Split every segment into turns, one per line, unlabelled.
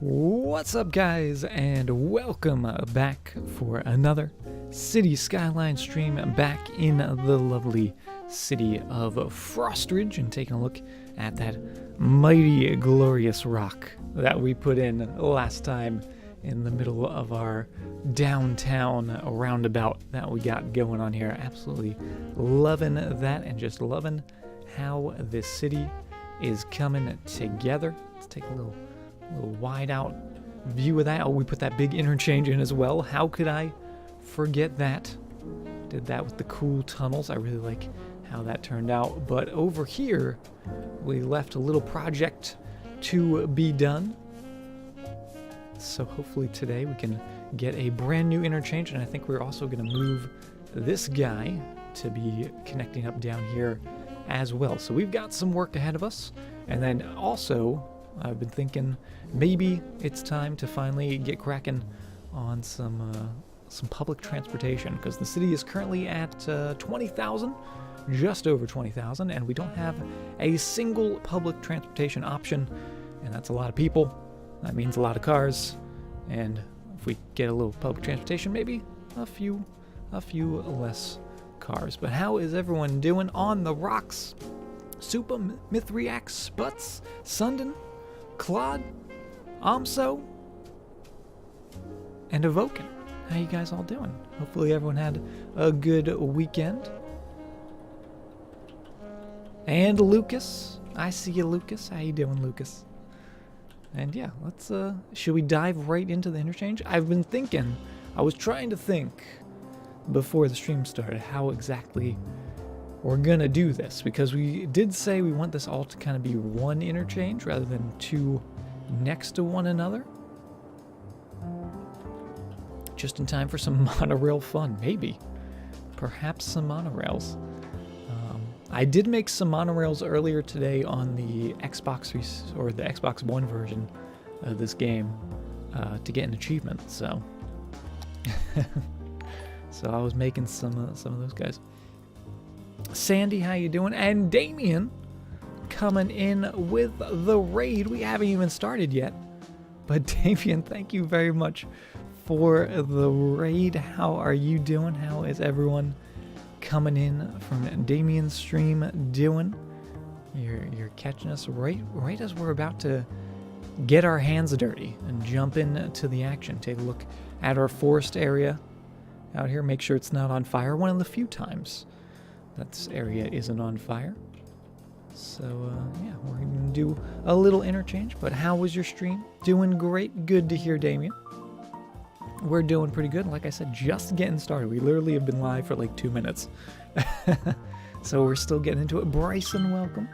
What's up, guys, and welcome back for another City Skylines stream back in the lovely city of Frostridge, and taking a look at that mighty glorious rock that we put in last time in the middle of our downtown roundabout that we got going on here. Absolutely loving that, and just loving how this city is coming together. Let's take a little wide out view of that. Oh, we put that big interchange in as well. How could I forget that? Did that with the cool tunnels. I really like how that turned out. But over here, we left a little project to be done. So hopefully today we can get a brand new interchange, and I think we're also going to move this guy to be connecting up down here as well. So we've got some work ahead of us. And then also, I've been thinking maybe it's time to finally get cracking on some public transportation, because the city is currently at 20,000, just over 20,000, and we don't have a single public transportation option, and that's a lot of people. That means a lot of cars, and if we get a little public transportation, maybe a few less cars. But how is everyone doing on the rocks? Supa, Mithriax, Sputs, Sundin, Claude, Amso, and Evoken. How you guys all doing? Hopefully everyone had a good weekend. And Lucas. I see you, Lucas. How you doing, Lucas? And yeah, let's should we dive right into the interchange? I've been thinking, I was trying to think before the stream started how exactly we're gonna do this, because we did say we want this all to kind of be one interchange rather than two next to one another. Just in time for some monorail fun, maybe. Perhaps some monorails. I did make some monorails earlier today on the Xbox or the Xbox One version of this game to get an achievement. So, so I was making some of those guys. Sandy, how you doing? And Damien coming in with the raid. We haven't even started yet, but Damien, thank you very much for the raid. How are you doing? How is everyone coming in from Damien's stream doing? You're catching us right as we're about to get our hands dirty and jump into the action. Take a look at our forest area out here. Make sure it's not on fire. One of the few times that this area isn't on fire. So, yeah, we're going to do a little interchange. But how was your stream? Doing great. Good to hear, Damien. We're doing pretty good. Like I said, just getting started. We literally have been live for like 2 minutes. So we're still getting into it. Bryson, welcome.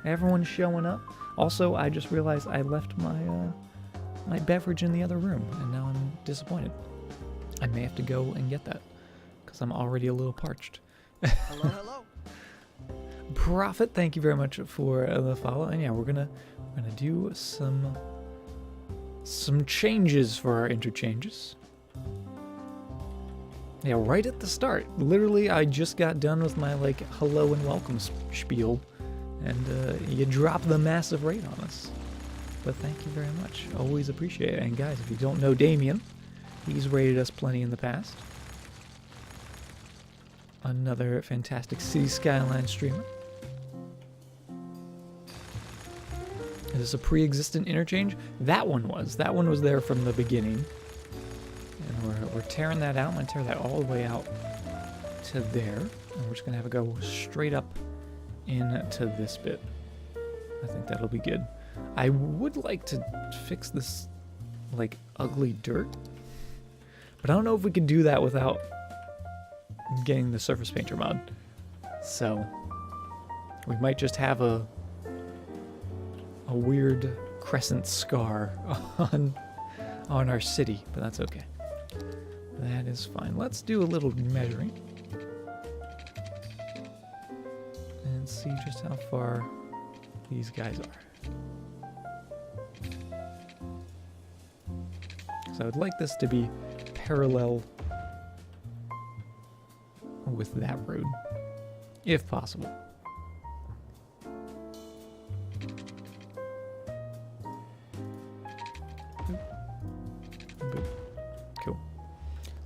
Everyone's showing up. Also, I just realized I left my beverage in the other room, and now I'm disappointed. I may have to go and get that, because I'm already a little parched.
Hello, hello.
Prophet, thank you very much for the follow. And yeah, we're gonna do some changes for our interchanges. Yeah, right at the start. Literally, I just got done with my like hello and welcome spiel, and you drop the massive rate on us. But thank you very much. Always appreciate it. And guys, if you don't know Damien, he's rated us plenty in the past. Another fantastic City Skylines streamer. Is this a pre-existent interchange? That one was. That one was there from the beginning. And we're tearing that out. I'm going to tear that all the way out to there. And we're just going to have it go straight up into this bit. I think that'll be good. I would like to fix this, like, ugly dirt. But I don't know if we could do that without getting the surface painter mod. So we might just have a weird crescent scar on our city, but that's okay. That is fine. Let's do a little measuring and see just how far these guys are. So I'd like this to be parallel with that road, if possible. Boop. Cool.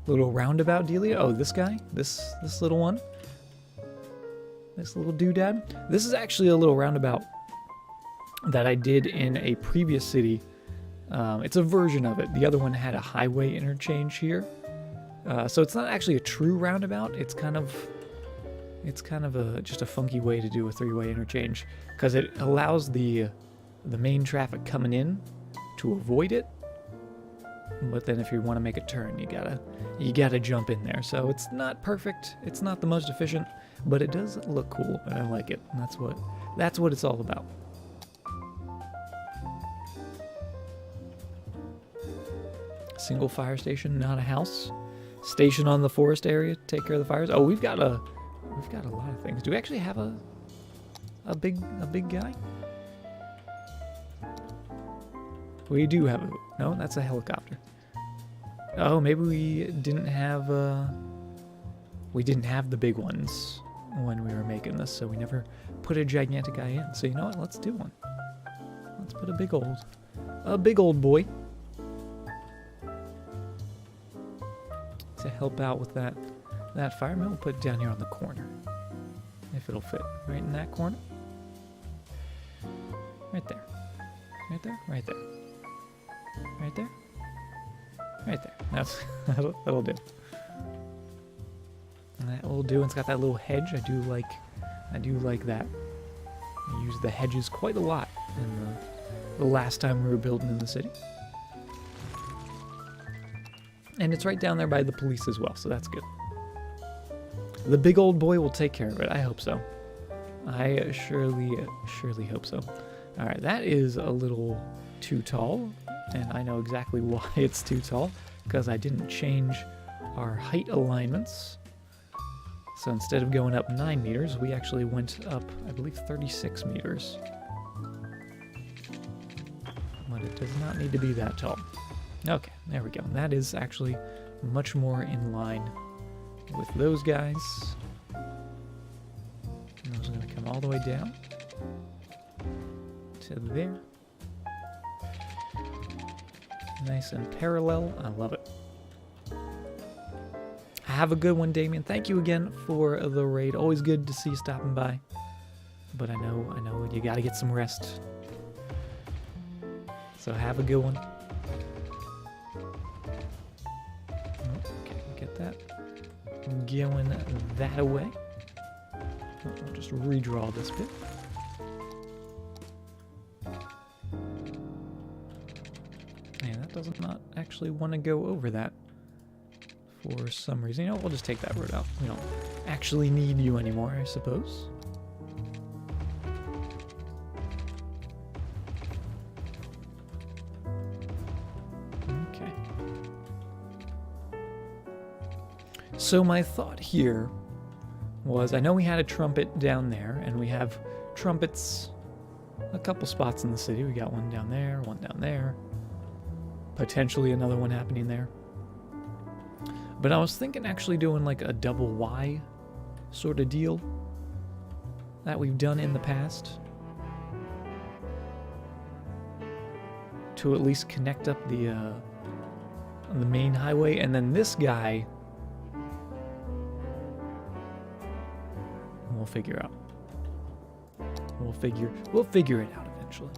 Little roundabout dealia. Oh, this guy? This little one? This little doodad? This is actually a little roundabout that I did in a previous city. It's a version of it. The other one had a highway interchange here. So it's not actually a true roundabout. It's kind of just a funky way to do a three-way interchange, because it allows the main traffic coming in to avoid it. But then if you want to make a turn, you gotta jump in there. So it's not perfect. It's not the most efficient, but it does look cool, and I like it. And that's what it's all about. Single fire station, not a house. Station on the forest area, take care of the fires. Oh, we've got a lot of things. Do we actually have a big guy? We do have no, that's a helicopter. Oh, maybe we didn't have the big ones when we were making this, so we never put a gigantic guy in. So you know what? Let's do one. Let's put a big old boy to help out with that fire. Maybe we'll put it down here on the corner, if it'll fit. Right in that corner. Right there. Right there. Right there. Right there. Right there. That'll do. And that will do. It's got that little hedge. I do like that. I used the hedges quite a lot in the last time we were building in the city. And it's right down there by the police as well, so that's good. The big old boy will take care of it. I hope so. I surely hope so. All right, that is a little too tall, and I know exactly why it's too tall, because I didn't change our height alignments. So instead of going up 9 meters, we actually went up, I believe, 36 meters. But it does not need to be that tall. Okay, there we go. That is actually much more in line with those guys. And those are going to come all the way down to there. Nice and parallel. I love it. Have a good one, Damien. Thank you again for the raid. Always good to see you stopping by. But I know you got to get some rest. So have a good one. That going that away. I'll just redraw this bit. does not actually want to go over that for some reason. You know, we'll just take that road out. We don't actually need you anymore, I suppose. Okay. So my thought here was, I know we had a trumpet down there, and we have trumpets a couple spots in the city. We got one down there, potentially another one happening there. But I was thinking actually doing like a double Y sort of deal that we've done in the past to at least connect up the main highway, and then this guy we'll figure out. We'll figure it out eventually.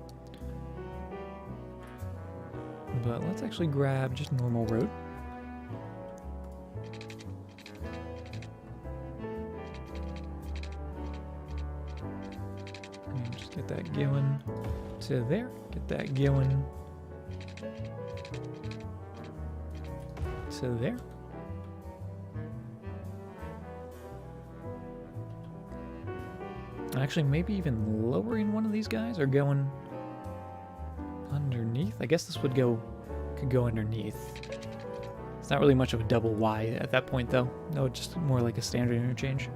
But let's actually grab just normal road. And just get that going to there. Get that going to there. Actually, maybe even lowering one of these guys or going underneath. I guess this could go underneath. It's not really much of a double Y at that point, though. No, just more like a standard interchange.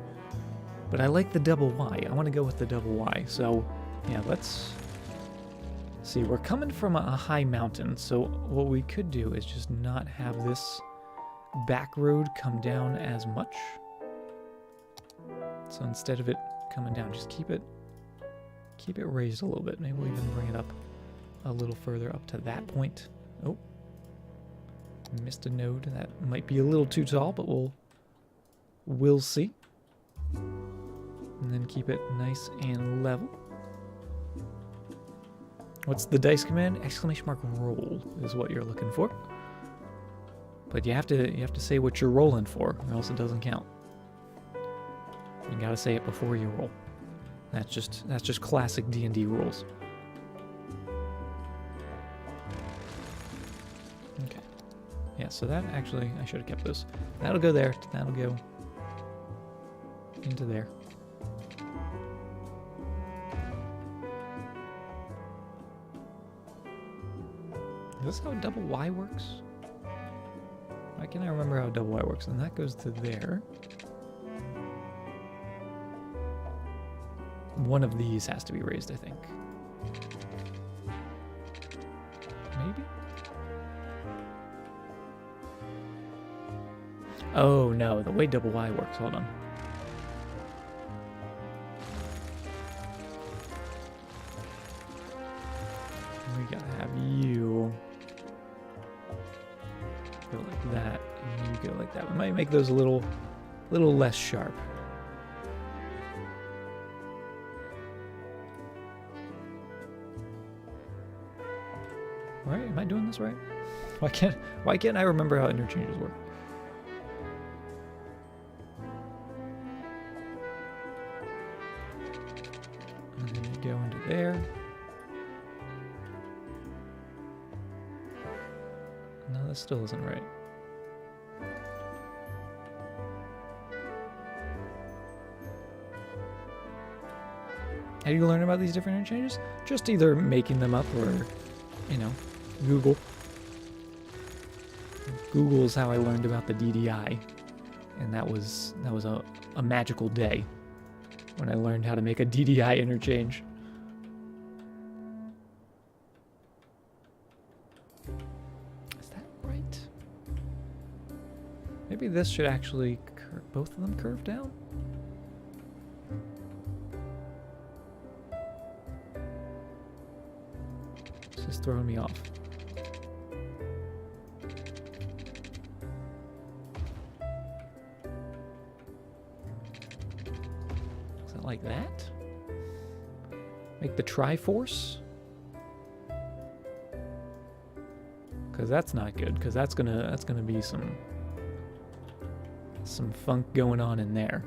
But I like the double Y. I want to go with the double Y. So, yeah, let's see. We're coming from a high mountain, so what we could do is just not have this back road come down as much. So instead of it coming down, just keep it raised a little bit. Maybe we'll even bring it up a little further up to that point. Oh, missed a node. That might be a little too tall, but we'll see. And then keep it nice and level. What's the dice command? Exclamation mark roll is what you're looking for. But you have to say what you're rolling for, or else it doesn't count. You gotta say it before you roll. That's just classic D&D rules. Okay. Yeah, so that actually, I should have kept this. That'll go there. That'll go into there. Is this how double Y works? Why can't I remember how double Y works? And that goes to there. One of these has to be raised, I think. Maybe? Oh no, the way double Y works, hold on. We gotta have you go like that, and you go like that. We might make those a little less sharp. Right? Am I doing this right? Why can't I remember how interchanges work? And then you go into there. No, that still isn't right. How do you learn about these different interchanges? Just either making them up or, you know, Google. Google is how I learned about the DDI, and that was a magical day when I learned how to make a DDI interchange. Is that right? Maybe this should actually both of them curve down? This is throwing me off. Like that. Make the Triforce. Because that's not good. Because that's gonna be some funk going on in there.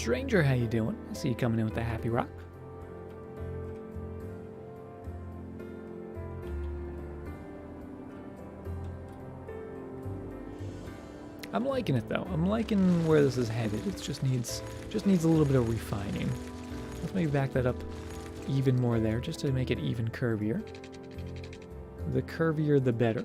Stranger, how you doing? I see you coming in with the happy rock. I'm liking it though. I'm liking where this is headed. It just needs a little bit of refining. Let's maybe back that up even more there, just to make it even curvier. The curvier, the better.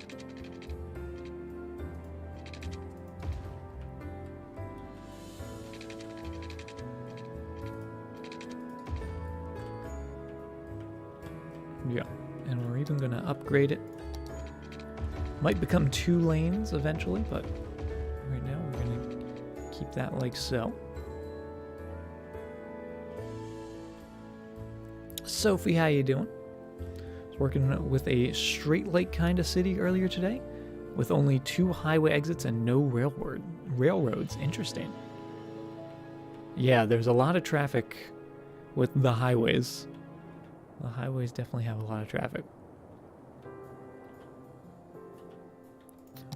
Yeah, and we're even gonna upgrade it. Might become 2 lanes eventually, but right now we're gonna keep that like so. Sophie, how you doing? I was working with a straight lake kind of city earlier today, with only 2 highway exits and no railroads. Interesting. Yeah, there's a lot of traffic with the highways. The highways definitely have a lot of traffic.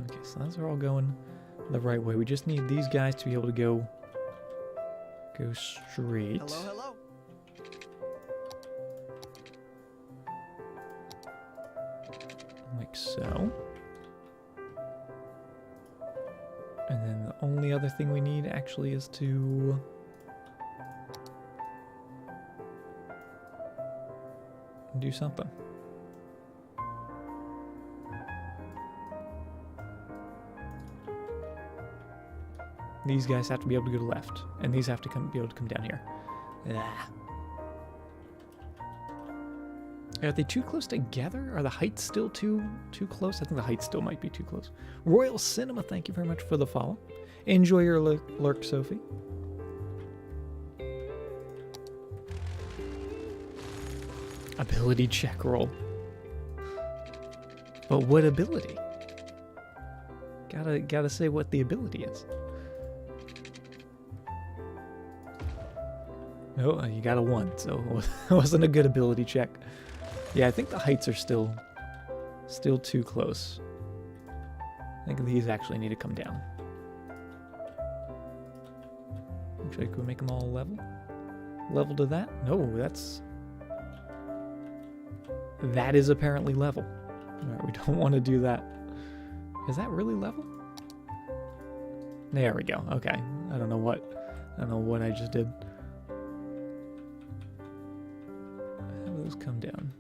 Okay, so those are all going the right way. We just need these guys to be able to go straight.
Hello, hello.
Like so. And then the only other thing we need actually is to do something. These guys have to be able to go left, and these have to be able to come down here. Ah. Are they too close together? Are the heights still too close? I think the heights still might be too close. Royal Cinema, thank you very much for the follow. Enjoy your lurk, Sophie. Ability check roll. But what ability? Gotta say what the ability is. Oh, you got a 1, so it wasn't a good ability check. Yeah, I think the heights are still too close. I think these actually need to come down. Actually, can we make them all level? Level to that? No, that is apparently level. Alright, we don't want to do that. Is that really level? There we go. Okay. I don't know what I just did. How do those come down?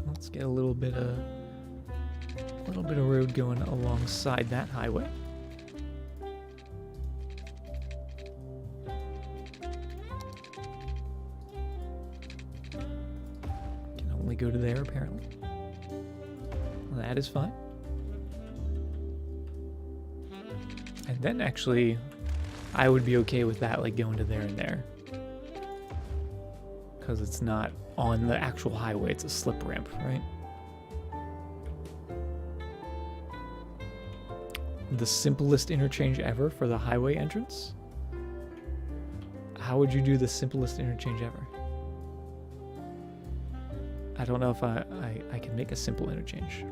Let's get a little bit of road going alongside that highway. Can only go to there apparently. Well, that is fine. And then actually, I would be okay with that, like going to there and there, because it's not on the actual highway, it's a slip ramp, right? The simplest interchange ever for the highway entrance? How would you do the simplest interchange ever? I don't know if I can make a simple interchange.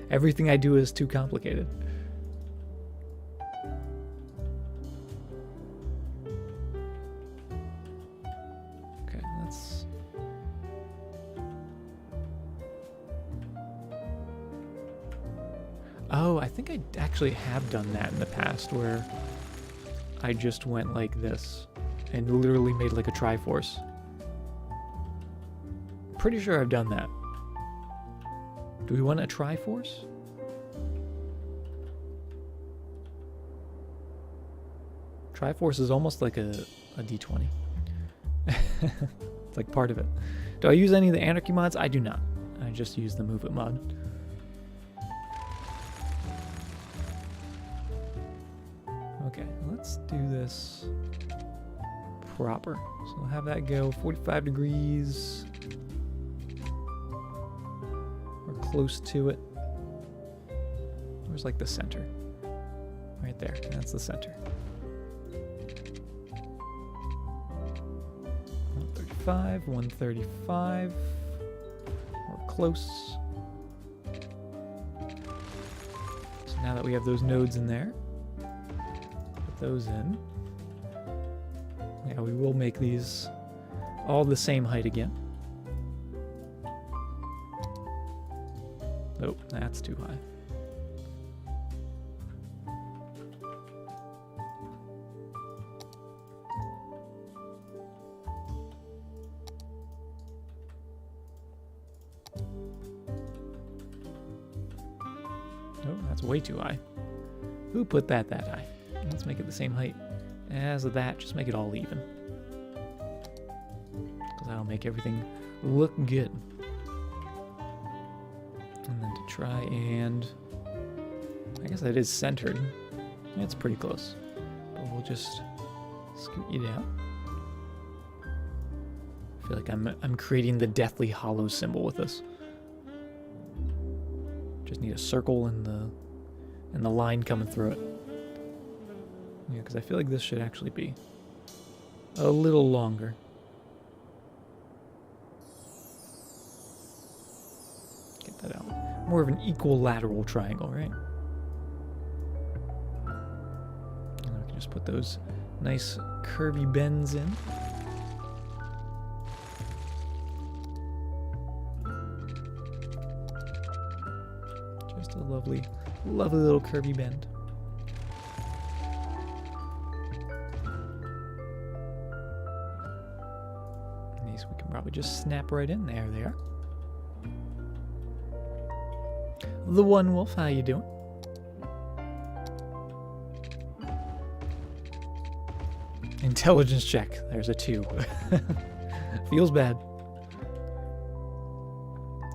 Everything I do is too complicated. Oh, I think I actually have done that in the past, where I just went like this and literally made like a Triforce. Pretty sure I've done that. Do we want a Triforce? Triforce is almost like a D20. It's like part of it. Do I use any of the Anarchy mods? I do not. I just use the Move It mod. Okay, let's do this proper. So we'll have that go 45 degrees. We're close to it. Where's like the center? Right there. That's the center. 135, 135. We're close. So now that we have those nodes in there, put those in. Yeah, we will make these all the same height again. Nope, that's too high. Oh, that's way too high. Who put that high? Let's make it the same height as that. Just make it all even. Because that'll make everything look good. And then to try and... I guess that is centered. It's pretty close. But we'll just scoot you down. I feel like I'm creating the Deathly Hollow symbol with this. Just need a circle and the line coming through it. Yeah, because I feel like this should actually be a little longer. Get that out. More of an equilateral triangle, right? And we can just put those nice curvy bends in. Just a lovely, lovely little curvy bend. And these we can probably just snap right in. There they are. The One Wolf, how you doing? Intelligence check. There's a 2. Feels bad.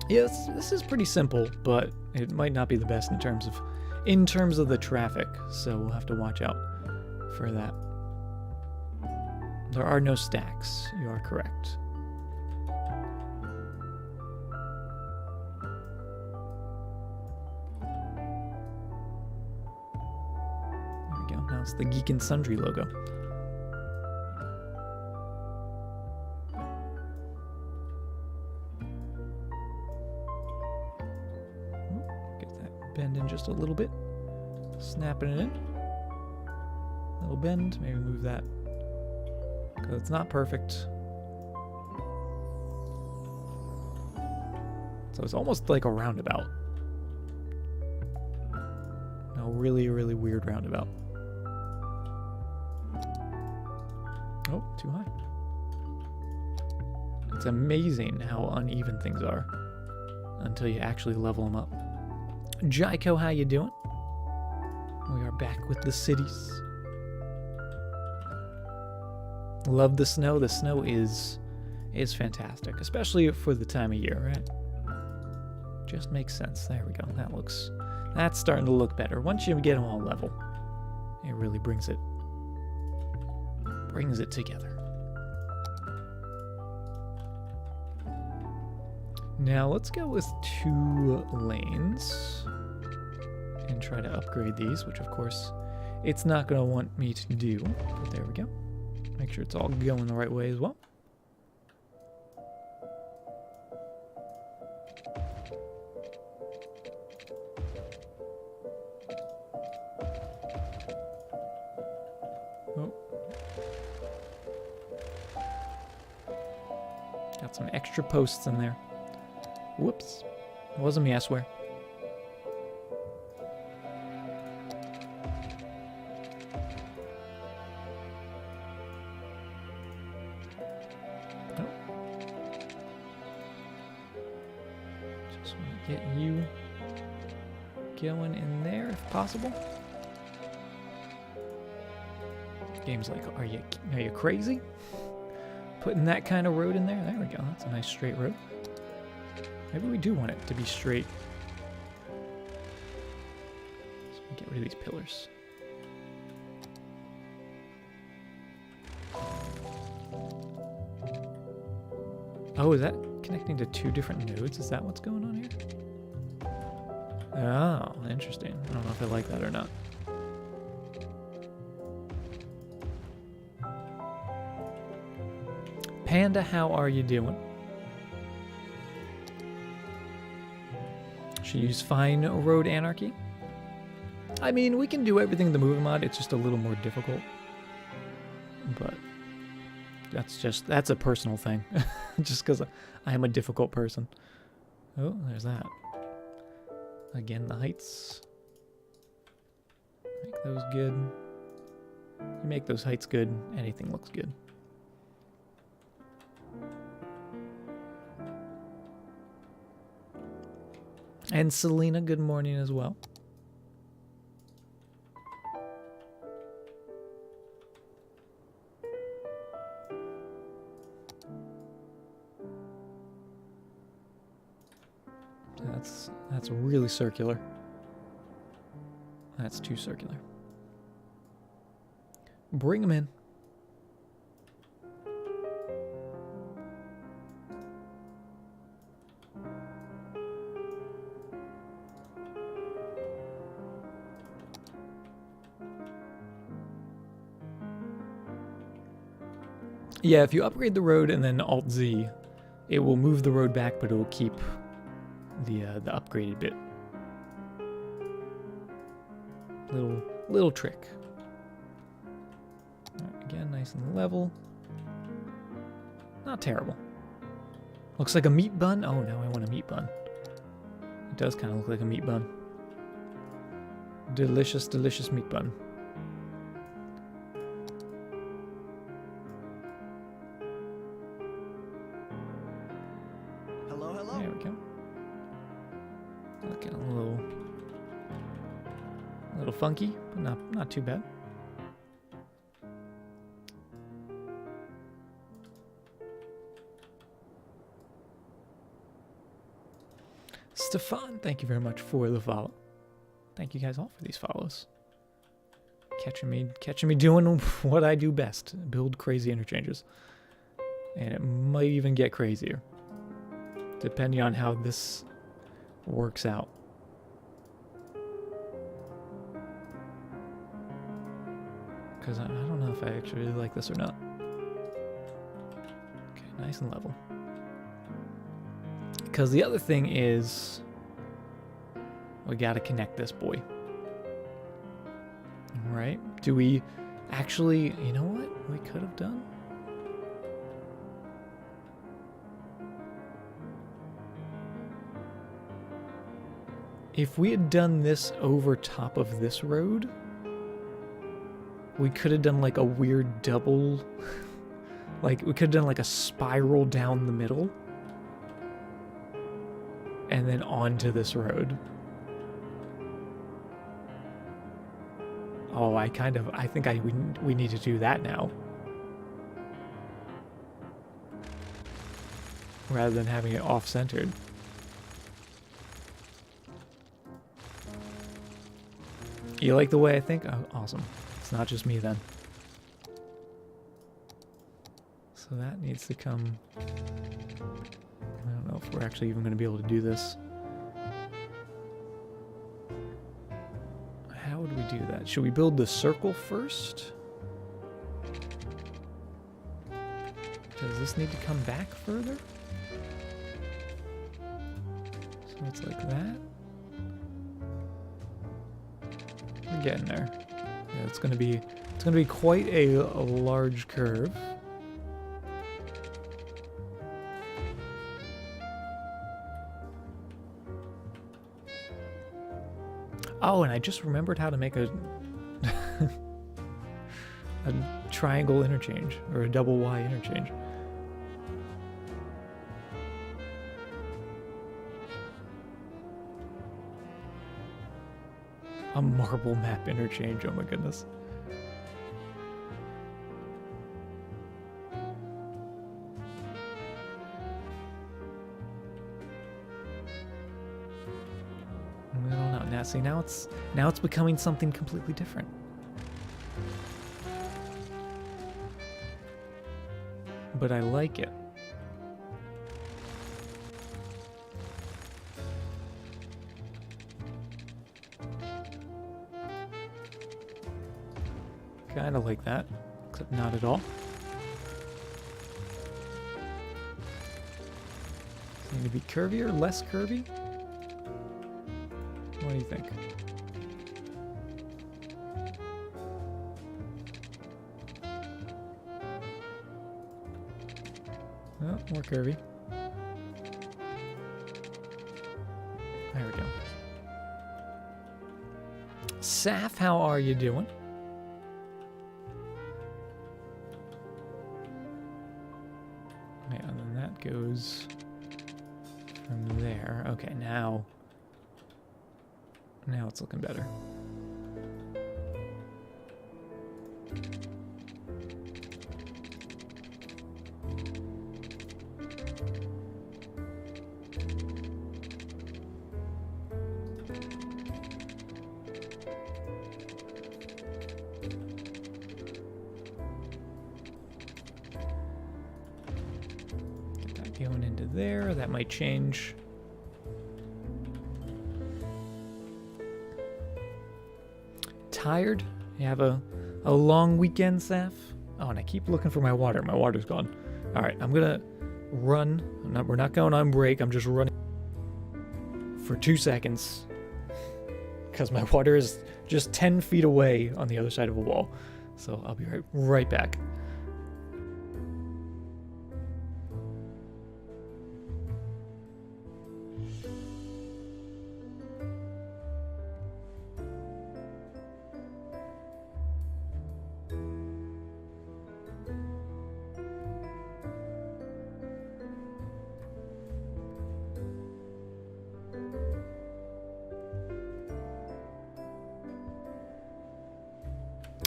Yes, this is pretty simple, but it might not be the best in terms of the traffic, so we'll have to watch out for that. There are no stacks. You are correct. There we go. Now it's the Geek and Sundry logo. Bend in just a little bit. Snapping it in. Little bend. Maybe move that. Because it's not perfect. So it's almost like a roundabout. No, really, really weird roundabout. Oh, too high. It's amazing how uneven things are until you actually level them up. Jaiko, how you doing? We are back with the cities. Love the snow. The snow is fantastic, especially for the time of year, right? Just makes sense. There we go. That's starting to look better. Once you get them all level, it really brings it together. Now let's go with 2 lanes and try to upgrade these, which of course it's not going to want me to do, but there we go. Make sure it's all going the right way as well. Oh. Got some extra posts in there. Whoops. It wasn't me, I swear. Oh. Just want to get you going in there if possible. Game's like, are you crazy? Putting that kind of road in there? There we go. That's a nice straight road. Maybe we do want it to be straight. So we get rid of these pillars. Oh, is that connecting to 2 different nodes? Is that what's going on here? Oh, interesting. I don't know if I like that or not. Panda, how are you doing? Should use Fine Road Anarchy? I mean, we can do everything in the movie mod, it's just a little more difficult. But that's a personal thing. Just because I am a difficult person. Oh, there's that. Again, the heights. Make those good. You make those heights good, anything looks good. And Selena, good morning as well. That's really circular. That's too circular. Bring them in. Yeah, if you upgrade the road and then Alt-Z, it will move the road back, but it will keep the upgraded bit. Little trick. Right, again, nice and level. Not terrible. Looks like a meat bun. Oh, now I want a meat bun. It does kind of look like a meat bun. Delicious, delicious meat bun.
Hello, hello.
There we go. Looking a little funky, but not too bad. Stefan, thank you very much for the follow. Thank you guys all for these follows. Catching me doing what I do best, build crazy interchanges. And it might even get crazier, depending on how this works out. Because I don't know if I actually really like this or not. Okay, nice and level. Because the other thing is, we gotta connect this boy. Right? Do we actually, you know what we could have done? If we had done this over top of this road, we could have done like a weird double, like we could have done like a spiral down the middle and then onto this road. Oh, I think we need to do that now. Rather than having it off-centered. You like the way I think? Oh, awesome. It's not just me then. So that needs to come... I don't know if we're actually even going to be able to do this. How would we do that? Should we build the circle first? Does this need to come back further? So it's like that. We're getting there. Yeah, it's gonna be quite a large curve. Oh, and I just remembered how to make a a triangle interchange or a double Y interchange. A marble map interchange, oh my goodness. I don't know. Now see, now it's becoming something completely different. But I like it. Kind of like that, except not at all. Does it need to be curvier, less curvy? What do you think? Oh, more curvy. There we go. Saf, how are you doing? Yeah, and then that goes from there. Okay, now it's looking better. Going into there, that might change. Tired? You have a long weekend, Saf? Oh, and I keep looking for my water. My water's gone. All right, I'm gonna run. We're not going on break. I'm just running for 2 seconds because my water is just 10 feet away on the other side of a wall. So I'll be right back.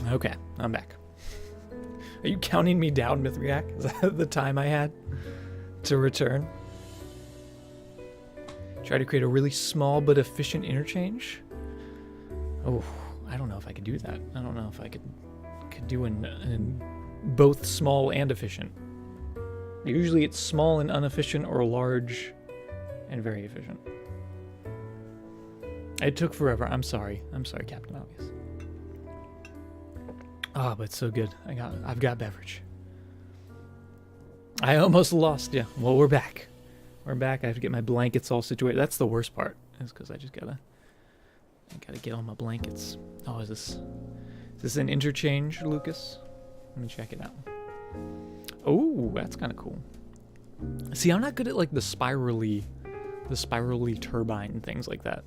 Okay, I'm back. Are you counting me down, Mithriak? Is that the time I had to return? Try to create a really small but efficient interchange? Oh, I don't know if I could do that. I don't know if I could do in both small and efficient. Usually it's small and inefficient or large and very efficient. It took forever. I'm sorry. I'm sorry, Captain Obvious. Ah, but it's so good. I've got beverage. I almost lost you. Well, we're back. We're back. I have to get my blankets all situated. That's the worst part. Is because I gotta get all my blankets. Oh, is this an interchange, Lucas? Let me check it out. Oh, that's kind of cool. See, I'm not good at like the spirally turbine and things like that.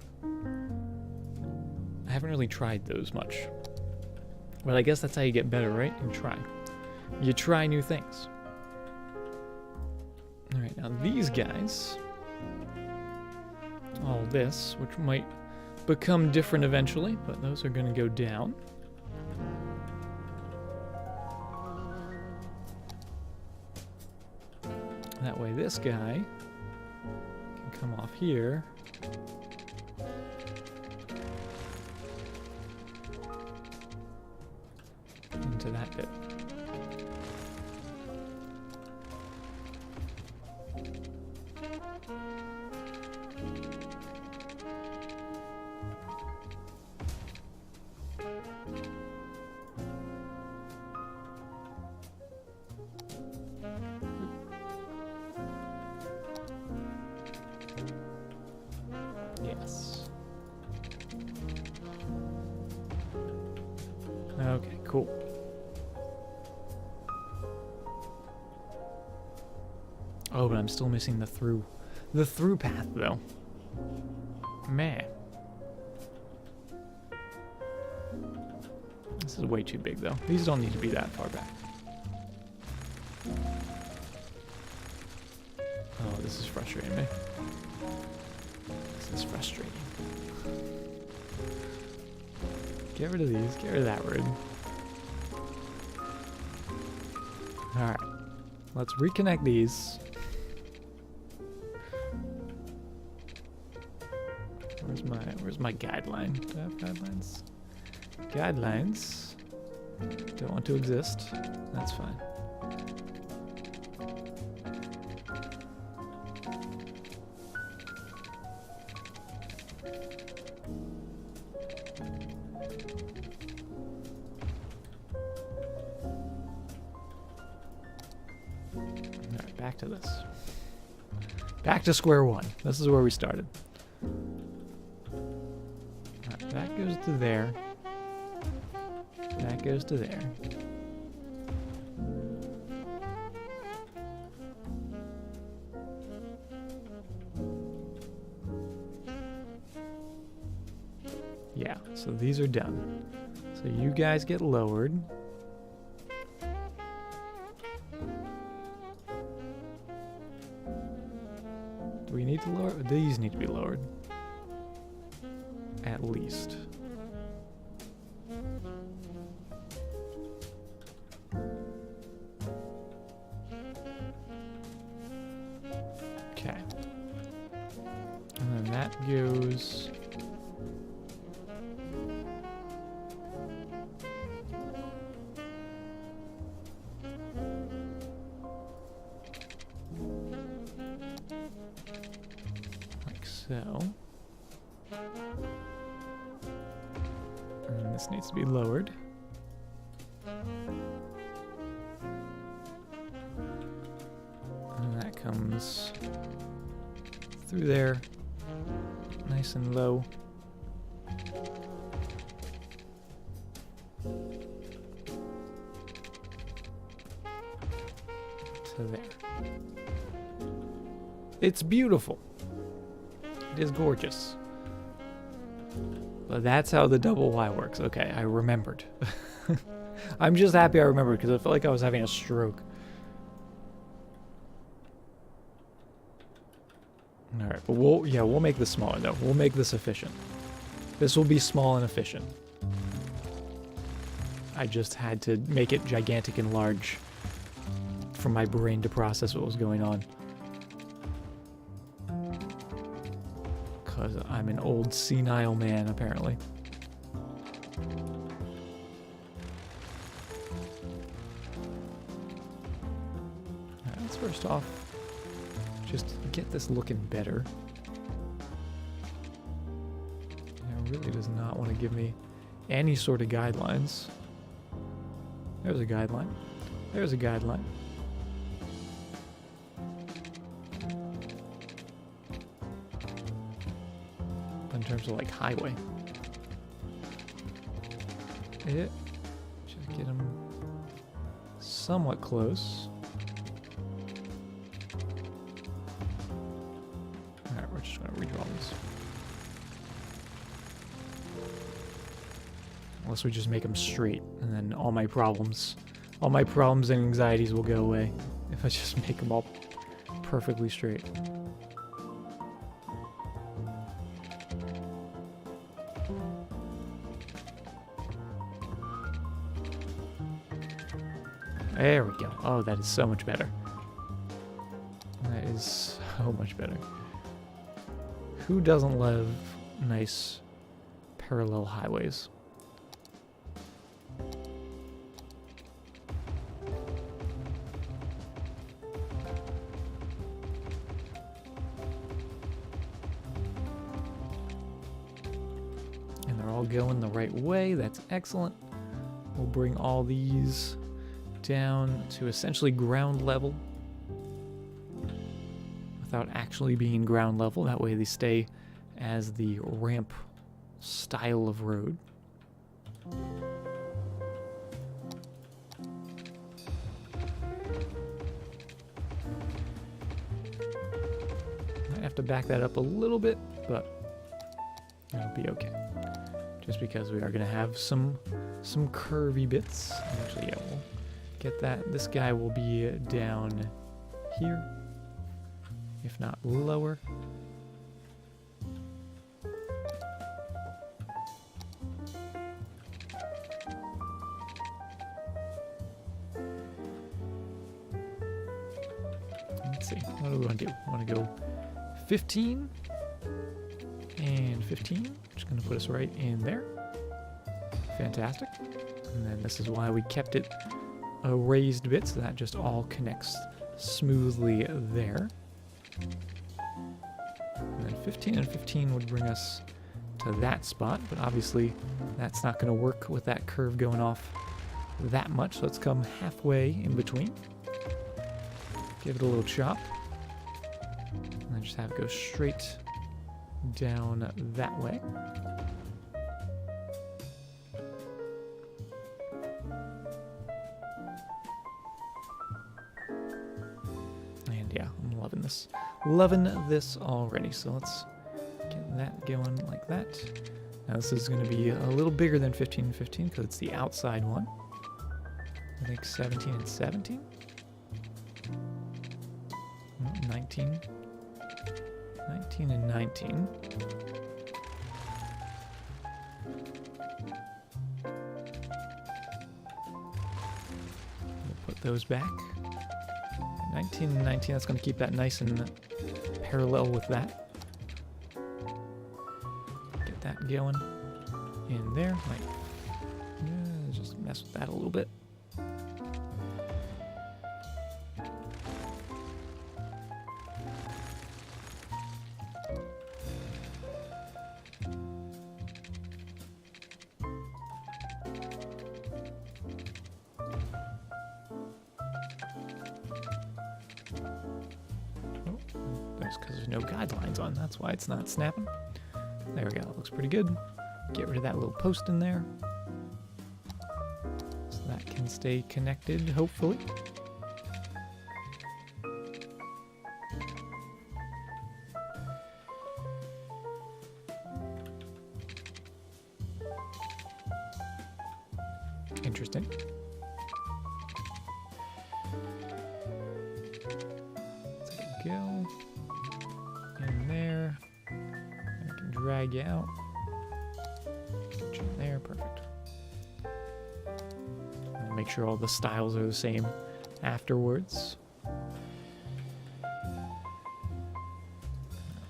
I haven't really tried those much. But I guess that's how you get better, right? You try new things. All right, now these guys, all this, which might become different eventually, but those are going to go down. That way this guy can come off here. Into that bit. Yes. Okay, cool. Oh, but I'm still missing the through path though. Man. This is way too big though. These don't need to be that far back. Oh, this is frustrating me. This is frustrating. Get rid of these. Get rid of that road. Alright. Let's reconnect these. Where's my guideline? Do I have guidelines? Guidelines don't want to exist. That's fine. back to this. Back to square one. This is where we started. Alright, that goes to there. That goes to there. Yeah, so these are done. So you guys get lowered. Do we need to lower? These need to be lowered. At least. Okay. And then that goes... like so. And this needs to be lowered. And that comes through there, nice and low. To there. It's beautiful. It is gorgeous. But that's how the double Y works. Okay, I remembered. I'm just happy I remembered because I felt like I was having a stroke. Alright, but we'll make this smaller though. We'll make this efficient. This will be small and efficient. I just had to make it gigantic and large for my brain to process what was going on. Because I'm an old senile man, apparently. Alright, let's first off just get this looking better. It really does not want to give me any sort of guidelines. There's a guideline. There's a guideline. In terms of like highway. Just get them somewhat close. Alright, we're just going to redraw these. Unless we just make them straight, and then all my problems and anxieties will go away if I just make them all perfectly straight. There we go. Oh, that is so much better. That is so much better. Who doesn't love nice parallel highways? And they're all going the right way. That's excellent. We'll bring all these down to essentially ground level without actually being ground level. That way they stay as the ramp style of road. Might have to back that up a little bit, but it'll be okay. Just because we are going to have some curvy bits. Actually, yeah, we'll get that. This guy will be down here, if not lower. Let's see, what do we want to do? We want to go 15 and 15. Just going to put us right in there. Fantastic. And then this is why we kept it a raised bit, so that just all connects smoothly there. And then 15 and 15 would bring us to that spot, but obviously that's not going to work with that curve going off that much, so let's come halfway in between. Give it a little chop. And then just have it go straight down that way. And yeah, I'm loving this. Loving this already. So let's get that going like that. Now this is going to be a little bigger than 15 and 15 because it's the outside one. I think 17 and 17. 19. 19 and 19. We'll put those back. 19 and 19, that's going to keep that nice and parallel with that. Get that going in there. Might just mess with that a little bit. Because there's no guidelines on. That's why it's not snapping. There we go. It looks pretty good. Get rid of that little post in there. So that can stay connected, hopefully. Interesting. Go in there. I can drag you out. There, perfect. I'll make sure all the styles are the same afterwards.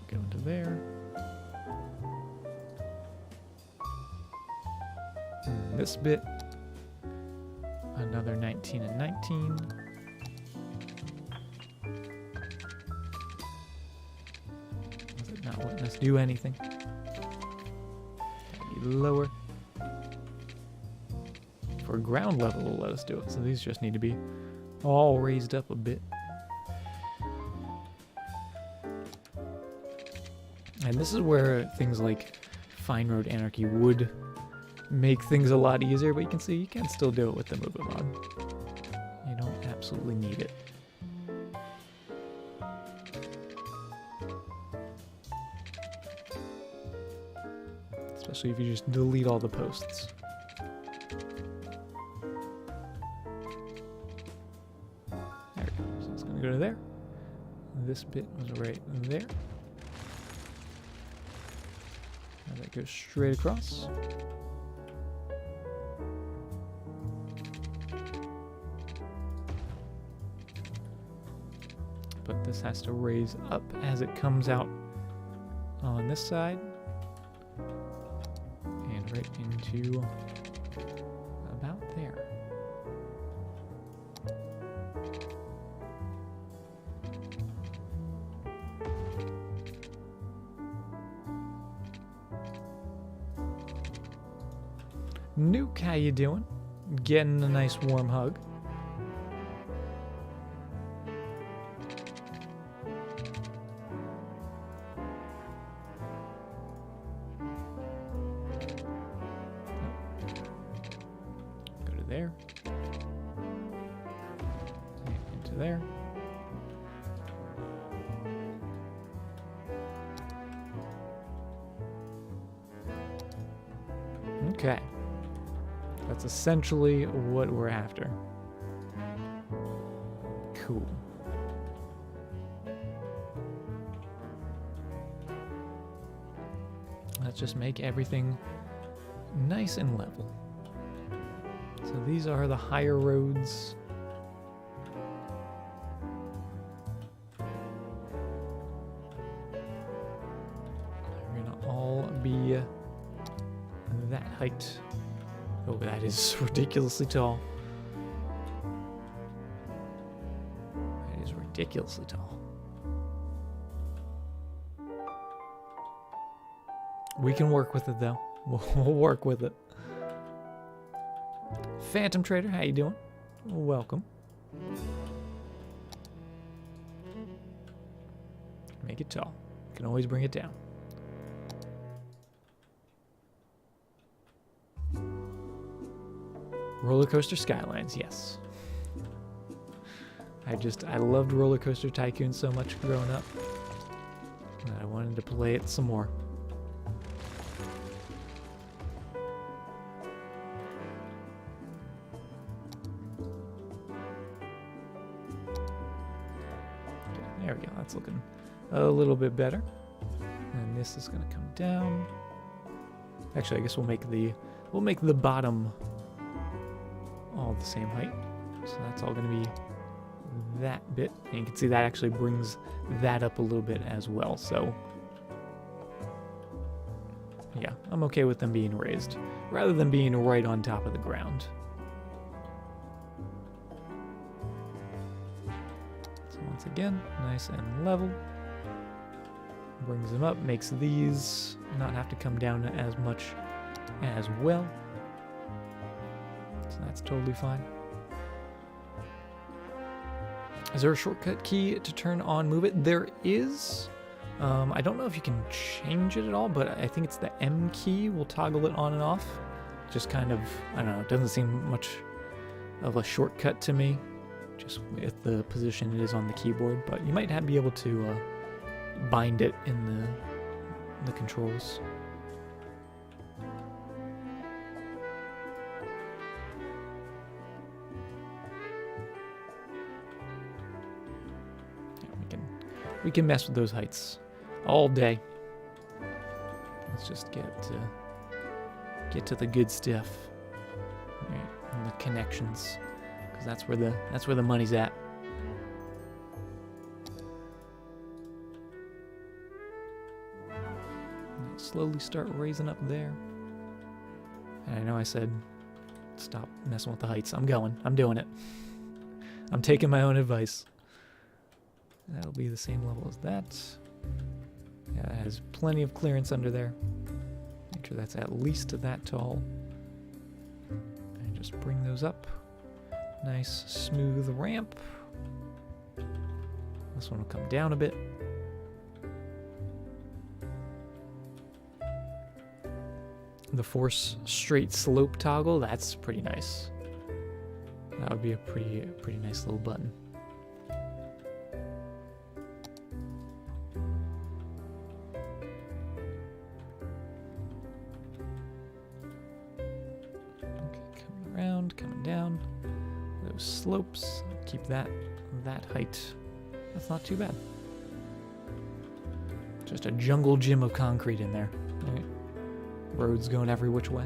Go into there. And this bit, another 19 and 19. Not letting us do anything. Lower. For ground level, will let us do it. So these just need to be all raised up a bit. And this is where things like Fine Road Anarchy would make things a lot easier, but you can see you can still do it with the movement mod. You don't absolutely need it. Especially if you just delete all the posts. There we go. So it's going to go to there. This bit was right there. Now that goes straight across. But this has to raise up as it comes out on this side. Right into about there. Nuke, how you doing? Getting a nice warm hug. There. Into there. Okay. That's essentially what we're after. Cool. Let's just make everything nice and level. So these are the higher roads. They're gonna all be that height. Oh, that is ridiculously tall. That is ridiculously tall. We can work with it though. We'll work with it. Phantom Trader, how you doing? Welcome. Make it tall. Can always bring it down. Roller Coaster Skylines, yes. I loved Roller Coaster Tycoon so much growing up that I wanted to play it some more. There we go, that's looking a little bit better. And this is gonna come down. Actually, I guess we'll make the bottom all the same height. So that's all gonna be that bit. And you can see that actually brings that up a little bit as well. So yeah, I'm okay with them being raised rather than being right on top of the ground. Once again, nice and level. Brings them up, makes these not have to come down as much as well. So that's totally fine. Is there a shortcut key to turn on move it? There is. I don't know if you can change it at all, but I think it's the M key will toggle it on and off. Just kind of, I don't know, it doesn't seem much of a shortcut to me. Just with the position it is on the keyboard, but you might be able to bind it in the controls. Yeah, we can mess with those heights all day. Let's just get to the good stuff, right, and the connections. That's where the money's at. I'll slowly start raising up there. And I know I said stop messing with the heights. I'm doing it. I'm taking my own advice. That'll be the same level as that. Yeah, it has plenty of clearance under there. Make sure that's at least that tall. And just bring those up. Nice smooth ramp. This one will come down a bit. The force straight slope toggle, that's pretty nice. That would be a pretty nice little button. Okay, coming around, coming down. Those slopes, keep that height. That's not too bad. Just a jungle gym of concrete in there. All right. Roads going every which way.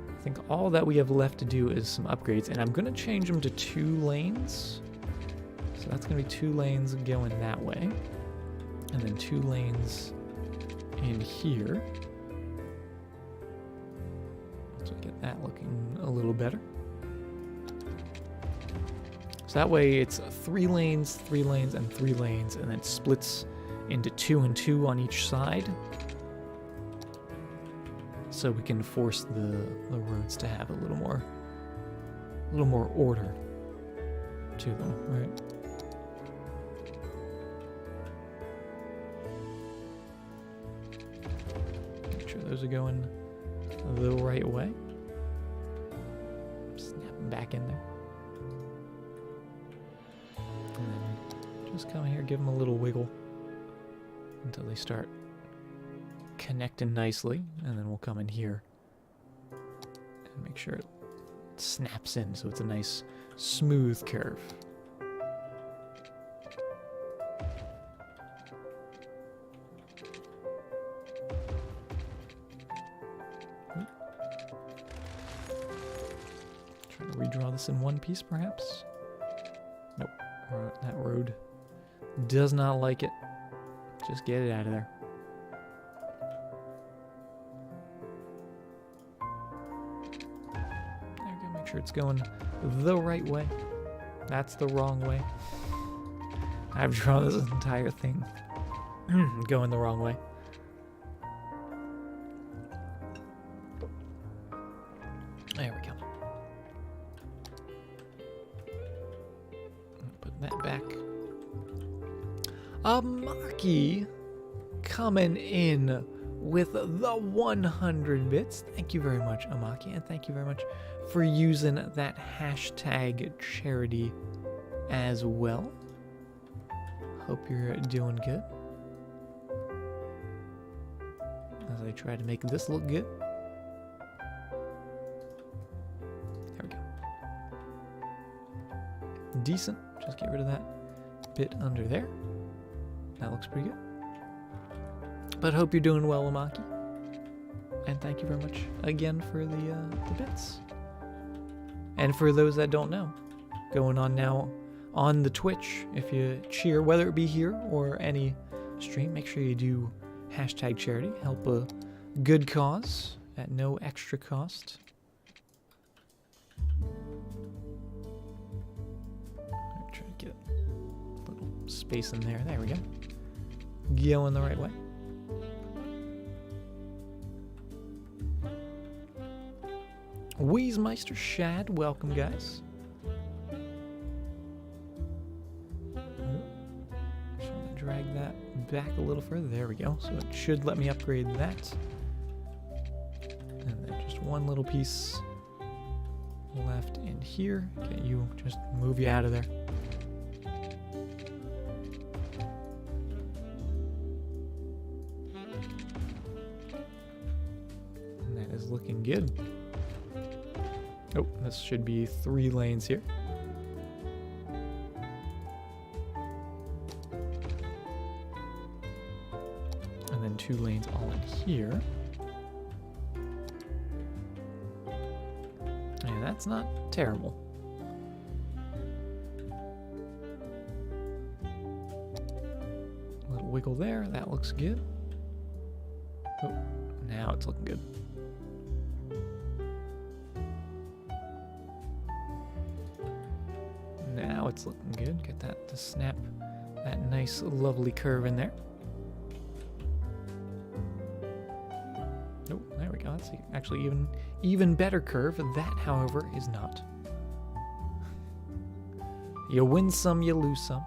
I think all that we have left to do is some upgrades, and I'm going to change them to 2 lanes. So that's going to be 2 lanes going that way, and then 2 lanes in here. So get that looking a little better. So that way it's 3 lanes, 3 lanes, and 3 lanes, and then it splits into 2 and 2 on each side. So we can force the roads to have a little more order to them, right? Make sure those are going the right way. Snap them back in there. And then just come here, give them a little wiggle until they start connecting nicely, and then we'll come in here and make sure it snaps in so it's a nice smooth curve. Try to redraw this in one piece perhaps. Nope, that road does not like it. Just get it out of there. Make sure it's going the right way. That's the wrong way. I've drawn this entire thing going the wrong way. There we go. that back. Maki coming in with the 100 bits. Thank you very much, Amaki, and thank you very much for using that hashtag charity as well. Hope you're doing good. As I try to make this look good. There we go. Decent. Just get rid of that bit under there. That looks pretty good. But hope you're doing well, Amaki. And thank you very much again for the bits. And for those that don't know, going on now on the Twitch, if you cheer, whether it be here or any stream, make sure you do hashtag charity. Help a good cause at no extra cost. Try to get a little space in there. There we go. Going the right way. Weezmeister Shad, welcome guys. Just want to drag that back a little further. There we go. So it should let me upgrade that. And then just one little piece left in here. Get you, just move you out of there. And that is looking good. Oh, this should be 3 lanes here. And then 2 lanes all in here. And that's not terrible. A little wiggle there, that looks good. Oh, now it's looking good. Now it's looking good. Get that to snap that nice, lovely curve in there. Oh, there we go. That's actually even better curve. That, however, is not. You win some, you lose some.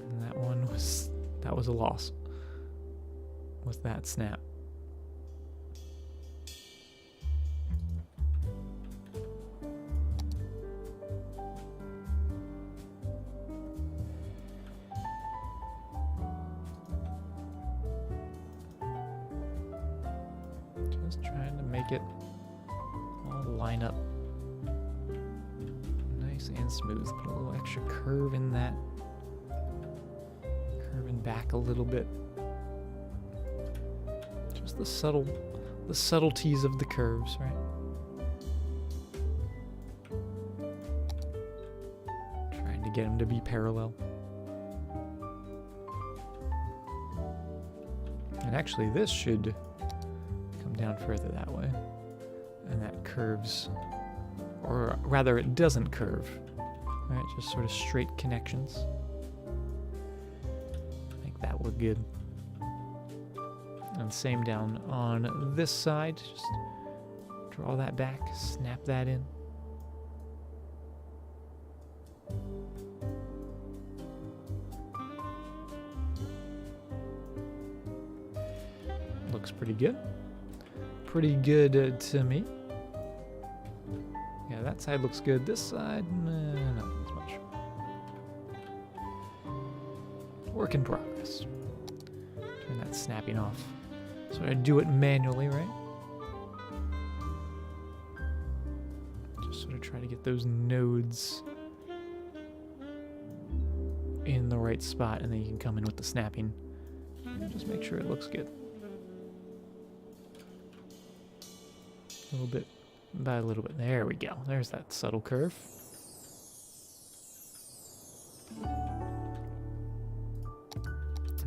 And that was a loss. Was that snap? Trying to make it all line up nice and smooth. Put a little extra curve in that. Curving back a little bit. Just the subtleties of the curves, right? Trying to get them to be parallel. And actually this should down further that way, and that curves, or rather it doesn't curve, right? Just sort of straight connections. Make that look good. And same down on this side, just draw that back, snap that in. Looks pretty good. Pretty good to me. Yeah, that side looks good. This side, not as much. Work in progress. Turn that snapping off. So I do it manually, right? Just sort of try to get those nodes in the right spot, and then you can come in with the snapping. And just make sure it looks good. A little bit by a little bit. There we go. There's that subtle curve.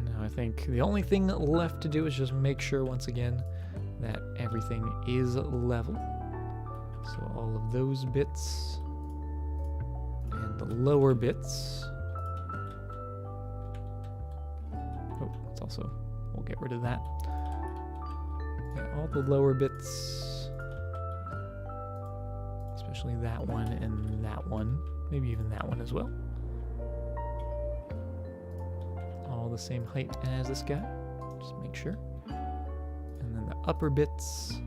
Now I think the only thing left to do is just make sure once again that everything is level. So all of those bits and the lower bits. Oh, it's also, we'll get rid of that. Yeah, all the lower bits, especially that one and that one. Maybe even that one as well. All the same height as this guy. Just make sure. And then the upper bits.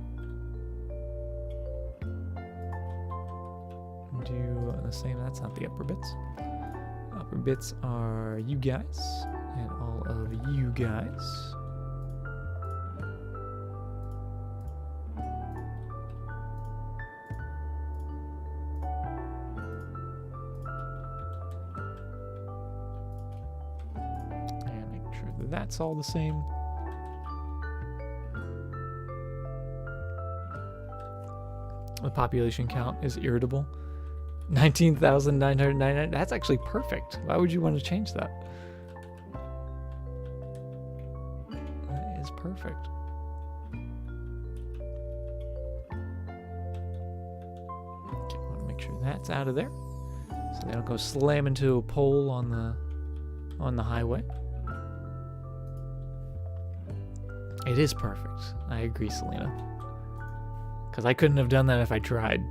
Do the same. That's not the upper bits. Upper bits are you guys and all of you guys. And make sure that that's all the same. The population count is irritable. 19,999. That's actually perfect. Why would you want to change that? That is perfect. Okay, I want to make sure that's out of there, so they don't go slam into a pole on the highway. It is perfect. I agree, Selena. Because I couldn't have done that if I tried.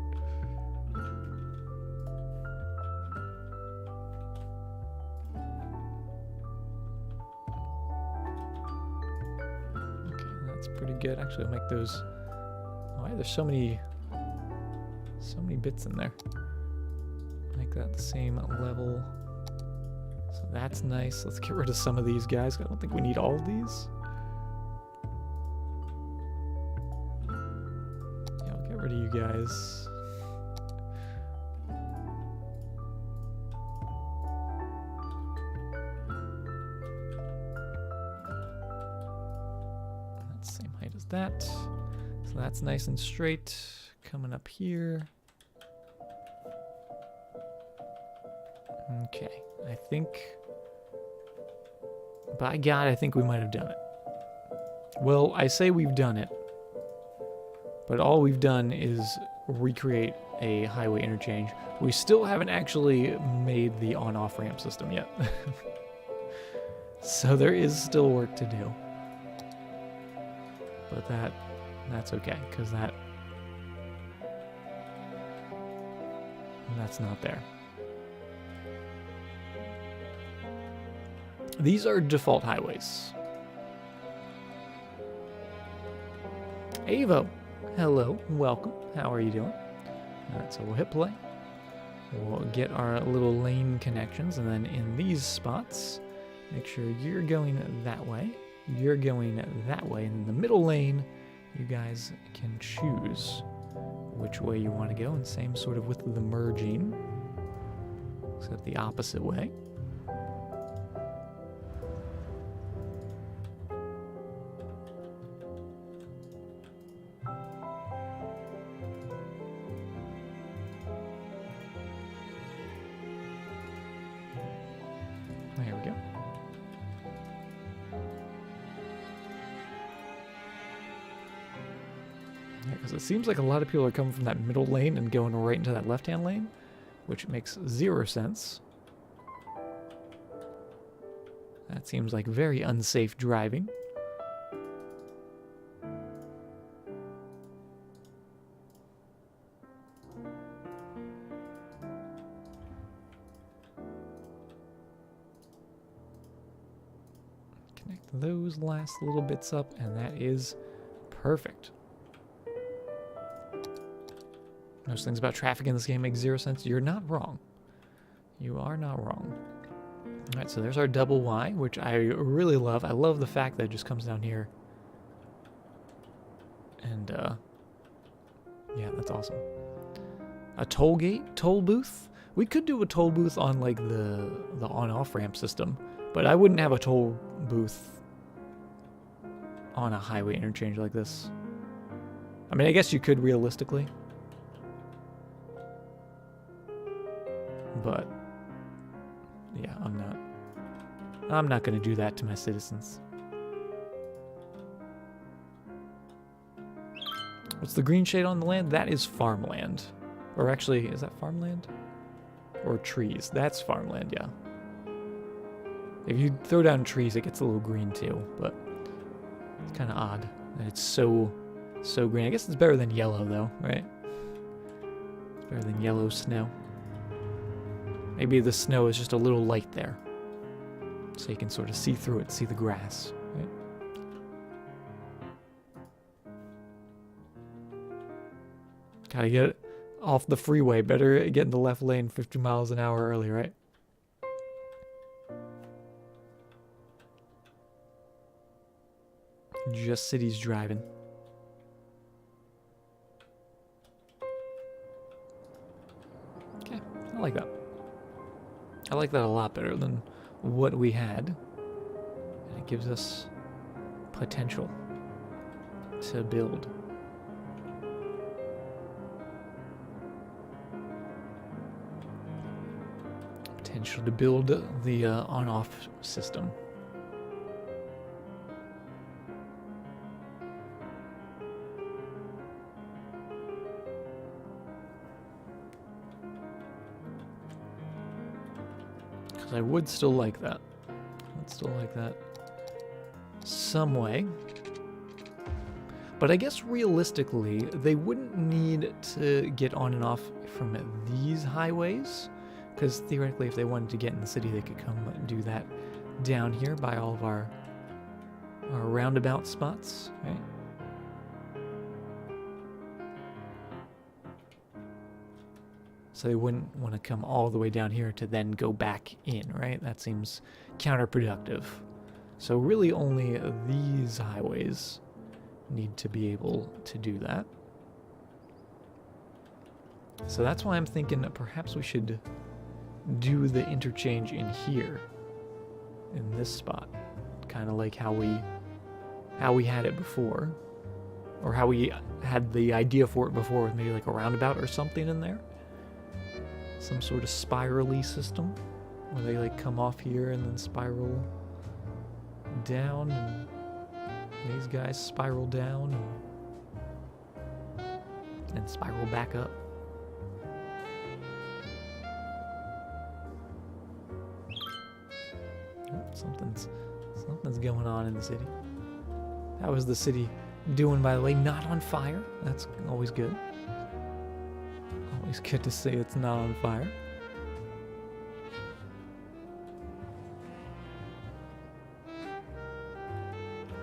Pretty good. Actually, I'll make those. Why there's so many bits in there. Make that the same level. So that's nice. Let's get rid of some of these guys. I don't think we need all of these. Yeah, I'll get rid of you guys. Same height as that. So that's nice and straight. Coming up here. Okay, I think, by God, I think we might have done it. Well, I say we've done it, but all we've done is recreate a highway interchange. We still haven't actually made the on-off ramp system yet. So there is still work to do. But that's okay, because that's not there. These are default highways. Avo, hello, welcome. How are you doing? Alright, so we'll hit play. We'll get our little lane connections, and then in these spots, make sure you're going that way. You're going that way. In the middle lane, you guys can choose which way you want to go, and same sort of with the merging, except the opposite way. There we go. Because it seems like a lot of people are coming from that middle lane and going right into that left-hand lane, which makes 0 sense. That seems like very unsafe driving. Connect those last little bits up, and that is perfect. Most things about traffic in this game make 0 sense. You're not wrong. You are not wrong. Alright, so there's our double Y, which I really love. I love the fact that it just comes down here. And, yeah, that's awesome. A toll gate? Toll booth? We could do a toll booth on, like, the on-off ramp system, but I wouldn't have a toll booth on a highway interchange like this. I mean, I guess you could realistically. But yeah, I'm not going to do that to my citizens. What's the green shade on the land? That is farmland. Or actually, is that farmland? Or trees? That's farmland, yeah. If you throw down trees, it gets a little green too, but it's kind of odd that it's so green. I guess it's better than yellow though, right? It's better than yellow snow. Maybe the snow is just a little light there. So you can sort of see through it, see the grass. Right? Gotta get off the freeway. Better get in the left lane 50 miles an hour early, right? Just cities driving. Okay, I like that. I like that a lot better than what we had. And it gives us potential to build. Potential to build the on-off system. Because I would still like that. Some way. But I guess realistically, they wouldn't need to get on and off from these highways. Because theoretically, if they wanted to get in the city, they could come and do that down here by all of our roundabout spots, right? So they wouldn't want to come all the way down here to then go back in, right? That seems counterproductive. So really only these highways need to be able to do that. So that's why I'm thinking that perhaps we should do the interchange in here, in this spot. Kind of like how we had it before. Or how we had the idea for it before with maybe like a roundabout or something in there. Some sort of spirally system where they like come off here and then spiral down, and these guys spiral down and spiral back up. Oh, something's going on in the city. How is the city doing, by the way? Not on fire. That's always good. Always good to say it's not on fire.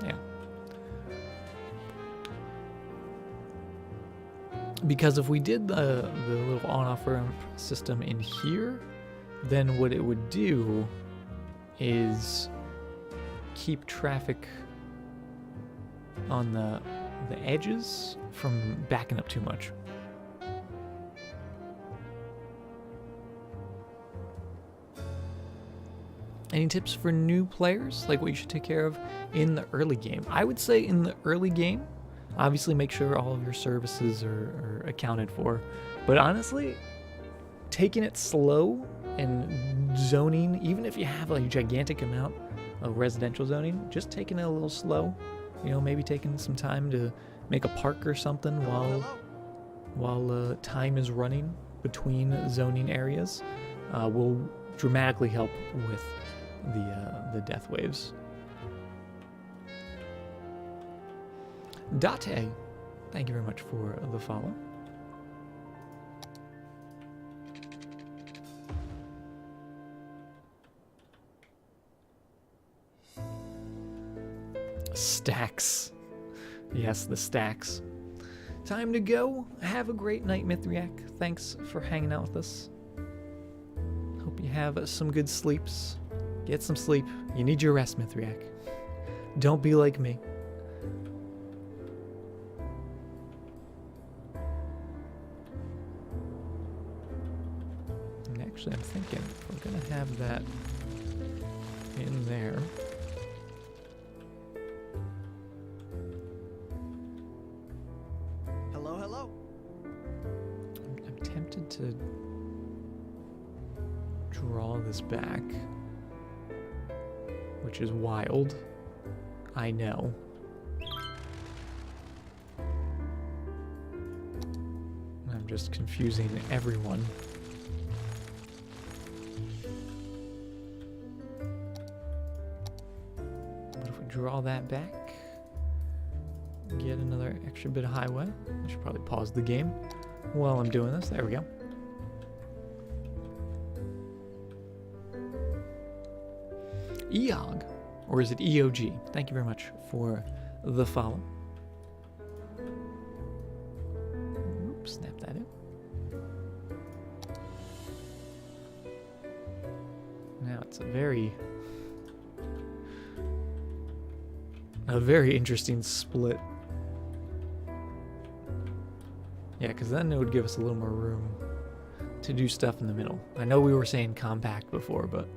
Yeah. Because if we did the little on-off ramp system in here, then what it would do is keep traffic on the edges from backing up too much. Any tips for new players, like what you should take care of in the early game? I would say in the early game, obviously make sure all of your services are accounted for. But honestly, taking it slow and zoning, even if you have a gigantic amount of residential zoning, just taking it a little slow. You know, maybe taking some time to make a park or something while time is running between zoning areas will dramatically help with the death waves. Date, thank you very much for the follow. Stacks. Yes, the stacks. Time to go. Have a great night, Mithriac. Thanks for hanging out with us. Hope you have some good sleeps. Get some sleep. You need your rest, Mithriac. Don't be like me. And actually, I'm thinking if we're going to have that in there.
Hello, hello.
I'm tempted to draw this back, which is wild. I know. I'm just confusing everyone. But if we draw that back, get another extra bit of highway. I should probably pause the game while I'm doing this. There we go. EOG, or is it EOG? Thank you very much for the follow. Oops, snap that in. Now it's a very interesting split. Yeah, because then it would give us a little more room to do stuff in the middle. I know we were saying compact before, but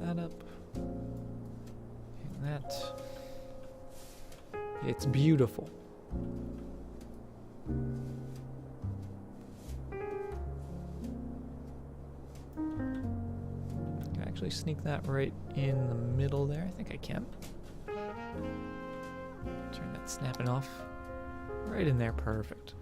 that up. And that. It's beautiful. Can I actually sneak that right in the middle there? I think I can. Turn that snapping off. Right in there, perfect.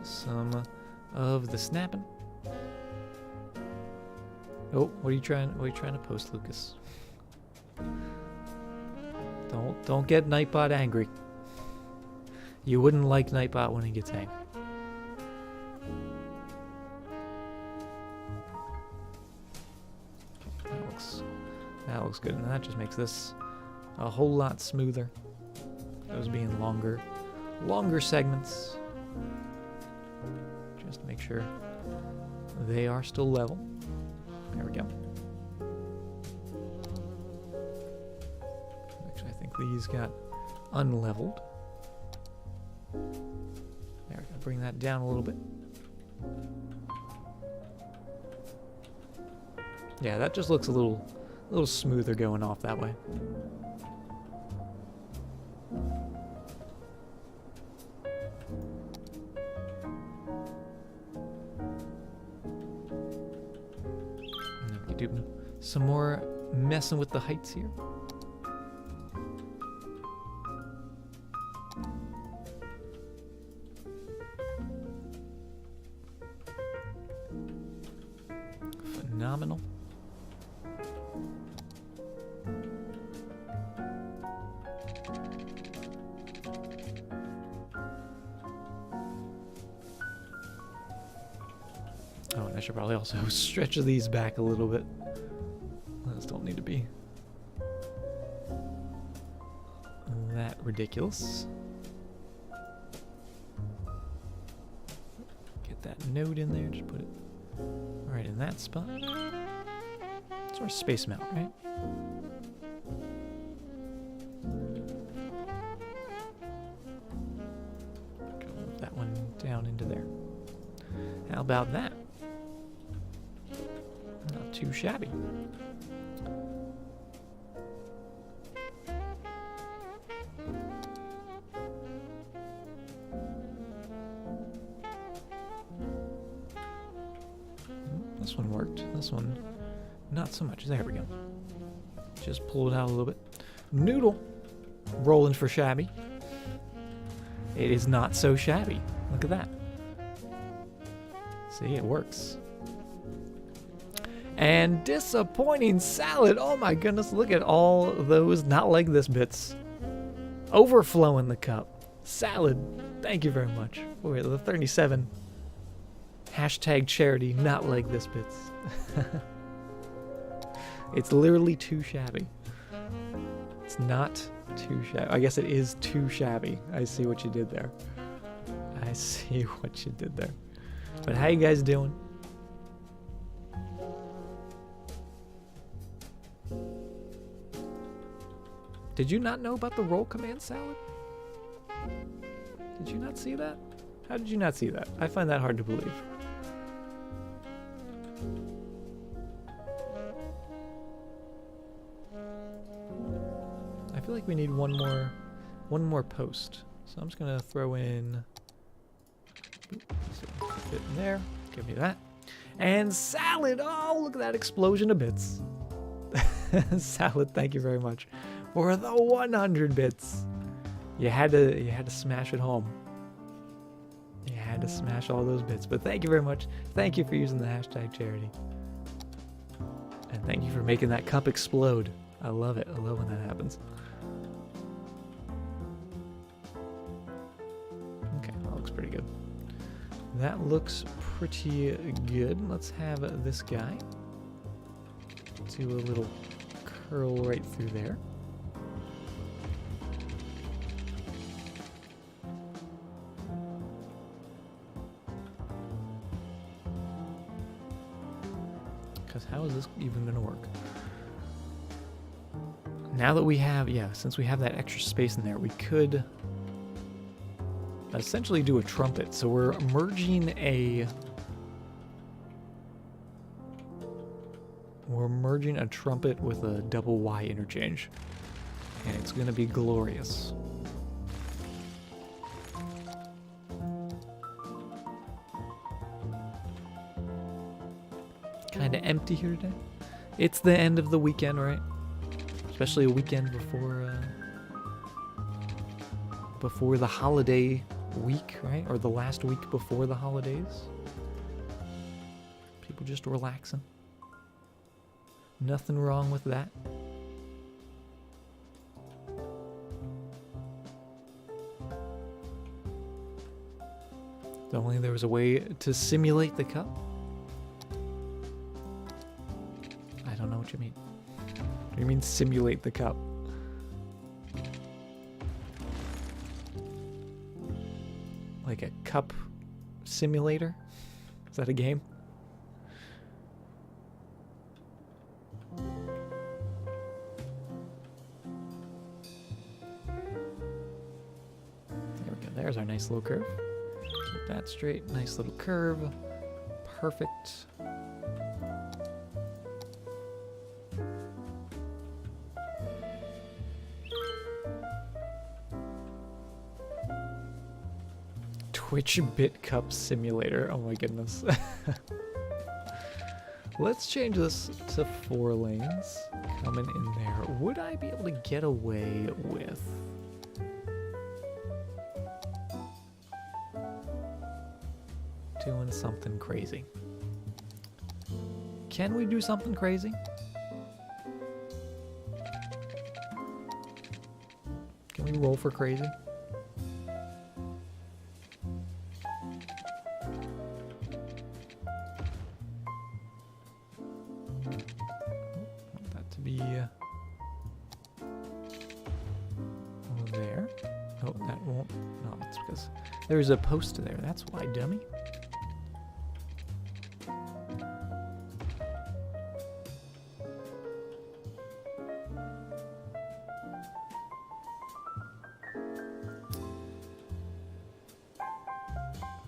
Some of the snapping. Oh, what are you trying to post, Lucas? Don't get Nightbot angry. You wouldn't like Nightbot when he gets angry. That looks good, and that just makes this a whole lot smoother. Those being longer segments. Just to make sure they are still level. There we go. Actually, I think these got unleveled. There we go. Bring that down a little bit. Yeah, that just looks a little smoother going off that way. Do some more messing with the heights here. Phenomenal. Oh, and I should probably also stretch these back a little bit. Those don't need to be that ridiculous. Get that node in there, just put it right in that spot. It's our space mount, right? Move that one down into there. How about that? Not too shabby. This one worked. This one, not so much. There we go. Just pull it out a little bit. Noodle. Rolling for shabby. It is not so shabby. Look at that. See, it works. And disappointing salad. Oh my goodness, look at all those not like this bits overflowing the cup. Salad, thank you very much. Wait, the 37. Hashtag charity, not like this bits. It's literally too shabby. It's not too shabby. I guess it is too shabby. I see what you did there. I see what you did there. But how you guys doing? Did you not know about the roll command salad? Did you not see that? How did you not see that? I find that hard to believe. I feel like we need one more post. So I'm just gonna throw in fit in there. Give me that. And Salad! Oh, look at that explosion of bits. Salad, thank you very much for the 100 bits. You had to smash it home. You had to smash all those bits. But thank you very much. Thank you for using the hashtag charity. And thank you for making that cup explode. I love it. I love when that happens. Okay, that looks pretty good. That looks pretty good. Let's have this guy do a little curl right through there. Because how is this even going to work? Now that we have, since we have that extra space in there, we could essentially do a trumpet. So we're merging a trumpet with a double Y interchange. And it's going to be glorious. Kind of empty here today. It's the end of the weekend, right? Especially a weekend before the holiday week, right? Or the last week before the holidays. People just relaxing. Nothing wrong with that. If only there was a way to simulate the cup. I don't know what you mean. What do you mean simulate the cup? Like a cup simulator? Is that a game? There we go. There's our nice little curve. Keep that straight. Nice little curve. Perfect. Twitch Bit Cup Simulator. Oh my goodness. Let's change this to 4 lanes. Coming in there. Would I be able to get away with doing something crazy? Can we do something crazy? Can we roll for crazy? There. Oh, that won't. No, it's because there's a post there. That's why, dummy.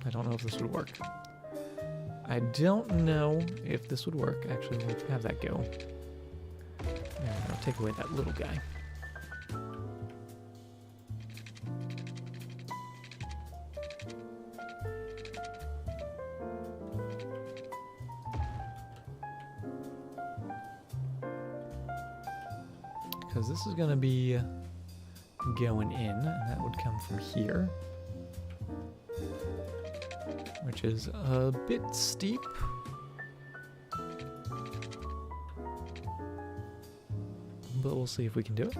I don't know if this would work. I don't know if this would work. Actually, we'll have that go. There we go. Take away that little guy. Because this is going to be going in, and that would come from here, which is a bit steep. But we'll see if we can do it.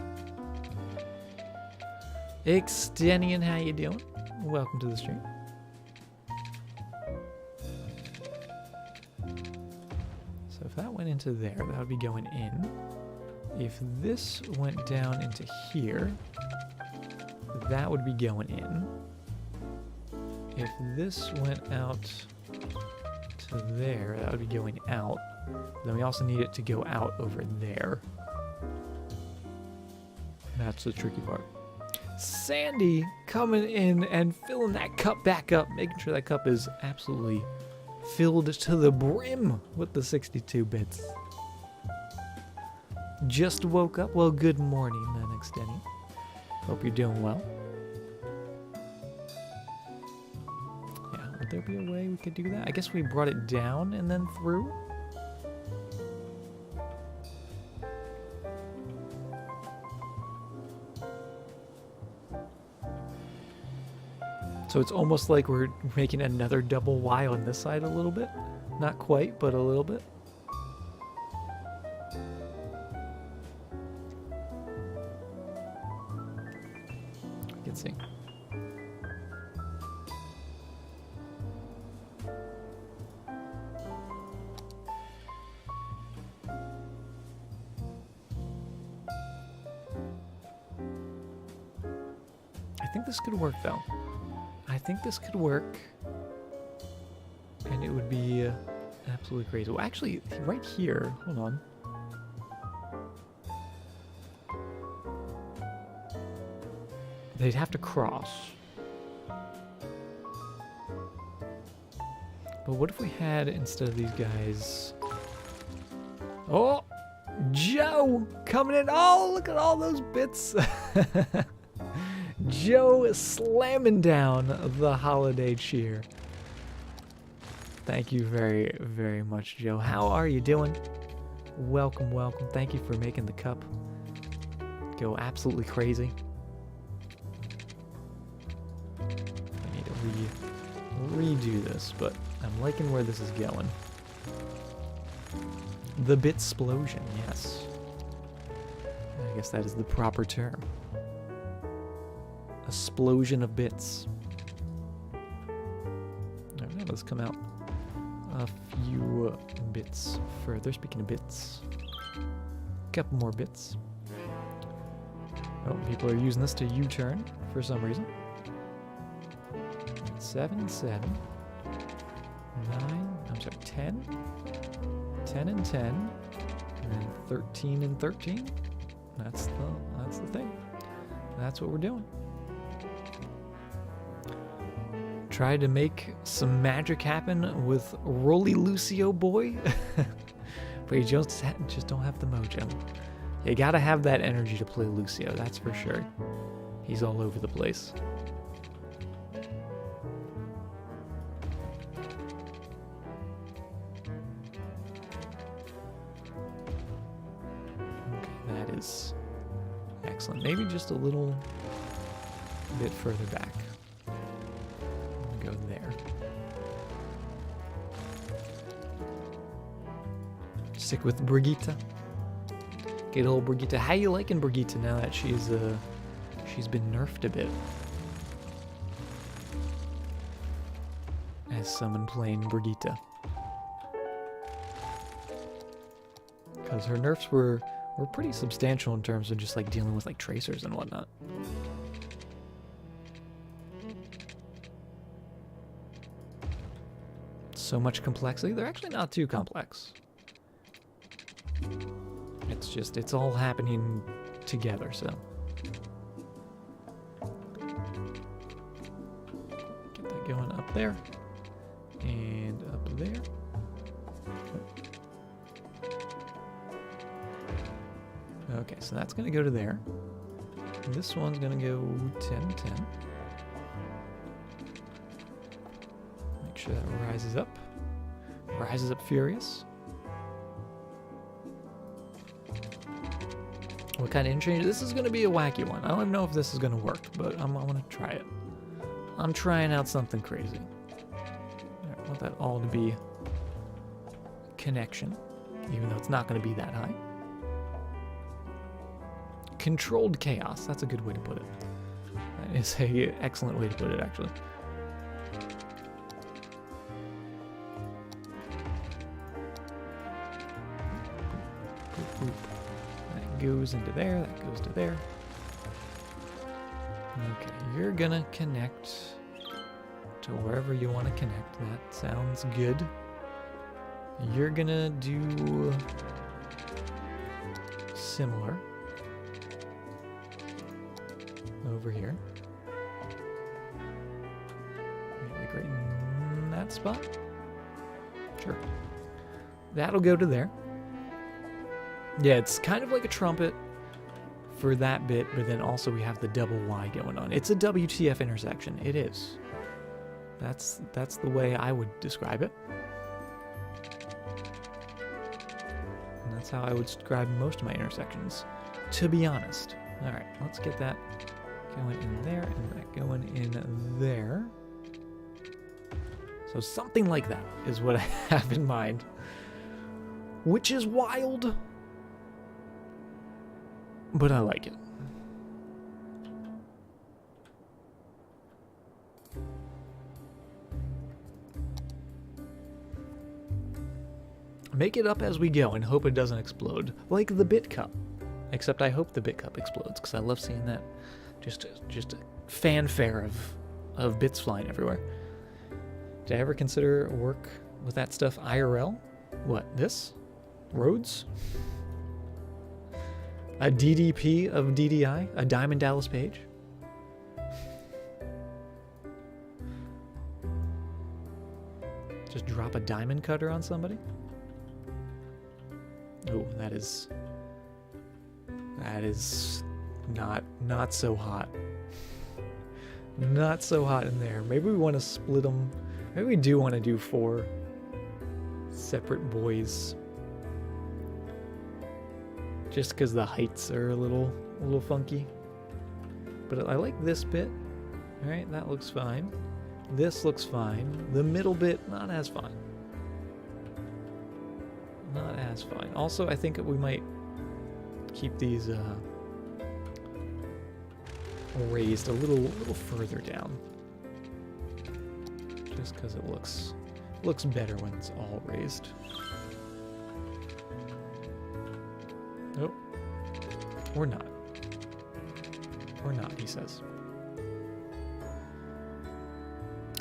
Extenian, how you doing? Welcome to the stream. So if that went into there, that would be going in. If this went down into here, that would be going in. If this went out to there, that would be going out. Then we also need it to go out over there. That's the tricky part. Sandy coming in and filling that cup back up, making sure that cup is absolutely filled to the brim with the 62 bits. Just woke up? Well, good morning, Exteni. Hope you're doing well. Yeah, we'll Would there be a way we could do that? I guess we brought it down and then through. So it's almost like we're making another double Y on this side a little bit. Not quite, but a little bit. You can see. I think this could work though. I think this could work, and it would be absolutely crazy. Well, actually, right here, hold on. They'd have to cross. But what if we had, instead of these guys... Oh! Joe! Coming in! Oh, look at all those bits! Joe slamming down the holiday cheer. Thank you very, very much, Joe. How are you doing? Welcome, welcome. Thank you for making the cup go absolutely crazy. I need to redo this, but I'm liking where this is going. The Bitsplosion, yes. I guess that is the proper term. A splosion of bits. Alright, let's come out a few bits further. Speaking of bits, a couple more bits. Oh, people are using this to U-turn for some reason. 7, 7, 9, I'm sorry, 10, 10 and 10, and then 13 and 13. That's the thing. That's what we're doing. Try to make some magic happen with Rolly Lucio boy, but you just don't have the mojo. You gotta have that energy to play Lucio, that's for sure. He's all over the place. Okay, that is excellent. Maybe just a little bit further back. Go there. Stick with Brigitte. Get old Brigitte. How you liking Brigitte now that she's been nerfed a bit? As someone playing Brigitte. Because her nerfs were pretty substantial in terms of just like dealing with like tracers and whatnot. So much complexity. They're actually not too complex. It's all happening together, so. Get that going up there. And up there. Okay, so that's gonna go to there. And this one's gonna go 10, 10. Make sure that rises up. Rises up furious. What kind of interchange? This is going to be a wacky one. I don't even know if this is going to work, but I want to try it. I'm trying out something crazy. I want that all to be connection, even though it's not going to be that high. Controlled chaos. That's a good way to put it. That is an excellent way to put it, actually. That goes into there, that goes to there. Okay, you're gonna connect to wherever you want to connect. That sounds good. You're gonna do similar over here. Like right in that spot. Sure. That'll go to there. Yeah, it's kind of like a trumpet for that bit, but then also we have the double Y going on. It's a WTF intersection. It is. That's the way I would describe it. And that's how I would describe most of my intersections, to be honest. All right, let's get that going in there and that going in there. So something like that is what I have in mind, which is wild, but I like it. Make it up as we go and hope it doesn't explode, like the bit cup. Except I hope the bit cup explodes, because I love seeing that. Just a fanfare of bits flying everywhere. Did I ever consider work with that stuff IRL? What, this? Roads? A DDP of DDI? A Diamond Dallas Page? Just drop a diamond cutter on somebody? Oh, that is not so hot. Not so hot in there. Maybe we want to split them. Maybe we do want to do 4 separate boys. Just because the heights are a little funky. But I like this bit. All right, that looks fine. This looks fine. The middle bit, not as fine. Not as fine. Also, I think we might keep these raised a little further down, just because it looks better when it's all raised. Nope. Or not. Or not, he says.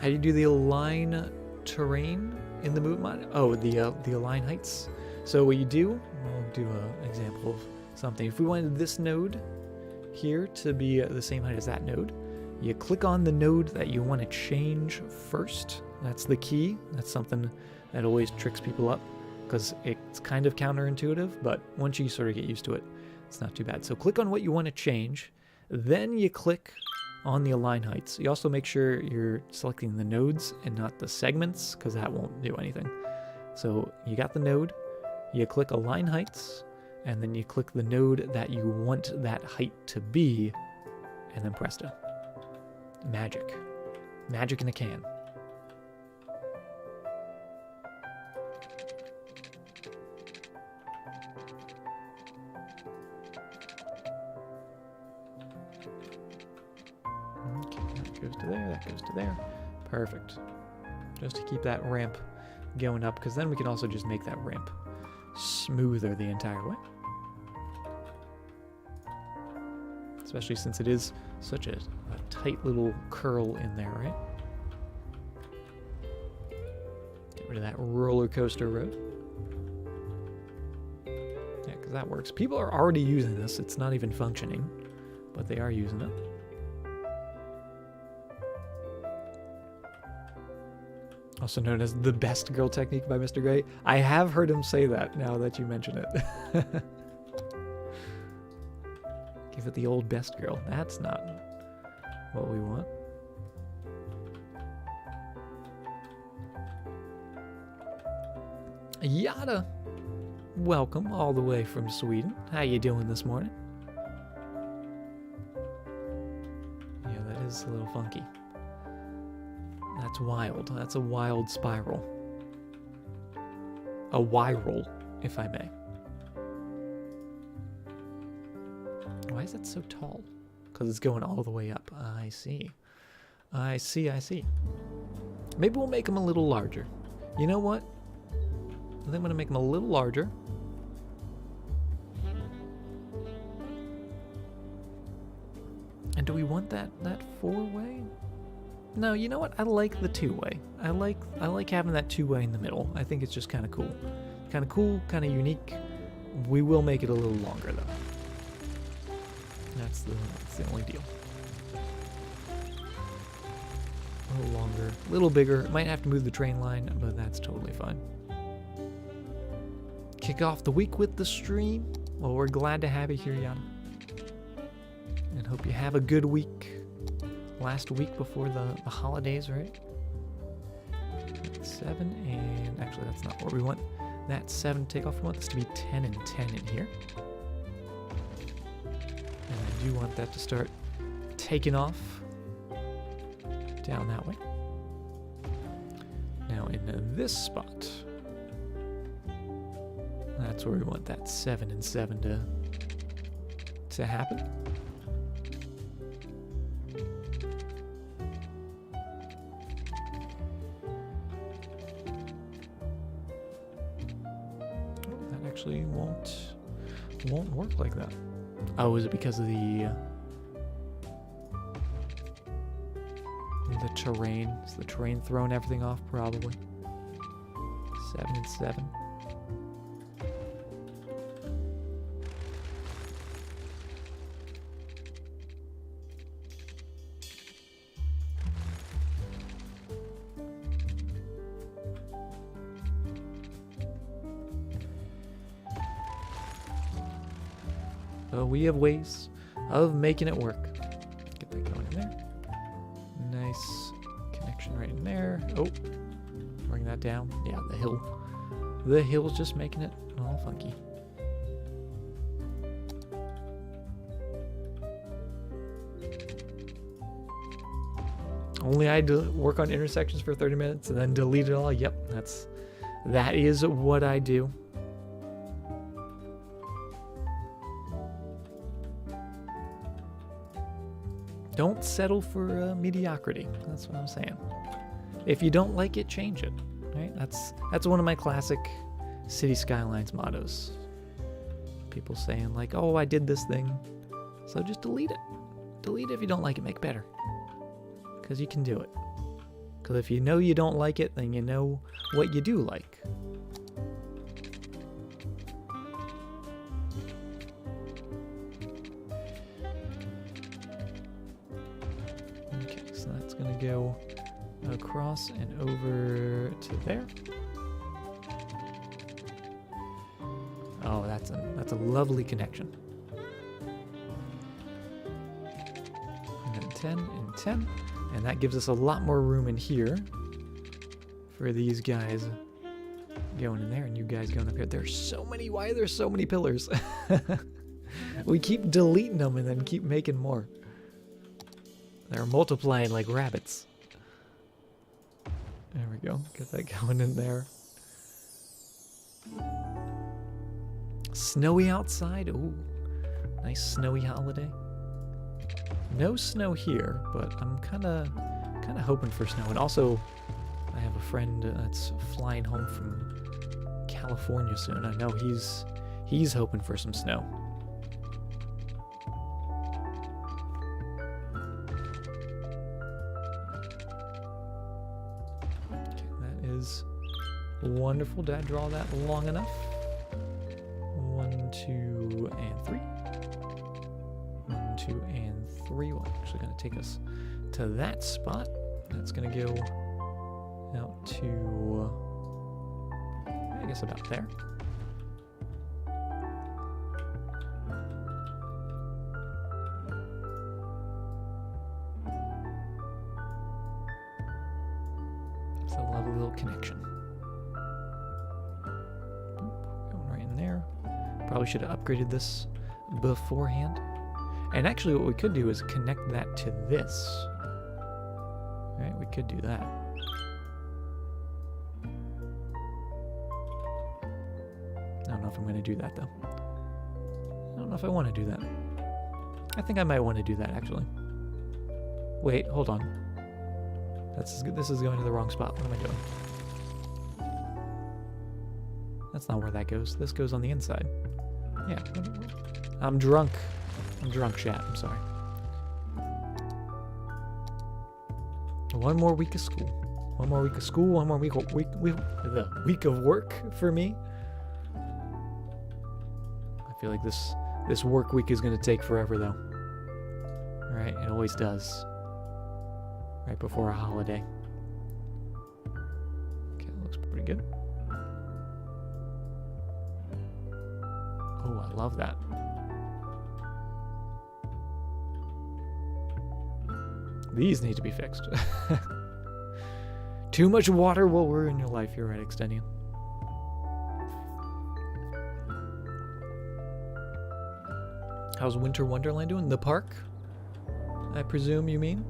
How do you do the align terrain in the move mod? Oh, the align heights. So what you do, we'll do an example of something. If we wanted this node here to be the same height as that node, you click on the node that you want to change first. That's the key. That's something that always tricks people up, because it's kind of counterintuitive, but once you sort of get used to it, it's not too bad. So click on what you want to change, then you click on the align heights. You also make sure you're selecting the nodes and not the segments, because that won't do anything. So you got the node, you click align heights, and then you click the node that you want that height to be, and then presto. Magic. Magic in a can. Okay, that goes to there, that goes to there. Perfect. Just to keep that ramp going up, because then we can also just make that ramp smoother the entire way. Especially since it is such a tight little curl in there, right? Get rid of that roller coaster road. Yeah, because that works. People are already using this. It's not even functioning, but they are using it. Also known as the best girl technique by Mr. Gray. I have heard him say that now that you mention it. Give it the old best girl. That's not what we want. Yada! Welcome all the way from Sweden. How you doing this morning? Yeah, that is a little funky. That's wild. That's a wild spiral. A viral, if I may. Why is that so tall? Because it's going all the way up. I see. I see, I see. Maybe we'll make them a little larger. You know what? I think I'm going to make them a little larger. And do we want that 4-way? No, you know what? I like the 2-way. I like having that 2-way in the middle. I think it's just kind of cool. Kind of cool, kind of unique. We will make it a little longer though. That's the only deal. A little longer, a little bigger. Might have to move the train line, but that's totally fine. Kick off the week with the stream. Well, we're glad to have you here, Yana. And hope you have a good week. Last week before the holidays, right? 7, and actually that's not where we want that 7 to take off. We want this to be 10 and 10 in here. And I do want that to start taking off down that way. Now in this spot, that's where we want that 7 and 7 to happen. That actually won't work like that. Oh, is it because of the terrain? Is the terrain throwing everything off? Probably. 7 and 7. So we have ways of making it work. Get that going in there. Nice connection right in there. Oh, bring that down. Yeah, the hill. The hill's just making it all funky. Only I had to work on intersections for 30 minutes and then delete it all. Yep, that is what I do. Don't settle for mediocrity. That's what I'm saying. If you don't like it, change it. Right? That's one of my classic City Skylines mottos. People saying like, "Oh, I did this thing," so just delete it. Delete it if you don't like it. Make it better. Because you can do it. Because if you know you don't like it, then you know what you do like. Gonna go across and over to there. Oh, that's a lovely connection. And then 10 and 10, and that gives us a lot more room in here for these guys going in there and you guys going up here. There's so many. Why are there so many pillars? We keep deleting them and then keep making more. They're multiplying like rabbits. There we go. Get that going in there. Snowy outside. Ooh, nice snowy holiday. No snow here, but I'm kind of hoping for snow. And also, I have a friend that's flying home from California soon. I know he's hoping for some snow. Wonderful. Did I draw that long enough? 1, 2, and 3. 1, 2, and 3. Well, actually going to take us to that spot. That's going to go out to, I guess, about there. It's a lovely little connection. Probably should have upgraded this beforehand. And actually what we could do is connect that to this. Right, we could do that. I don't know if I'm going to do that though. I don't know if I want to do that. I think I might want to do that actually. Wait, hold on. This is going to the wrong spot. What am I doing? That's not where that goes. This goes on the inside. Yeah. I'm drunk. I'm drunk, chat. I'm sorry. One more week of school. One more week of school. One more week of work for me. I feel like this work week is going to take forever, though. Right? It always does. Right before a holiday. Okay, that looks pretty good. Oh, I love that. Too much water will ruin your life. You're right, Extendion. How's Winter Wonderland doing? The park? I presume you mean?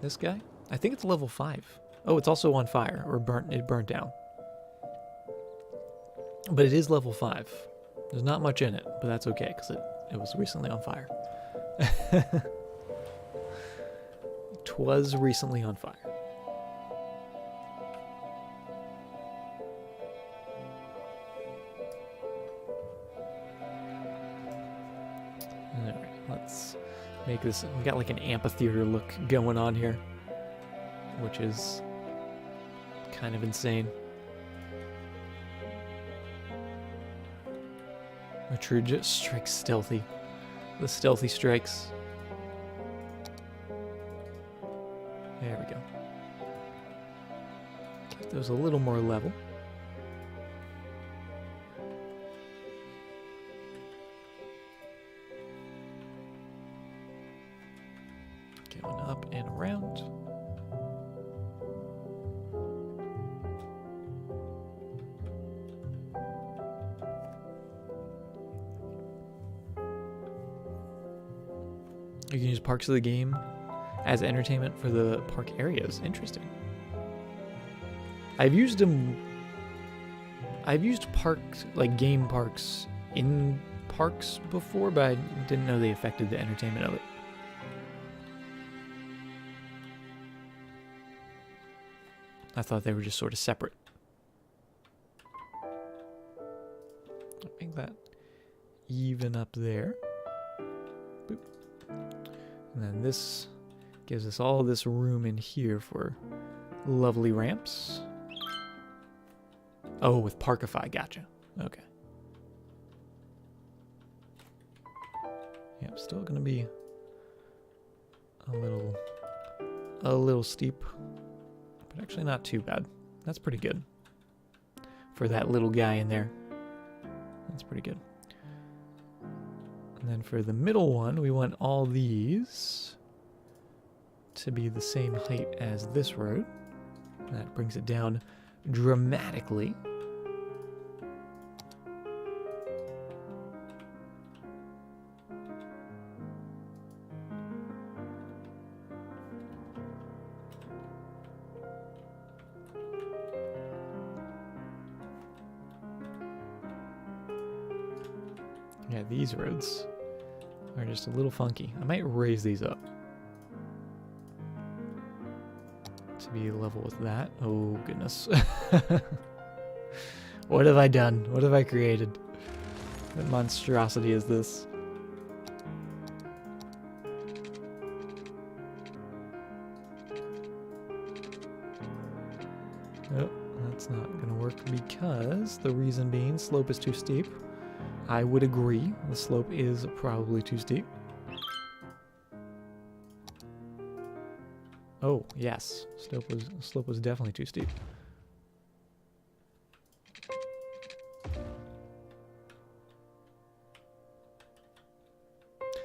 This guy? I think it's level 5. Oh, it's also on fire, or it burnt down. But it is level 5. There's not much in it, but that's okay, because it was recently on fire. It was recently on fire. Alright, let's make this... We got like an amphitheater look going on here, which is kind of insane. Frostridge strikes stealthy. The stealthy strikes. There we go. Get those a little more level. Going up and around. You can use parts of the game as entertainment for the park areas. Interesting. I've used them. I've used parks, like game parks, in parks before, but I didn't know they affected the entertainment of it. I thought they were just sort of separate. I'll make that even up there. Boop. And then this gives us all this room in here for lovely ramps. Oh, with Parkify, gotcha. Okay. Yep, still gonna be a little steep, but actually not too bad. That's pretty good for that little guy in there. That's pretty good. And then for the middle one, we want all these to be the same height as this road. That brings it down dramatically. Yeah, these roads are just a little funky. I might raise these up to be level with that. Oh, goodness. What have I done? What have I created? What monstrosity is this? Oh, that's not going to work because the reason being slope is too steep. I would agree. The slope is probably too steep. Oh, yes. Slope was definitely too steep.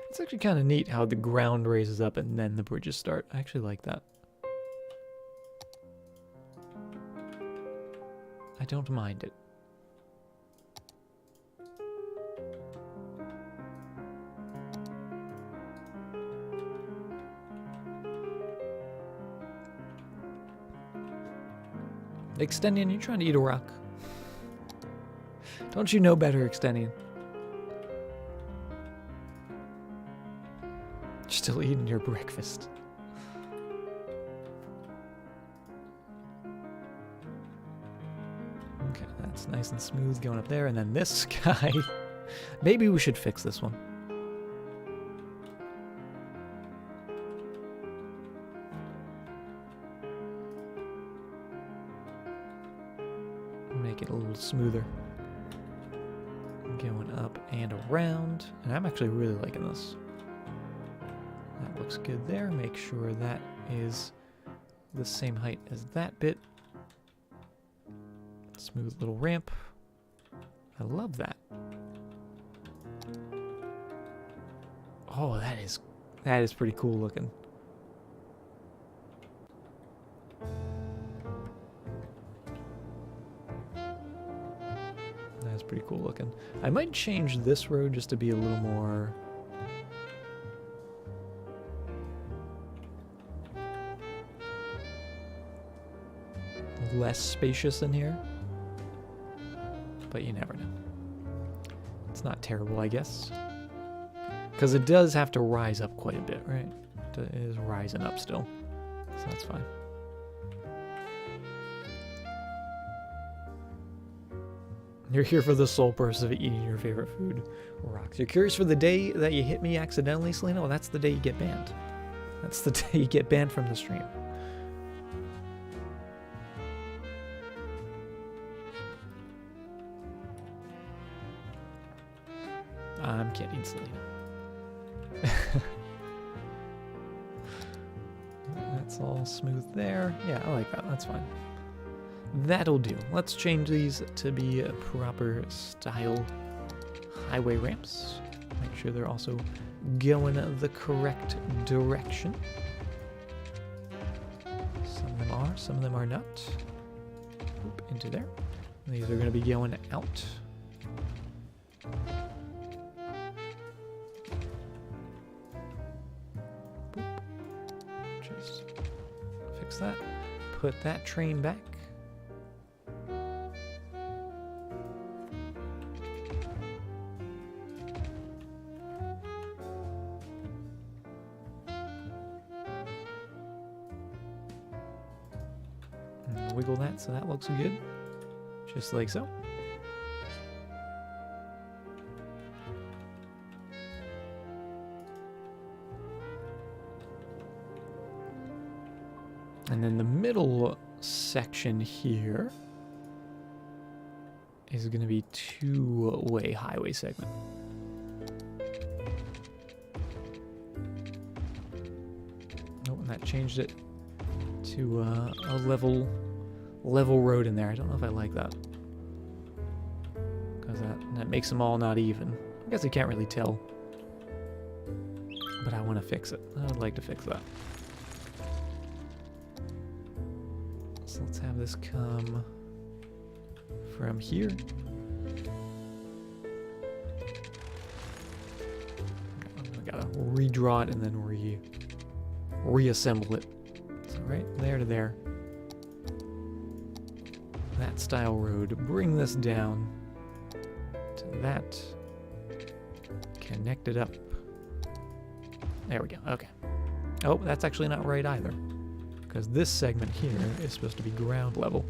It's actually kind of neat how the ground raises up and then the bridges start. I actually like that. I don't mind it. Extendion, you trying to eat a rock? Don't you know better, Extendion? You're still eating your breakfast. Okay, that's nice and smooth going up there. And then this guy, maybe we should fix this one. Make it a little smoother. Going up and around. And I'm actually really liking this. That looks good there. Make sure that is the same height as that bit. Smooth little ramp. I love that. Oh, that is pretty cool looking. pretty cool looking. I might change this road just to be a little more... less spacious in here. But you never know. It's not terrible, I guess. Because it does have to rise up quite a bit, right? It is rising up still. So that's fine. You're here for the sole purpose of eating your favorite food, rocks. You're curious for the day that you hit me accidentally, Selena? Well, that's the day you get banned. That's the day you get banned from the stream. I'm kidding, Selena. That's all smooth there. Yeah, I like that. That's fine. That'll do. Let's change these to be proper style highway ramps. Make sure they're also going the correct direction. Some of them are, some of them are not. Oop, into there. These are going to be going out. Boop. Just fix that. Put that train back. Wiggle that so that looks good, just like so. And then the middle section here is going to be two-way highway segment. Oh, and that changed it to a level road in there. I don't know if I like that, because that makes them all not even. I guess you can't really tell, but I want to fix it. I would like to fix that. So let's have this come from here. I gotta redraw it and then reassemble it. So right there to there. That style road. Bring this down to that. Connect it up. There we go. Okay. Oh, that's actually not right either, because this segment here is supposed to be ground level.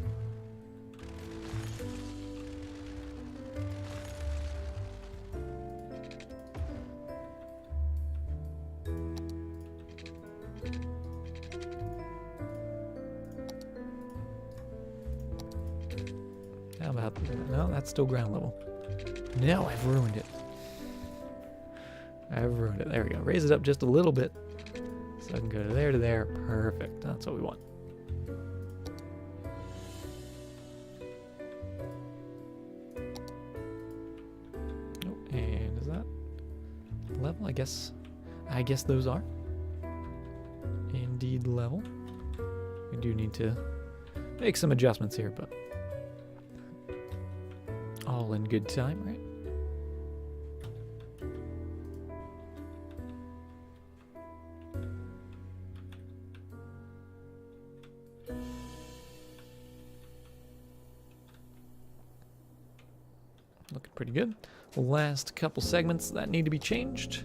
How about, no, that's still ground level. No, I've ruined it. I've ruined it. There we go. Raise it up just a little bit so I can go to there. Perfect. That's what we want. Oh, and is that level? I guess those are indeed level. We do need to make some adjustments here, but all in good time, right? Looking pretty good. Last couple segments that need to be changed.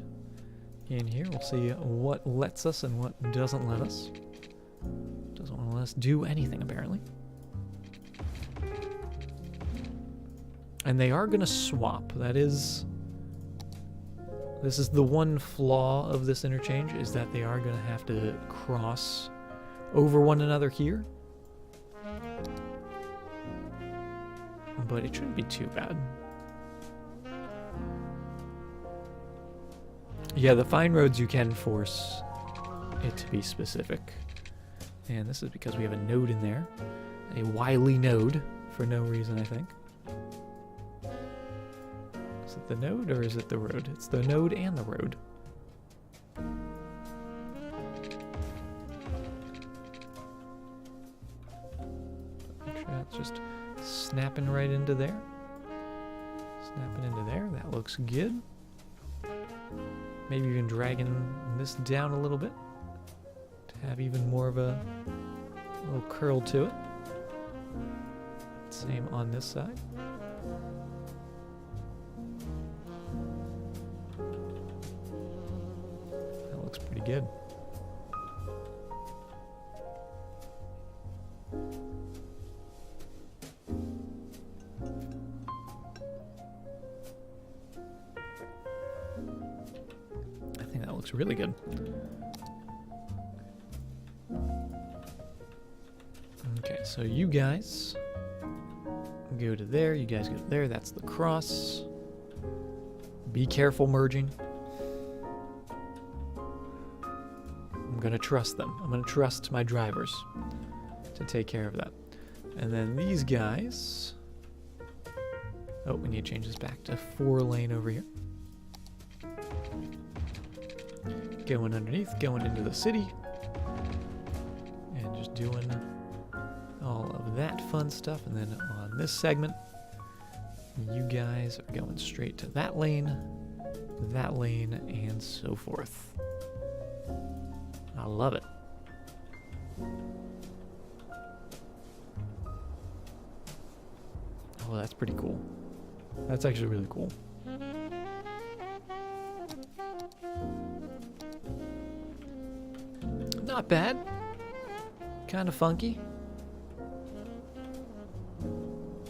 In here, we'll see what lets us and what doesn't let us. Doesn't want to let us do anything, apparently. And they are going to swap. This is the one flaw of this interchange, is that they are going to have to cross over one another here. But it shouldn't be too bad. Yeah, the fine roads you can force it to be specific. And this is because we have a node in there. A wily node for no reason, I think. Is it the node or is it the road? It's the node and the road. Make sure that's just snapping right into there. Snapping into there. That looks good. Maybe even dragging this down a little bit to have even more of a little curl to it. Same on this side. That looks pretty good. I think that looks really good. Okay, so you guys go to there, you guys go to there, that's the cross. Be careful merging. I'm gonna trust them. I'm gonna trust my drivers to take care of that. And then these guys... Oh, we need to change this back to 4-lane over here. Going underneath, going into the city. And just doing all of that fun stuff. And then on this segment, you guys are going straight to that lane, and so forth. I love it. Oh, that's pretty cool. That's actually really cool. Not bad. Kind of funky.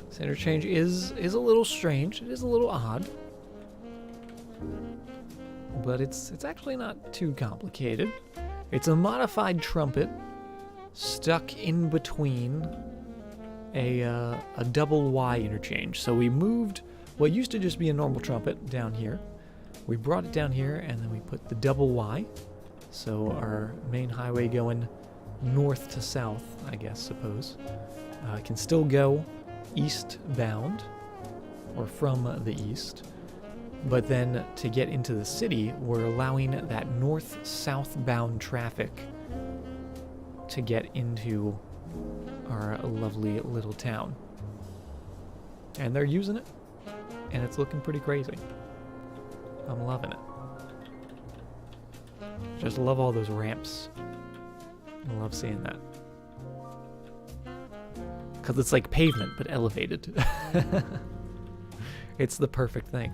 This interchange is a little strange. It is a little odd. But it's actually not too complicated. It's a modified trumpet stuck in between a double Y interchange. So we moved what used to just be a normal trumpet down here. We brought it down here, and then we put the double Y. So our main highway going north to south, I guess, suppose, can still go eastbound, or from the east. But then to get into the city, we're allowing that north-southbound traffic to get into our lovely little town. And they're using it, and it's looking pretty crazy. I'm loving it. Just love all those ramps. I love seeing that. Because it's like pavement, but elevated. It's the perfect thing.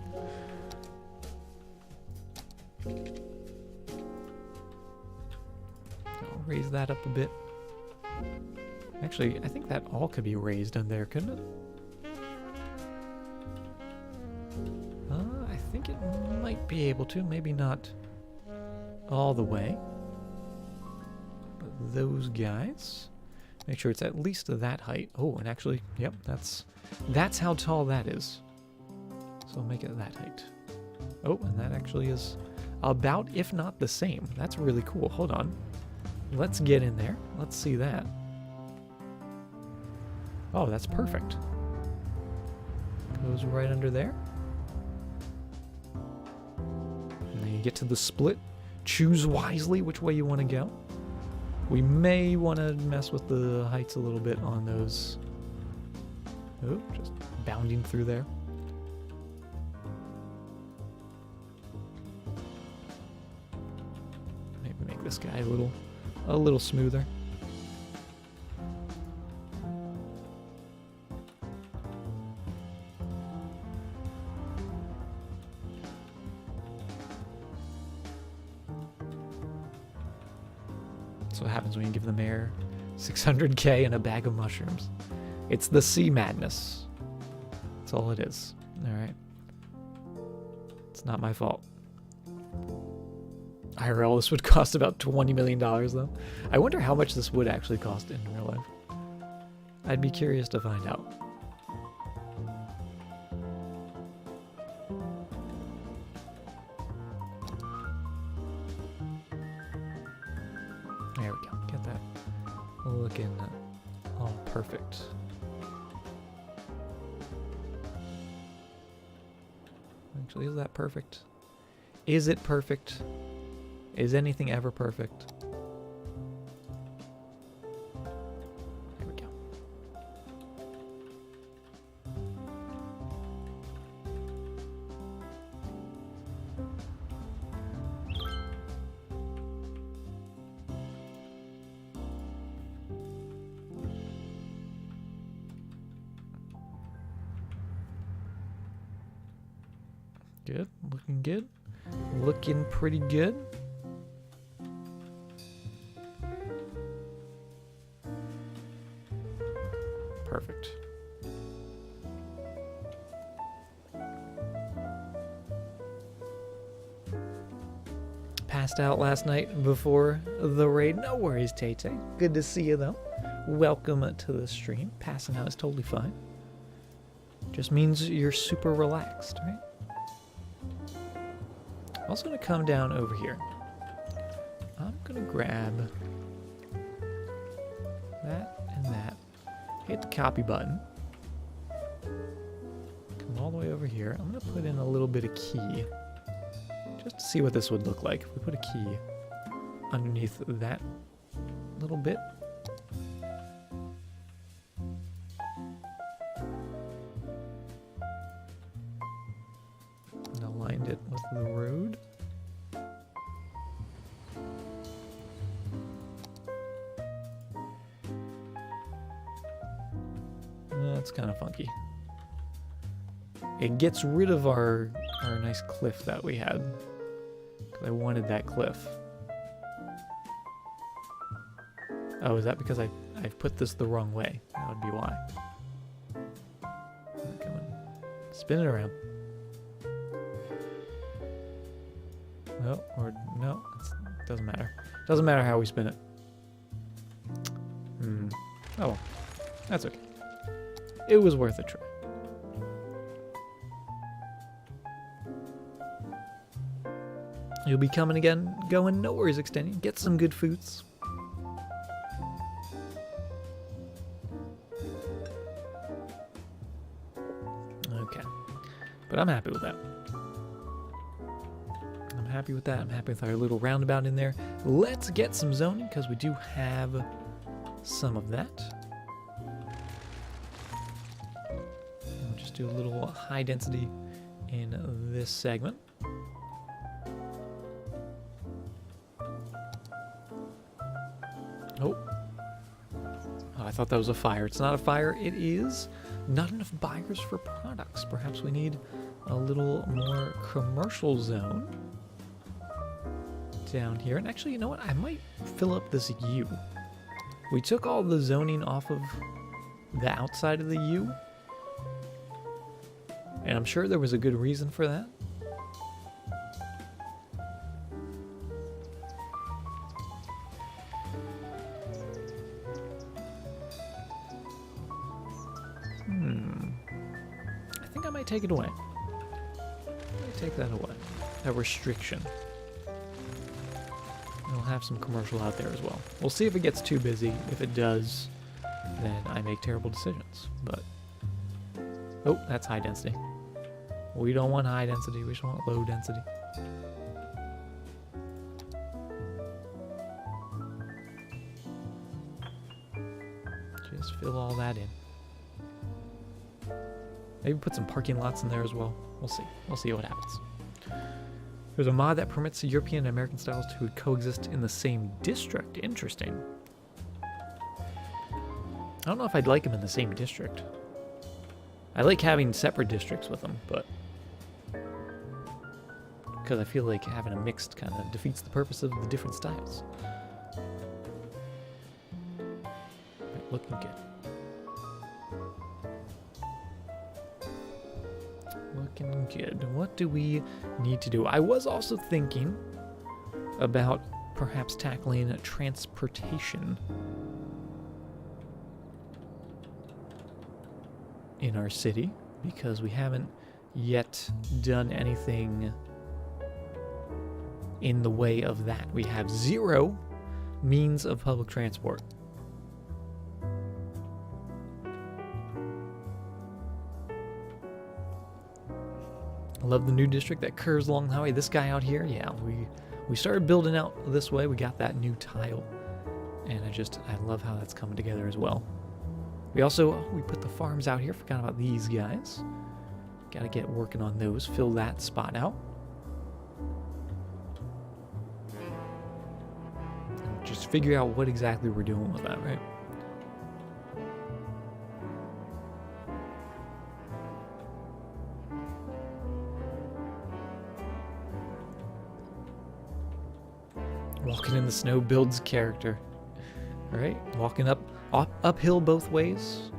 I'll raise that up a bit. Actually, I think that all could be raised on there, couldn't it? I think it might be able to. Maybe not all the way. But those guys... Make sure it's at least that height. Oh, and actually, yep, that's how tall that is. So make it that height. Oh, and that actually is about, if not the same. That's really cool. Hold on. Let's get in there. Let's see that. Oh, that's perfect. Goes right under there. And then you get to the split. Choose wisely which way you want to go. We may want to mess with the heights a little bit on those. Oh, just bounding through there. Maybe make this guy a little smoother. That's what happens when you give the mayor 600k and a bag of mushrooms. It's the sea madness. That's all it is. Alright. It's not my fault. IRL, this would cost about $20 million though. I wonder how much this would actually cost in real life. I'd be curious to find out. There we go. Get that looking all perfect. Actually, is that perfect? Is it perfect? Is anything ever perfect? There we go. Good. Looking good. Looking pretty good. Perfect. Passed out last night before the raid. No worries, Tay-Tay. Good to see you, though. Welcome to the stream. Passing out is totally fine. Just means you're super relaxed, right? I'm also going to come down over here. I'm going to grab that and that. Hit the copy button. Come all the way over here. I'm going to put in a little bit of key. Just to see what this would look like if we put a key underneath that little bit. And aligned it with the road. That's kind of funky. It gets rid of our nice cliff that we had. I wanted that cliff. Oh, is that because I've put this the wrong way? That would be why. Come on. Spin it around. No, or no, it doesn't matter. Doesn't matter how we spin it. Oh, well, that's okay. It was worth a try. You'll be coming again, going, no worries, extending. Get some good foods. Okay. But I'm happy with that. I'm happy with that. I'm happy with our little roundabout in there. Let's get some zoning, because we do have some of that. We'll just do a little high density in this segment. Oh, I thought that was a fire. It's not a fire. It is not enough buyers for products. Perhaps we need a little more commercial zone down here. And actually, you know what? I might fill up this U. We took all the zoning off of the outside of the U. And I'm sure there was a good reason for that. I think I might take it away. I might take that away. That restriction. And we'll have some commercial out there as well. We'll see if it gets too busy. If it does, then I make terrible decisions. But oh, that's high density. We don't want high density. We just want low density. Just fill all that in. Maybe put some parking lots in there as well. We'll see. We'll see what happens. There's a mod that permits European and American styles to coexist in the same district. Interesting. I don't know if I'd like them in the same district. I like having separate districts with them, but because I feel like having a mixed kind of defeats the purpose of the different styles. Right, looking good. Looking good. What do we need to do? I was also thinking about perhaps tackling transportation in our city, because we haven't yet done anything in the way of that. We have zero means of public transport. I love the new district that curves along the highway. This guy out here, yeah, we started building out this way. We got that new tile, and I love how that's coming together as well. We put the farms out here. Forgot about these guys. Got to get working on those. Fill that spot out. And just figure out what exactly we're doing with that, right? Walking in the snow builds character. All right, walking uphill both ways.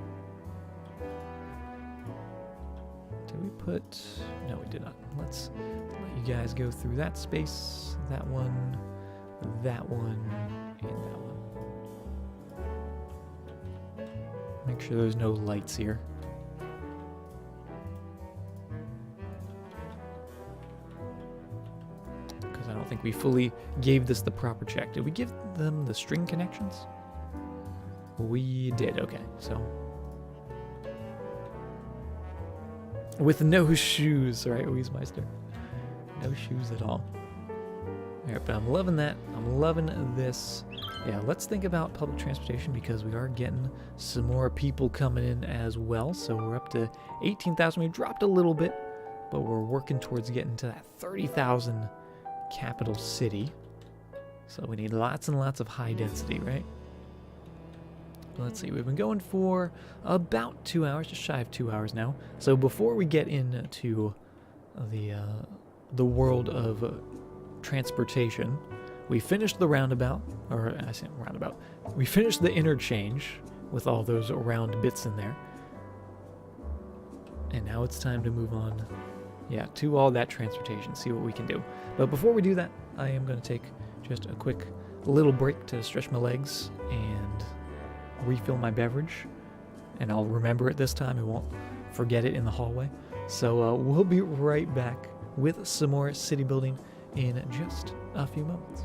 Did we put? No, we did not. Let's let you guys go through that space, that one, and that one. Make sure there's no lights here. Because I don't think we fully gave this the proper check. Did we give them the string connections? We did, okay, so. With no shoes, right, Weezmeister? No shoes at all. Alright, but I'm loving that. I'm loving this. Yeah, let's think about public transportation because we are getting some more people coming in as well. So we're up to 18,000. We dropped a little bit, but we're working towards getting to that 30,000 capital city. So we need lots and lots of high density, right? Let's see, we've been going for about 2 hours, just shy of 2 hours now. So before we get into the world of transportation, we finished the roundabout, or I say roundabout. We finished the interchange with all those round bits in there. And now it's time to move on, yeah, to all that transportation, see what we can do. But before we do that, I am going to take just a quick little break to stretch my legs and refill my beverage. And I'll remember it this time. I won't forget it in the hallway. So we'll be right back with some more city building in just a few moments.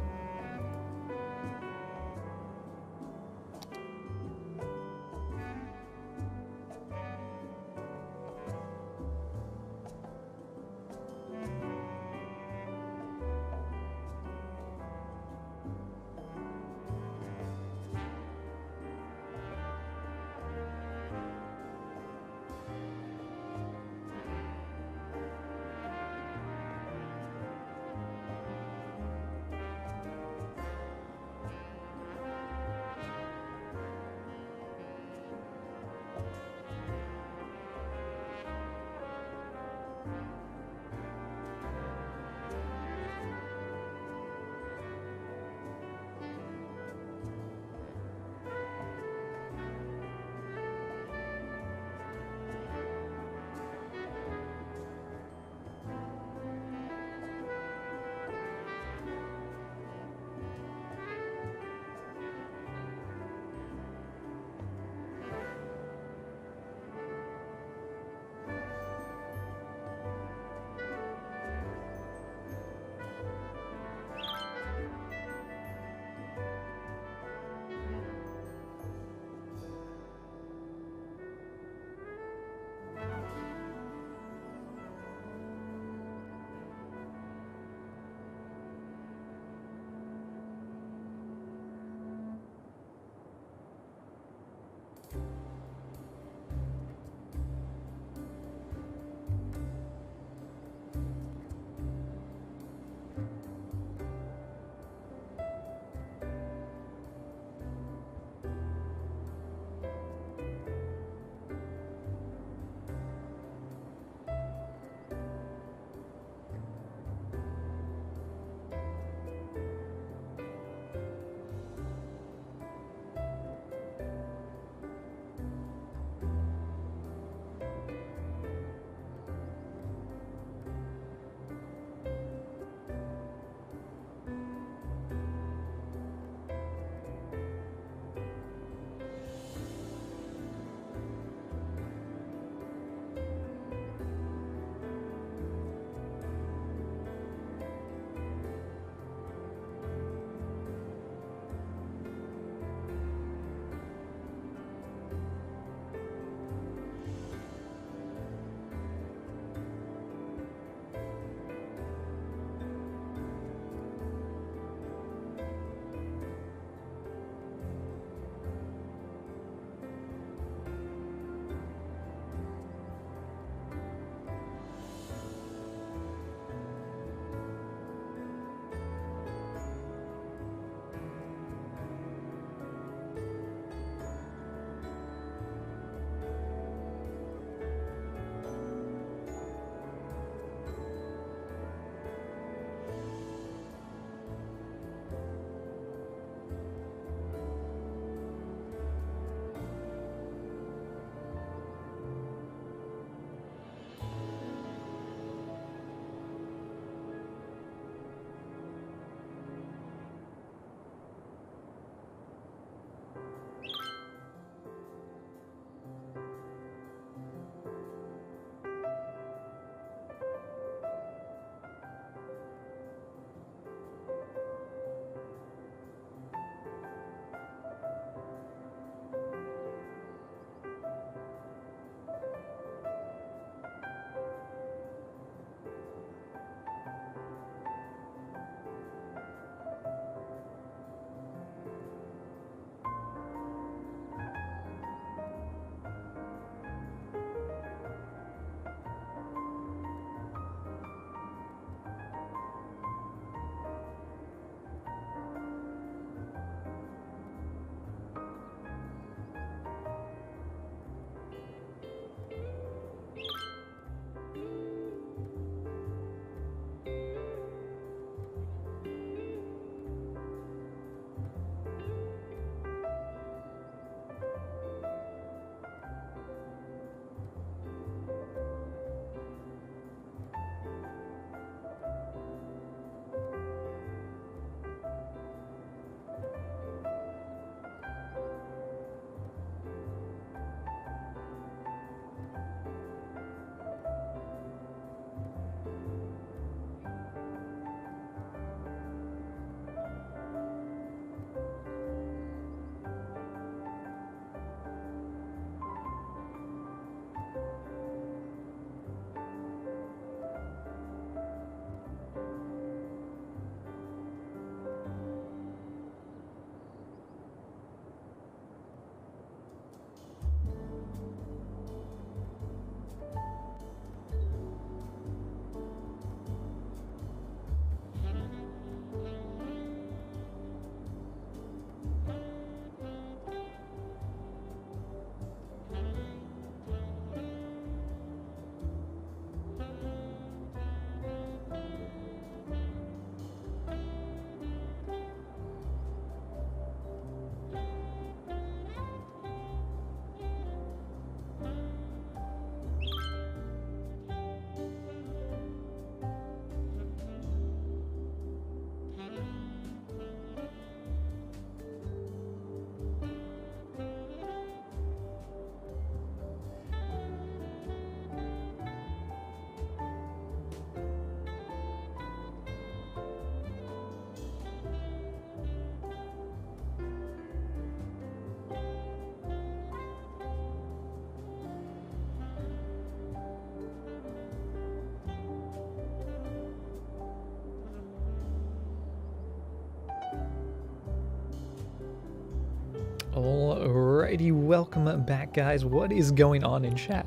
Alrighty, welcome back, guys. What is going on in chat?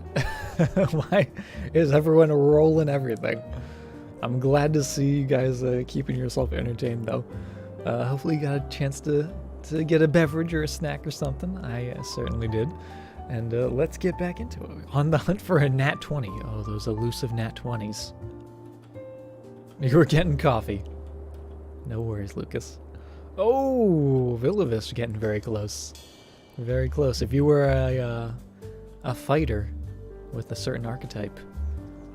Why is everyone rolling everything? I'm glad to see you guys keeping yourself entertained, though. Hopefully you got a chance to get a beverage or a snack or something. I certainly did. And let's get back into it. On the hunt for a nat 20. Oh, those elusive nat 20s. You were getting coffee. No worries, Lucas. Oh, Villavis getting very close. Very close. If you were a fighter with a certain archetype,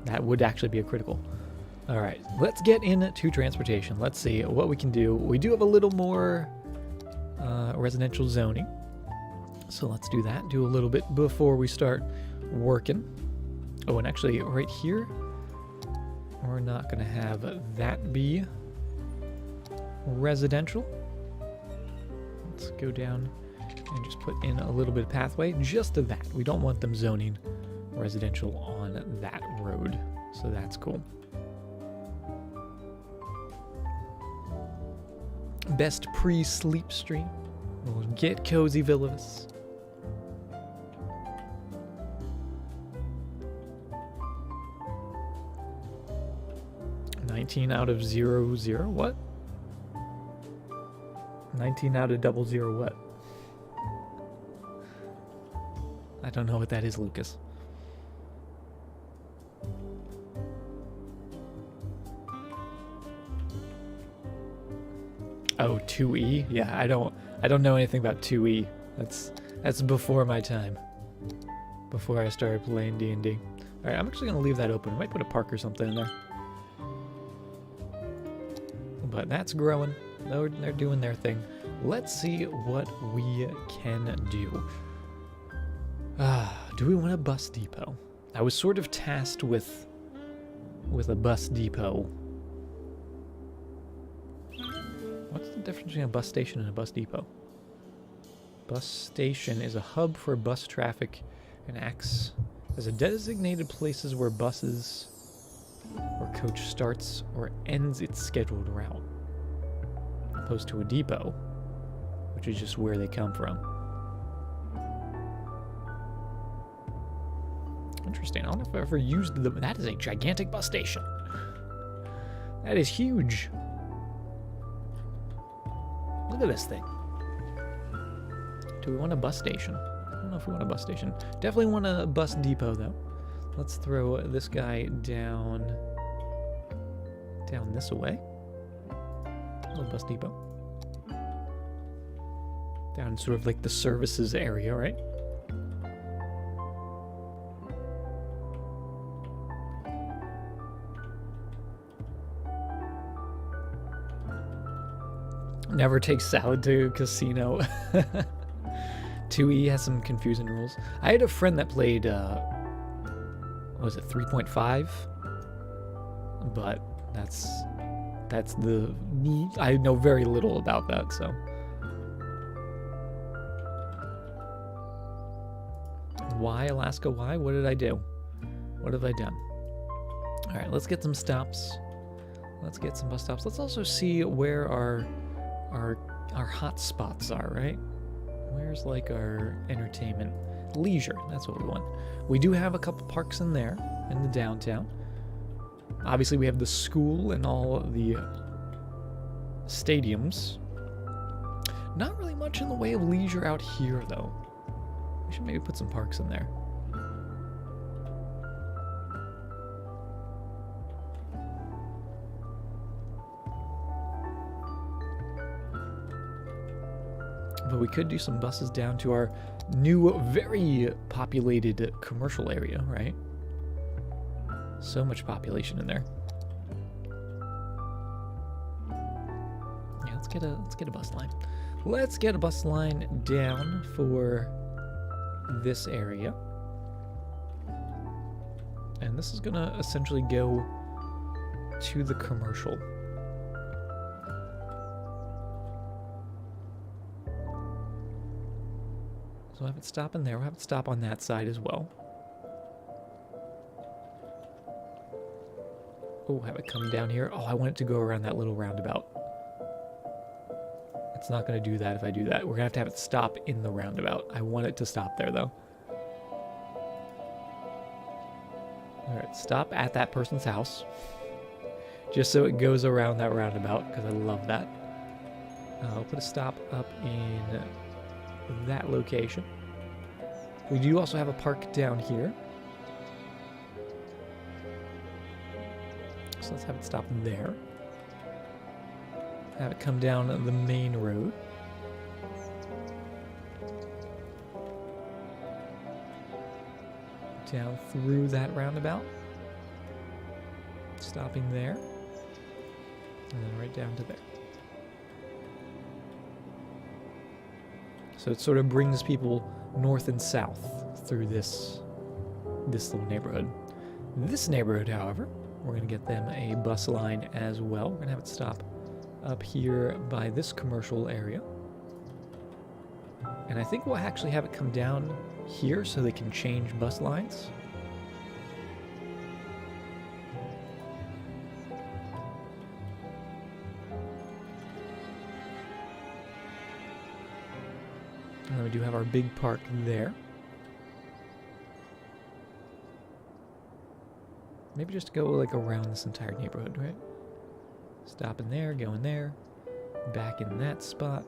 that would actually be a critical. Alright, let's get into transportation. Let's see what we can do. We do have a little more residential zoning. So let's do that. Do a little bit before we start working. Oh, and actually right here, we're not going to have that be residential. Let's go down and just put in a little bit of pathway just to that. We don't want them zoning residential on that road, so that's cool. Best pre-sleep stream. We'll get cozy, Villavis. Out of 0, 0, what? 19 out of 00, what? I don't know what that is, Lucas. Oh, 2E? Yeah, I don't know anything about 2E. That's before my time. Before I started playing D&D. Alright, I'm actually gonna leave that open. I might put a park or something in there. But that's growing. They're doing their thing. Let's see what we can do. Do we want a bus depot? I was sort of tasked with a bus depot. What's the difference between a bus station and a bus depot? Bus station is a hub for bus traffic and acts as a designated places where buses or coach starts or ends its scheduled route, opposed to a depot, which is just where they come from. Interesting. I don't know if I've ever used them. That is a gigantic bus station. That is huge. Look at this thing. Do we want a bus station? I don't know if we want a bus station. Definitely want a bus depot, though. Let's throw this guy down this way. Little bus depot. Down sort of like the services area, right? Never take salad to casino. 2E has some confusing rules. I had a friend that played, what was it, 3.5? But that's the... I know very little about that, so... Why, Alaska, why? What did I do? What have I done? Alright, let's get some stops. Let's get some bus stops. Let's also see where our hot spots are, right? Where's like our entertainment? Leisure, that's what we want. We do have a couple parks in there, in the downtown. Obviously we have the school and all the stadiums. Not really much in the way of leisure out here, though. We should maybe put some parks in there. But we could do some buses down to our new, very populated commercial area, right? So much population in there. Yeah, let's get a bus line. Let's get a bus line down for this area. And this is gonna essentially go to the commercial. So we'll have it stop in there. We'll have it stop on that side as well. Oh, have it come down here. Oh, I want it to go around that little roundabout. It's not going to do that if I do that. We're going to have it stop in the roundabout. I want it to stop there, though. Alright, stop at that person's house. Just so it goes around that roundabout, because I love that. I'll put a stop up in that location. We do also have a park down here. So let's have it stop there. Have it come down the main road. Down through that roundabout. Stopping there. And then right down to there. So it sort of brings people north and south through this little neighborhood. This neighborhood, however, we're going to get them a bus line as well. We're going to have it stop up here by this commercial area. And I think we'll actually have it come down here so they can change bus lines. And then we do have our big park there. Maybe just go like around this entire neighborhood, right? Stop in there, go in there, back in that spot.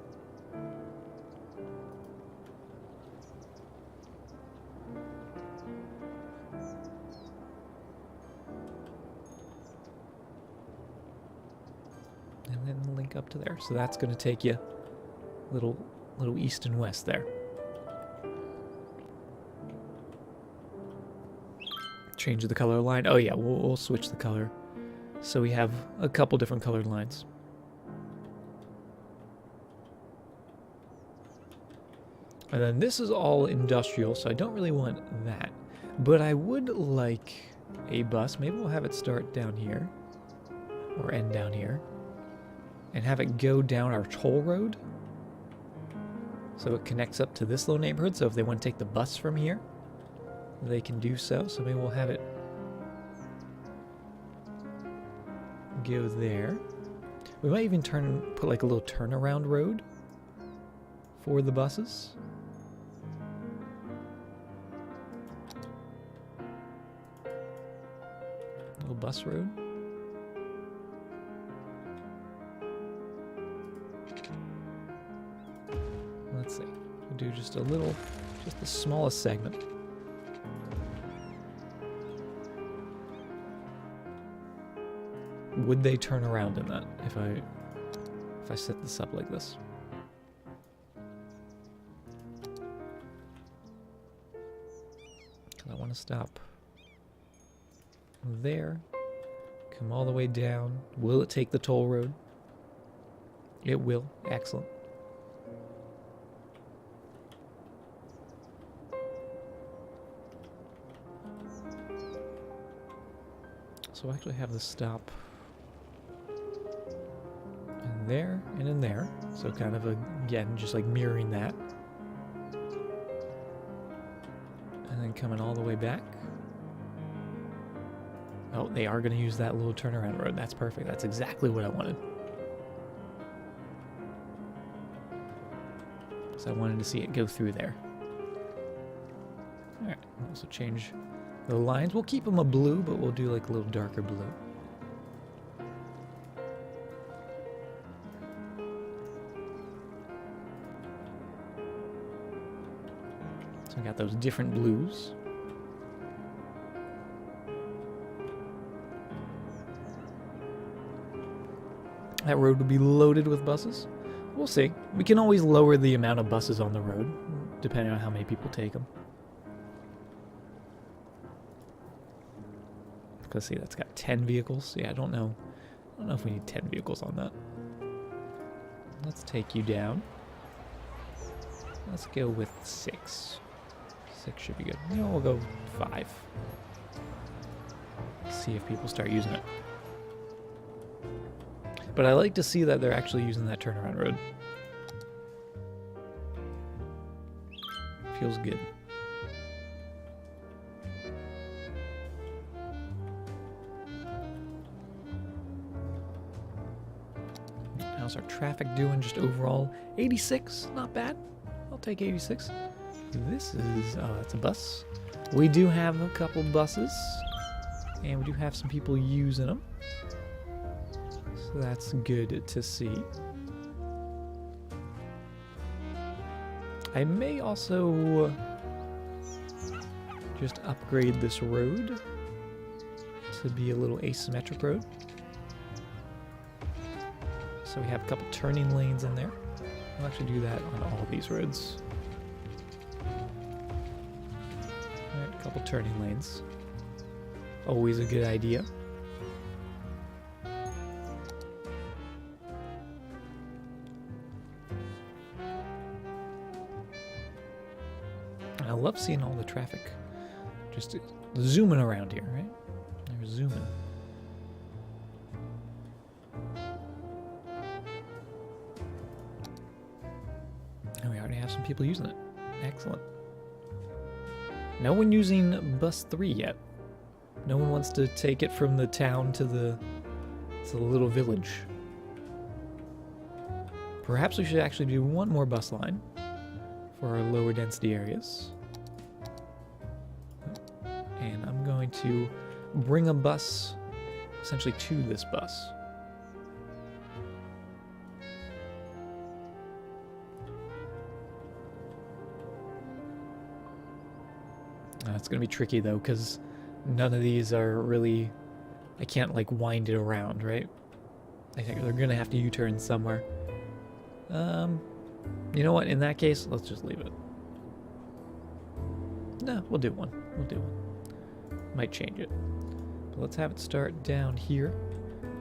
And then link up to there. So that's going to take you little east and west there. Change the color line. Oh yeah, we'll switch the color. So we have a couple different colored lines. And then this is all industrial, so I don't really want that. But I would like a bus. Maybe we'll have it start down here. Or end down here. And have it go down our toll road. So it connects up to this little neighborhood. So if they want to take the bus from here, they can do so. So maybe we'll have it go there. We might even put like a little turnaround road for the buses. Little bus road. Let's see. We'll do just the smallest segment. Would they turn around in that if I set this up like this? I want to stop there, come all the way down. Will it take the toll road? It will. Excellent. So I actually have the stop in there and in there. So kind of, again, just like mirroring that. And then coming all the way back. Oh, they are going to use that little turnaround road. That's perfect. That's exactly what I wanted. So I wanted to see it go through there. Alright, we'll also change the lines. We'll keep them a blue, but we'll do like a little darker blue. So we got those different blues. That road would be loaded with buses. We'll see. We can always lower the amount of buses on the road, depending on how many people take them. Let's see, that's got 10 vehicles. Yeah, I don't know if we need 10 vehicles on that. Let's take you down. Let's go with 6. 6 should be good. No, we'll go 5. See if people start using it. But I like to see that they're actually using that turnaround road. Feels good. How's our traffic doing just overall? 86, not bad. I'll take 86. This is, oh, that's a bus. We do have a couple buses, and we do have some people using them. So that's good to see. I may also just upgrade this road to be a little asymmetric road. So we have a couple turning lanes in there. I'll actually do that on all these roads. Alright, a couple turning lanes. Always a good idea. I love seeing all the traffic just zooming around here, right? They're zooming. And we already have some people using it. Excellent. No one using bus 3 yet. No one wants to take it from the town to the little village. Perhaps we should actually do one more bus line for our lower density areas. And I'm going to bring a bus essentially to this bus. It's going to be tricky though, because none of these are really, I can't like wind it around, right? I think they're going to have to U-turn somewhere. You know what, in that case, let's just leave it. No, we'll do one. We'll do one. Might change it. But let's have it start down here.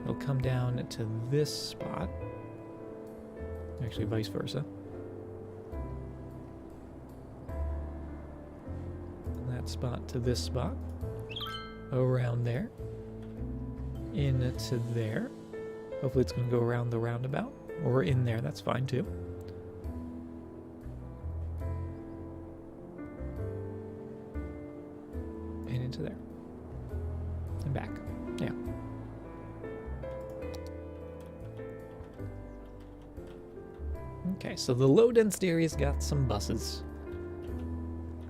It'll come down to this spot. Actually, vice versa. That spot to this spot. Around there. Into there. Hopefully it's going to go around the roundabout. Or in there, that's fine too. And into there. And back. Yeah. Okay, so the low density area's got some buses.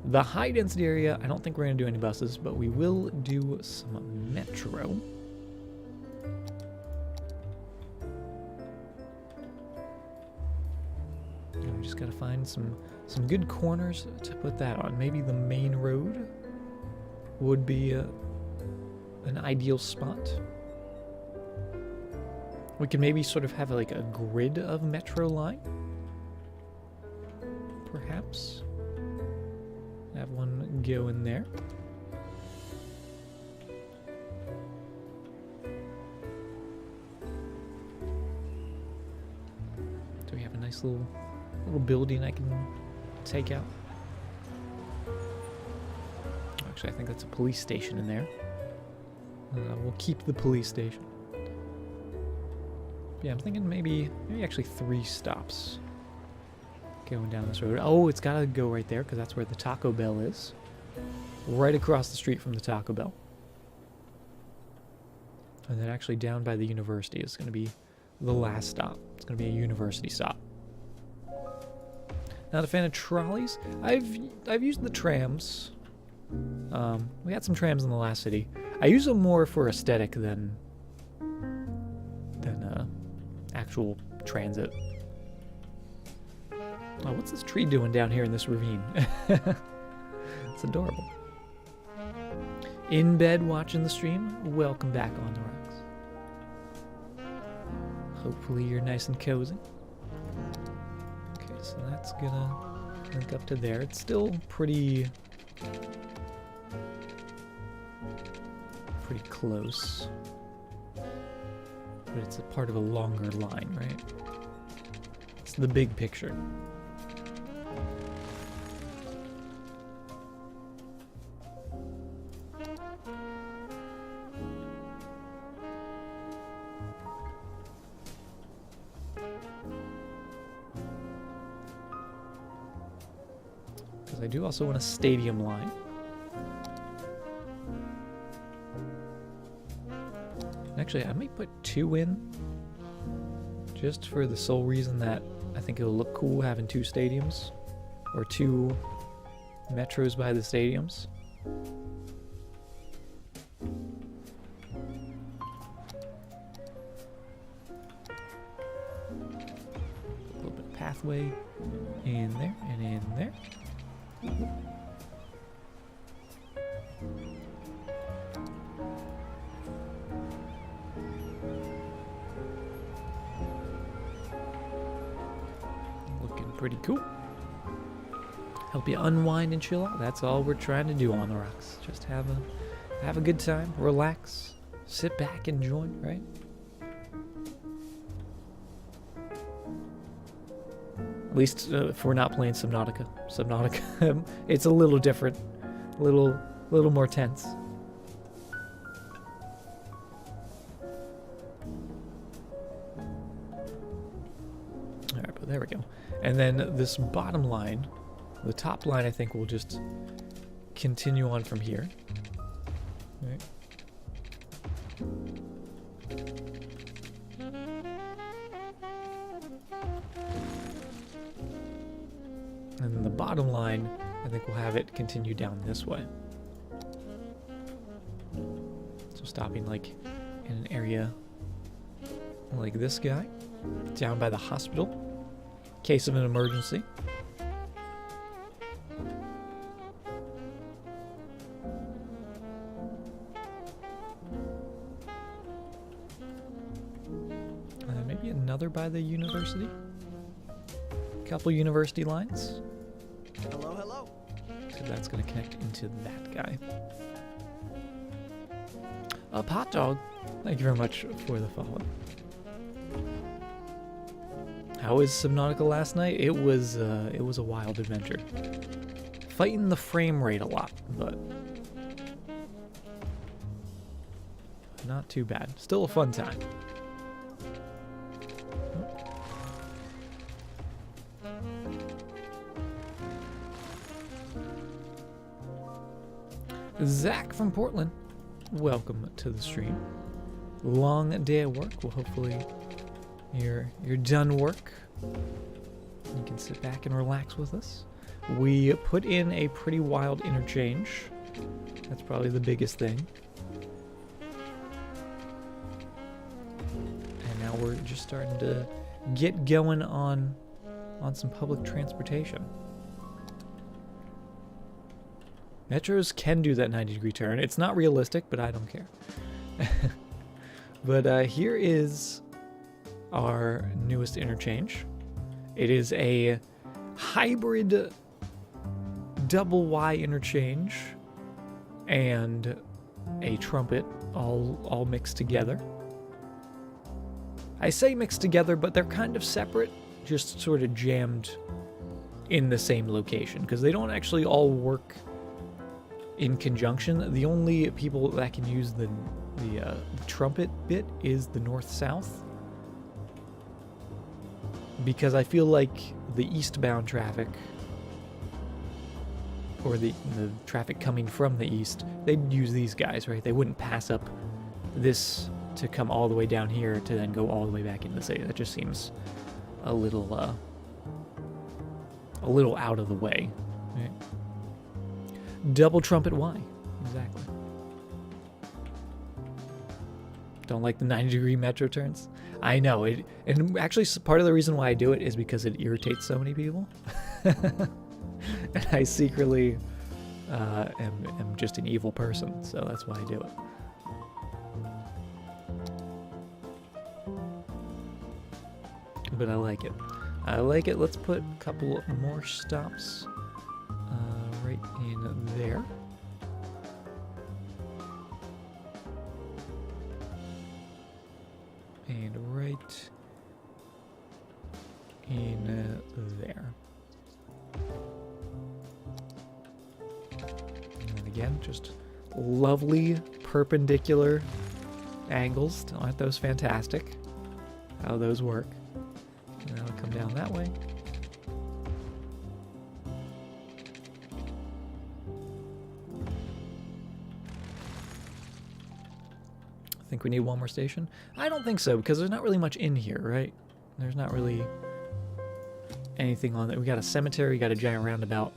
The high density area, I don't think we're going to do any buses, but we will do some metro. And we just got to find some good corners to put that on. Maybe the main road would be an ideal spot. We can maybe sort of have like a grid of metro line. Perhaps. Have one go in there. Do we have a nice little building I can take out? Actually, I think that's a police station in there. We'll keep the police station. Yeah, I'm thinking maybe actually 3 stops going down this road. Oh, it's got to go right there because that's where the Taco Bell is. Right across the street from the Taco Bell. And then actually down by the university is going to be the last stop. It's going to be a university stop. Not a fan of trolleys. I've used the trams. We had some trams in the last city. I use them more for aesthetic than actual transit. Oh, what's this tree doing down here in this ravine? It's adorable. In bed watching the stream? Welcome back on the rocks. Hopefully you're nice and cozy. Okay, so that's gonna link up to there. It's still pretty close. But it's a part of a longer line, right? It's the big picture. Because I do also want a stadium line. Actually, I might put 2 in. just for the sole reason that I think it'll look cool having two stadiums, or two metros by the stadiums. A little bit of pathway in there and in there. Looking pretty cool. Help you unwind and chill out. That's all we're trying to do on the rocks. Just have a good time, relax, sit back, enjoy, right? At least if we're not playing Subnautica. Subnautica, it's a little different, a little more tense. All right, but there we go. And then this bottom line, the top line, I think will just continue on from here. All right. And then the bottom line, I think we'll have it continue down this way. So stopping like in an area like this guy, down by the hospital, in case of an emergency. Maybe another by the university. Couple university lines.
Hello, hello.
So that's going to connect into that guy. Hot dog. Thank you very much for the follow. How was Subnautica last night? It was a wild adventure. Fighting the frame rate a lot, but not too bad. Still a fun time. Zach from Portland, welcome to the stream. Long day at work. Well, hopefully you're done work. You can sit back and relax with us. We put in a pretty wild interchange. That's probably the biggest thing. And now we're just starting to get going on some public transportation. Metros can do that 90-degree turn. It's not realistic, but I don't care. But here is our newest interchange. It is a hybrid double Y interchange and a trumpet all mixed together. I say mixed together, but they're kind of separate, just sort of jammed in the same location, because they don't actually all work in conjunction. The only people that can use the trumpet bit is the north-south, because I feel like the eastbound traffic, or the traffic coming from the east, they'd use these guys, right? They wouldn't pass up this to come all the way down here to then go all the way back into the city. That just seems a little out of the way, right? Double trumpet Y, exactly. Don't like the 90-degree metro turns? I know it, and actually part of the reason why I do it is because it irritates so many people. And I secretly am just an evil person, so that's why I do it. But I like it. I like it. Let's put a couple more stops right in there. And right in there. And again, just lovely perpendicular angles. Aren't those fantastic? How those work. And that'll come down that way. I think we need one more station. I don't think so, because there's not really much in here, right? There's not really anything on it. We got a cemetery, we got a giant roundabout.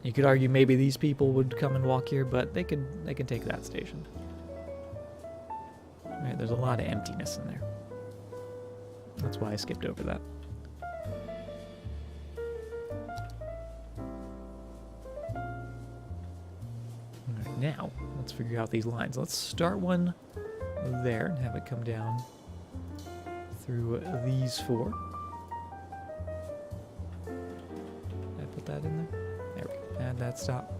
You could argue maybe these people would come and walk here, but they can take that station. Right, there's a lot of emptiness in there. That's why I skipped over that. Alright, now let's figure out these lines. Let's start one there and have it come down through these four. Did I put that in there? There we go. Add that stop.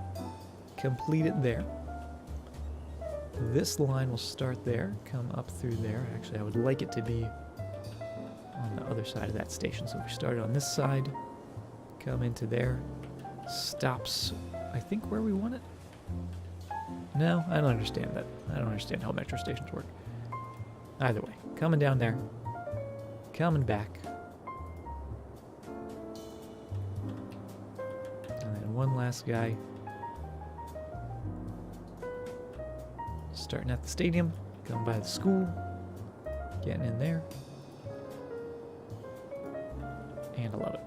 Complete it there. This line will start there, come up through there. Actually, I would like it to be on the other side of that station. So if we started on this side, come into there, stops, I think, where we want it. No, I don't understand that. I don't understand how metro stations work. Either way, coming down there, coming back. And then one last guy. Starting at the stadium, going by the school, getting in there. And I love it.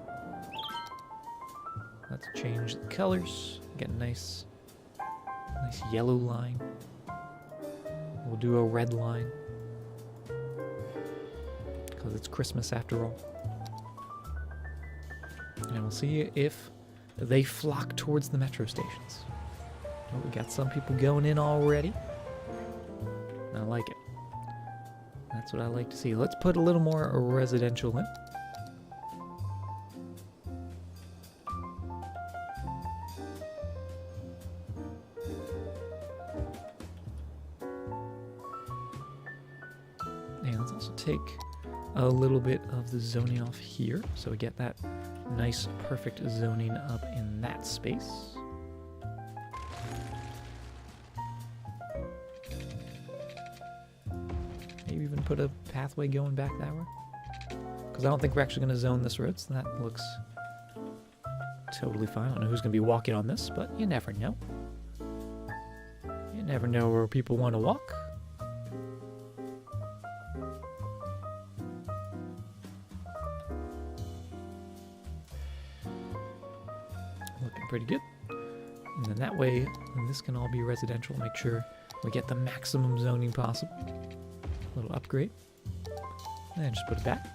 Let's change the colors, get a nice yellow line. We'll do a red line, because it's Christmas after all. And we'll see if they flock towards the metro stations. Oh, we got some people going in already. I like it. That's what I like to see. Let's put a little more residential in. And let's also take a little bit of the zoning off here, so we get that nice, perfect zoning up in that space. Maybe even put a pathway going back that way, because I don't think we're actually going to zone this road, so that looks totally fine. I don't know who's going to be walking on this, but you never know. You never know where people want to walk. Looking pretty good. And then that way, this can all be residential. Make sure we get the maximum zoning possible. Little upgrade. And then just put it back.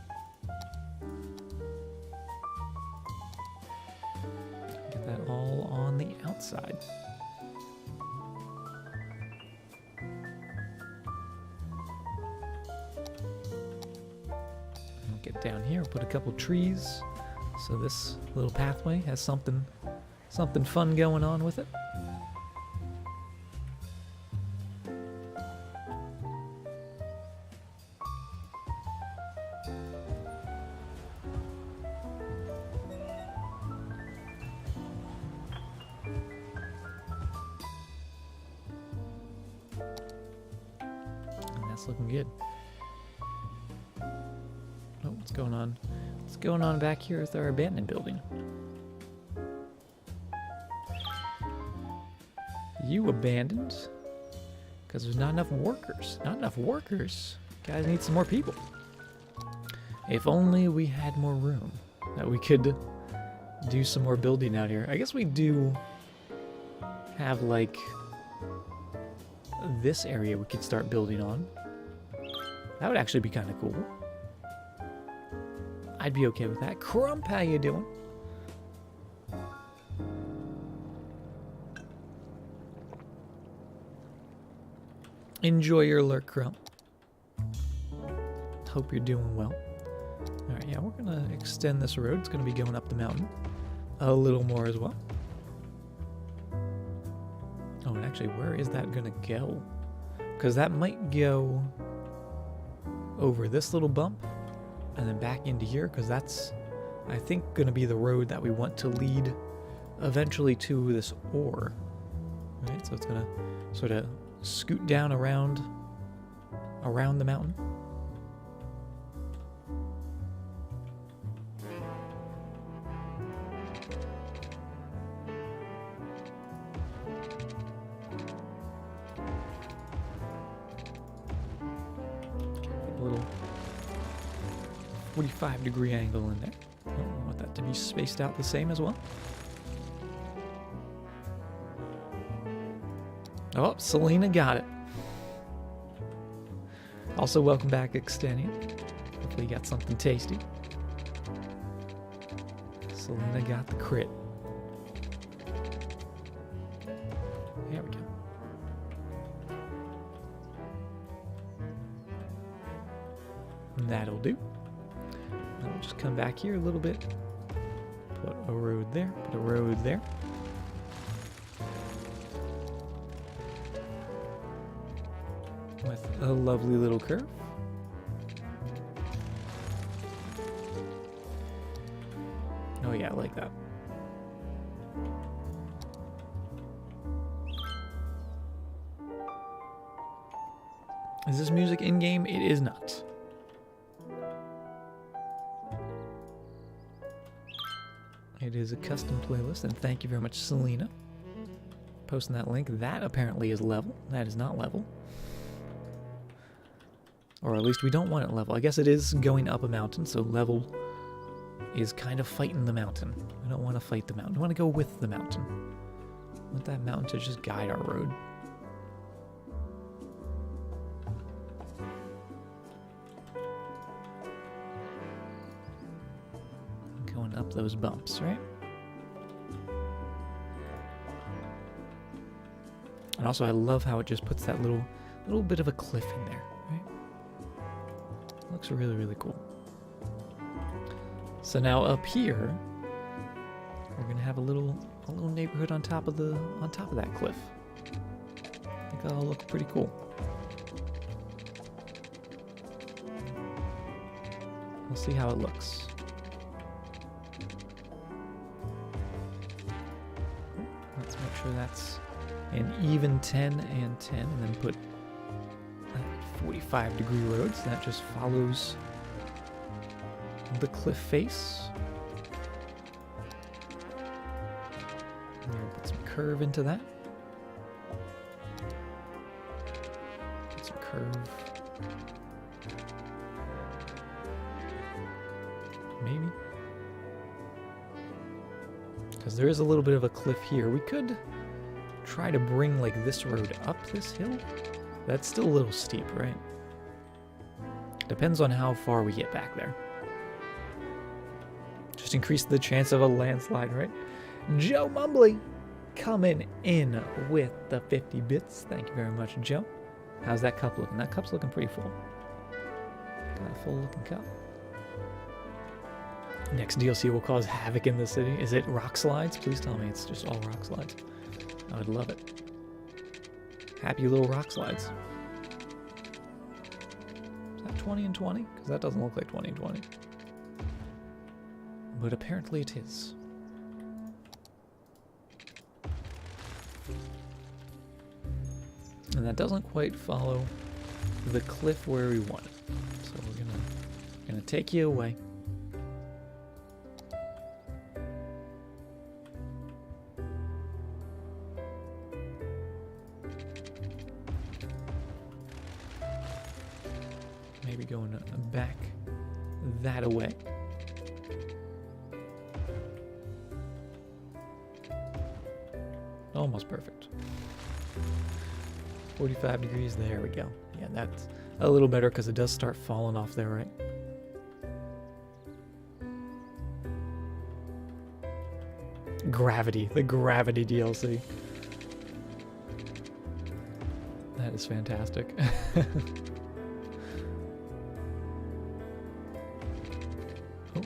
Get that all on the outside. We'll get down here, put a couple trees, so this little pathway has something fun going on with it. Looking good. Oh, what's going on? What's going on back here with our abandoned building? You abandoned? Because there's not enough workers. Not enough workers? Guys need some more people. If only we had more room that we could do some more building out here. I guess we do have like this area we could start building on. That would actually be kind of cool. I'd be okay with that. Crump, how you doing? Enjoy your lurk, Crump. Hope you're doing well. Alright, yeah, we're going to extend this road. It's going to be going up the mountain a little more as well. Oh, and actually, where is that going to go? Because that might go over this little bump and then back into here, because that's, I think, going to be the road that we want to lead eventually to this ore. Right, so it's going to sort of scoot down around the mountain. 45-degree angle in there. I want that to be spaced out the same as well. Oh, Selena got it. Also, welcome back, Extenia. Hopefully you got something tasty. Selena got the crit. There we go. That'll do. I'll just come back here a little bit. Put a road there. Put a road there. With a lovely little curve. Oh yeah, I like that. Is this music in-game? It is not. It is a custom playlist, and thank you very much, Selena. Posting that link. That apparently is level. That is not level. Or at least we don't want it level. I guess it is going up a mountain, so level is kind of fighting the mountain. We don't want to fight the mountain. We want to go with the mountain. We want that mountain to just guide our road. Going up those bumps, right? And also I love how it just puts that little bit of a cliff in there, right? Looks really, really cool. So now up here, we're gonna have a little neighborhood on top of that cliff. I think that'll look pretty cool. We'll see how it looks. Let's make sure that's an even 10 and 10, and then put 45-degree roads. That just follows the cliff face. And we'll put some curve into that. Put some curve. Maybe. Because there is a little bit of a cliff here. We could try to bring like this road up this hill. That's still a little steep, right? Depends on how far we get back there. Just increase the chance of a landslide, right? Joe Mumbly coming in with the 50 bits. Thank you very much, Joe. How's that cup looking? That cup's looking pretty full. Got a full looking cup. Next DLC will cause havoc in the city. Is it rock slides? Please tell me it's just all rock slides. I would love it. Happy little rock slides. Is that 20 and 20? Because that doesn't look like 20 and 20. But apparently it is. And that doesn't quite follow the cliff where we want it. So we're gonna take you away. Maybe going back that away. Almost perfect. 45 degrees, there we go. Yeah, that's a little better because it does start falling off there, right? Gravity, the Gravity DLC. That is fantastic. Oh,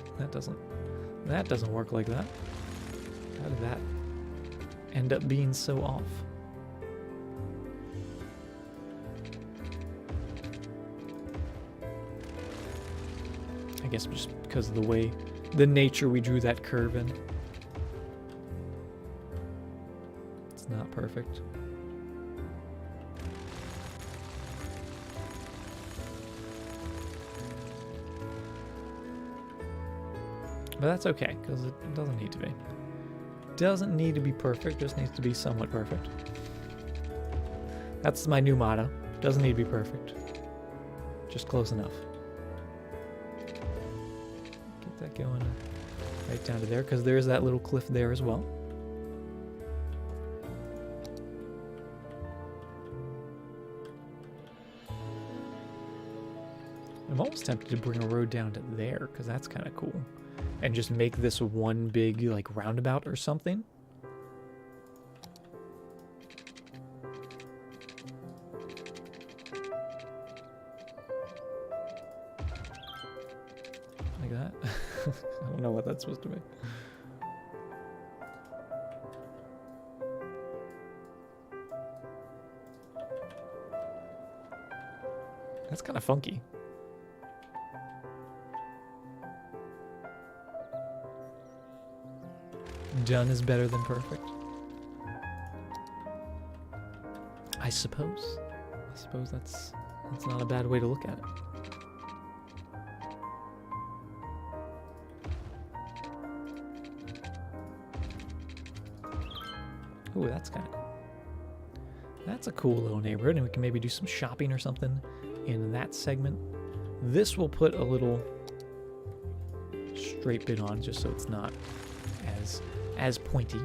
that doesn't work like that. How did that end up being so off? I guess just because of the nature we drew that curve in. It's not perfect. But that's okay, because it doesn't need to be. Doesn't need to be perfect, just needs to be somewhat perfect. That's my new motto. Doesn't need to be perfect. Just close enough. that going right down to there, because there is that little cliff there as well. I'm almost tempted to bring a road down to there, because that's kind of cool. And just make this one big, like, roundabout or something. Like that. I don't know what that's supposed to be. That's kind of funky. Done is better than perfect. I suppose. I suppose that's not a bad way to look at it. Ooh, that's kind of cool. That's a cool little neighborhood, and we can maybe do some shopping or something in that segment. This will put a little straight bit on, just so it's not as pointy.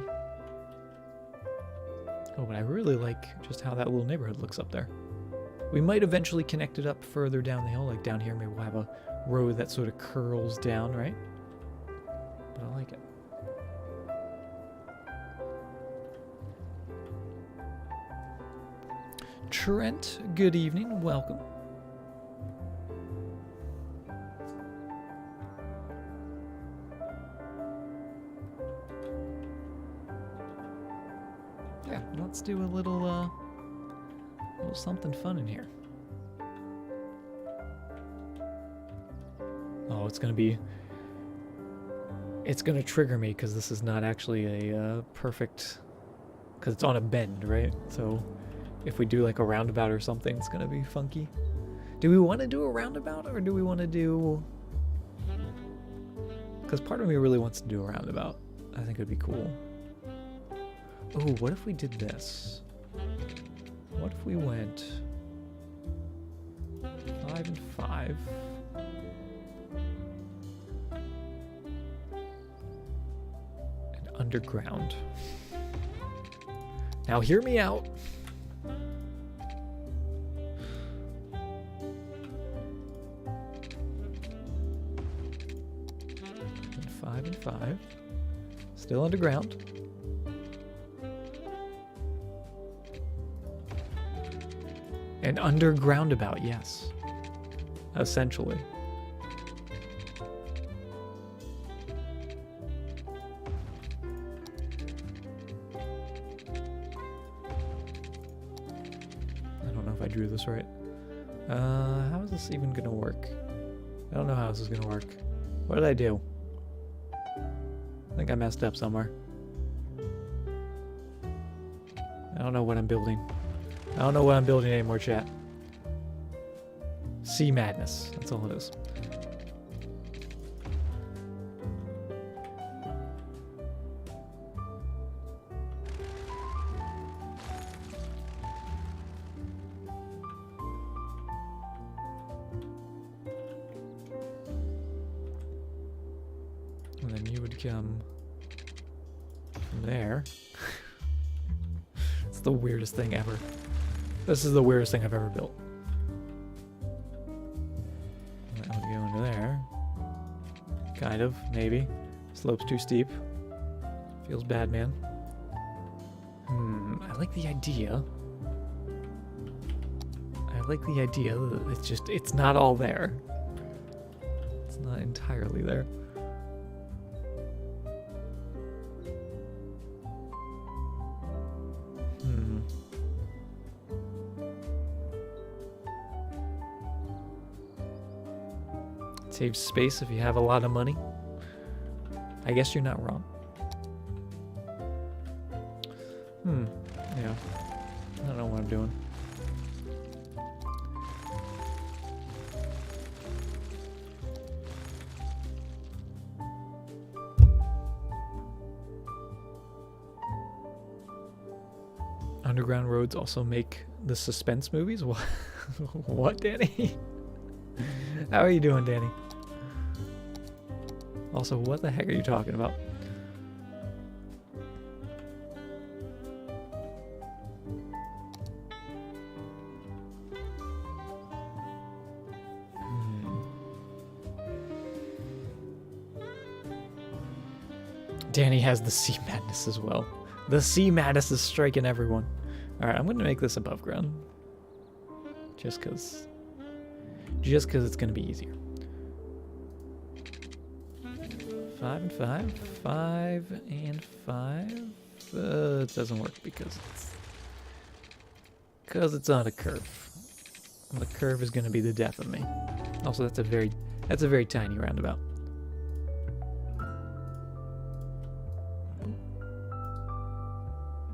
Oh, but I really like just how that little neighborhood looks up there. We might eventually connect it up further down the hill, like down here. Maybe we'll have a road that sort of curls down, right? But I like it. Trent, good evening. Welcome. Yeah, let's do a little something fun in here. Oh, it's gonna trigger me because this is not actually a perfect, because it's on a bend, right? So if we do like a roundabout or something, it's gonna be funky. Do we want to do a roundabout, or do we want to do, because part of me really wants to do a roundabout. I think it'd be cool. Oh, what if we did this? What if we went 5 and 5? And underground. Now hear me out. And 5 and 5. Still underground. An underground about, yes. Essentially. I don't know if I drew this right. How is this even gonna work? I don't know how this is gonna work. What did I do? I think I messed up somewhere. I don't know what I'm building. I don't know what I'm building anymore, chat. Sea madness. That's all it is. And then you would come from there. It's the weirdest thing ever. This is the weirdest thing I've ever built. That would go into there. Kind of, maybe. Slope's too steep. Feels bad, man. I like the idea. I like the idea that it's not all there. It's not entirely there. Saves space if you have a lot of money. I guess you're not wrong. Yeah. I don't know what I'm doing. Underground roads also make the suspense movies? What? What, Danny? How are you doing, Danny? Also, what the heck are you talking about? Danny has the sea madness as well. The sea madness is striking everyone. Alright, I'm going to make this above ground. Just because it's going to be easier. 5 and 5. 5 and 5. It doesn't work because it's on a curve. The curve is going to be the death of me. Also, that's a very tiny roundabout.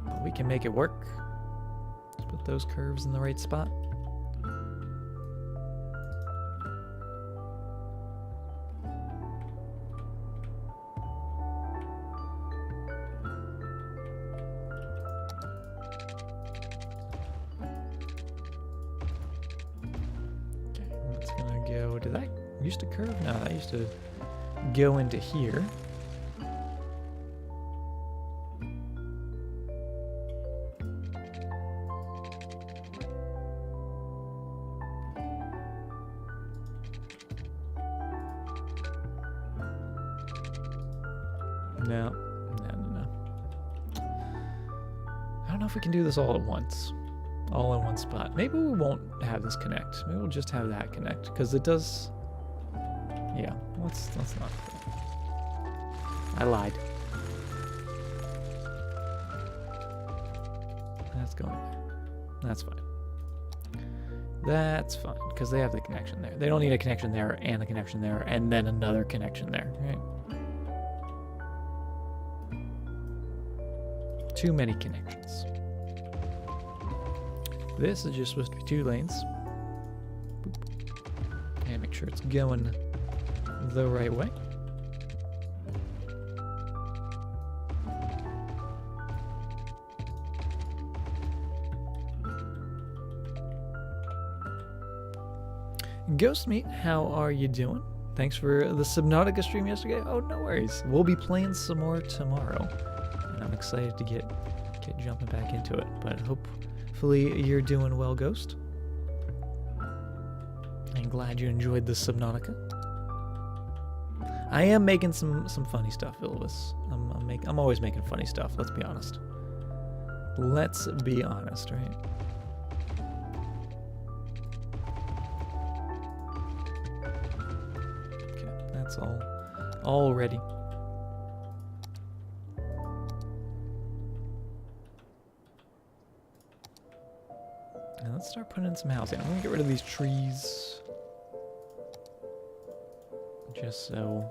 But we can make it work. Let's put those curves in the right spot. Did that used to curve? No, that used to go into here. No. I don't know if we can do this all at once. All in one spot. Maybe we won't have this connect. Maybe we'll just have that connect, because it does. Yeah, let's not. I lied. That's going there. That's fine. That's fine, because they have the connection there. They don't need a connection there and a connection there and then another connection there, right? Too many connections. This is just supposed to be 2 lanes. Boop. And make sure it's going the right way. Ghost Meat, how are you doing? Thanks for the Subnautica stream yesterday. Oh, no worries. We'll be playing some more tomorrow. And I'm excited to get jumping back into it. But hopefully you're doing well, Ghost. I'm glad you enjoyed the Subnautica. I am making some funny stuff, Ilvis. I'm always making funny stuff, let's be honest. Let's be honest, right? Okay, that's all ready. Now let's start putting in some housing. I'm gonna get rid of these trees. Just so,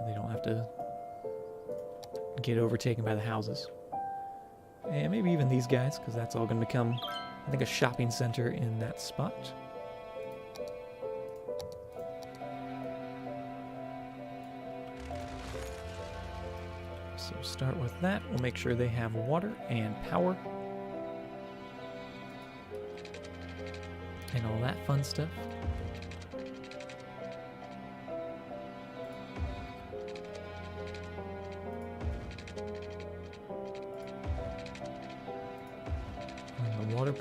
they don't have to get overtaken by the houses. And maybe even these guys, because that's all going to become, I think, a shopping center in that spot. So start with that. We'll make sure they have water and power. And all that fun stuff.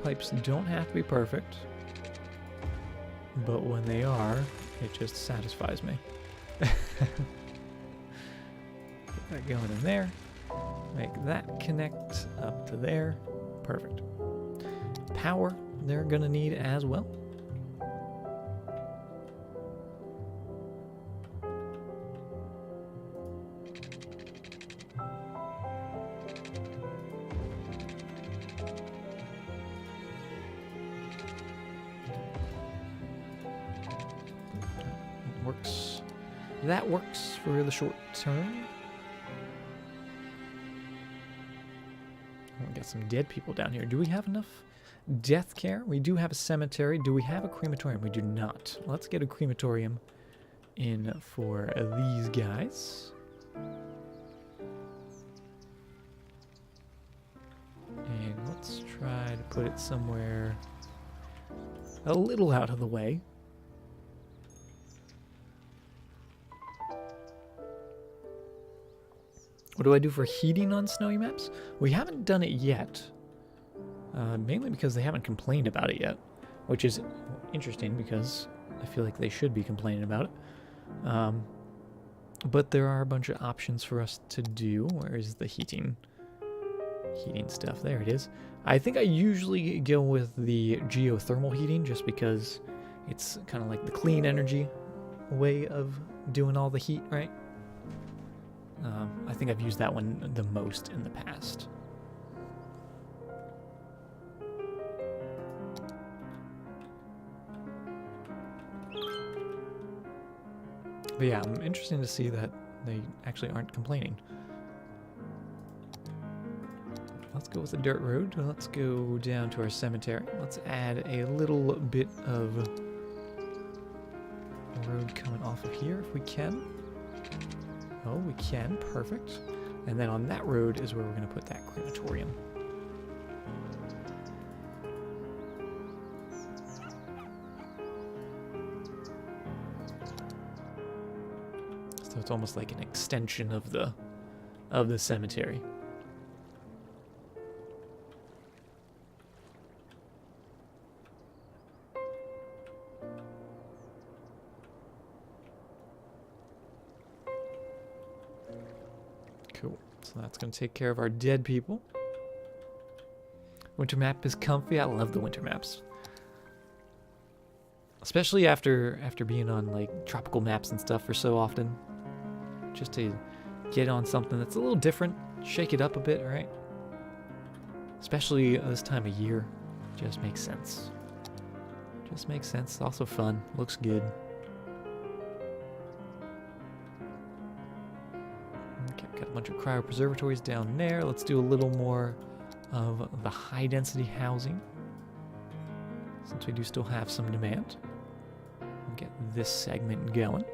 Pipes don't have to be perfect, but when they are, it just satisfies me. Get that going in there. Make that connect up to there. Perfect. Power they're gonna need as well. That works for the short term. We got some dead people down here. Do we have enough death care? We do have a cemetery. Do we have a crematorium? We do not. Let's get a crematorium in for these guys. And let's try to put it somewhere a little out of the way. What do I do for heating on snowy maps? We haven't done it yet. Mainly because they haven't complained about it yet, which is interesting because I feel like they should be complaining about it. But there are a bunch of options for us to do. Where is the heating stuff? There it is. I think I usually go with the geothermal heating just because it's kind of like the clean energy way of doing all the heat, right? I think I've used that one the most in the past. But yeah, I'm interested to see that they actually aren't complaining. Let's go with the dirt road. Let's go down to our cemetery. Let's add a little bit of road coming off of here if we can. Oh, we can. Perfect. And then on that road is where we're going to put that crematorium. So it's almost like an extension of the cemetery. Cool. So that's going to take care of our dead people. Winter map is comfy. I love the winter maps. Especially after being on like tropical maps and stuff for so often. Just to get on something that's a little different, shake it up a bit, right? Especially this time of year. Just makes sense. Just makes sense. Also fun. Looks good. Okay, got a bunch of cryopreservatories down there. Let's do a little more of the high density housing, since we do still have some demand. We'll get this segment going.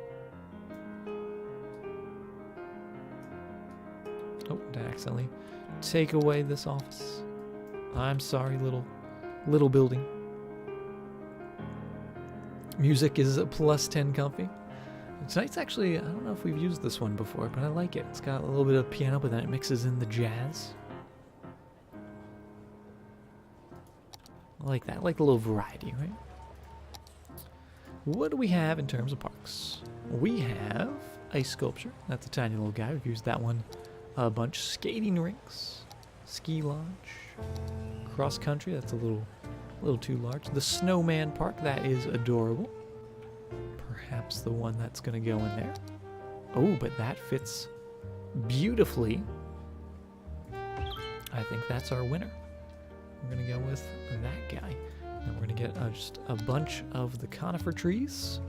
Oh, did I accidentally take away this office? I'm sorry, little building. Music is a +10 comfy. Tonight's actually, I don't know if we've used this one before, but I like it. It's got a little bit of piano, but then it mixes in the jazz. I like that. I like a little variety, right? What do we have in terms of parks? We have ice sculpture. That's a tiny little guy. We've used that one a bunch. Skating rinks, ski lodge, cross country. That's a little too large. The snowman park. That is adorable. Perhaps the one that's going to go in there. Oh, but that fits beautifully. I think that's our winner. We're going to go with that guy. And we're going to get just a bunch of the conifer trees.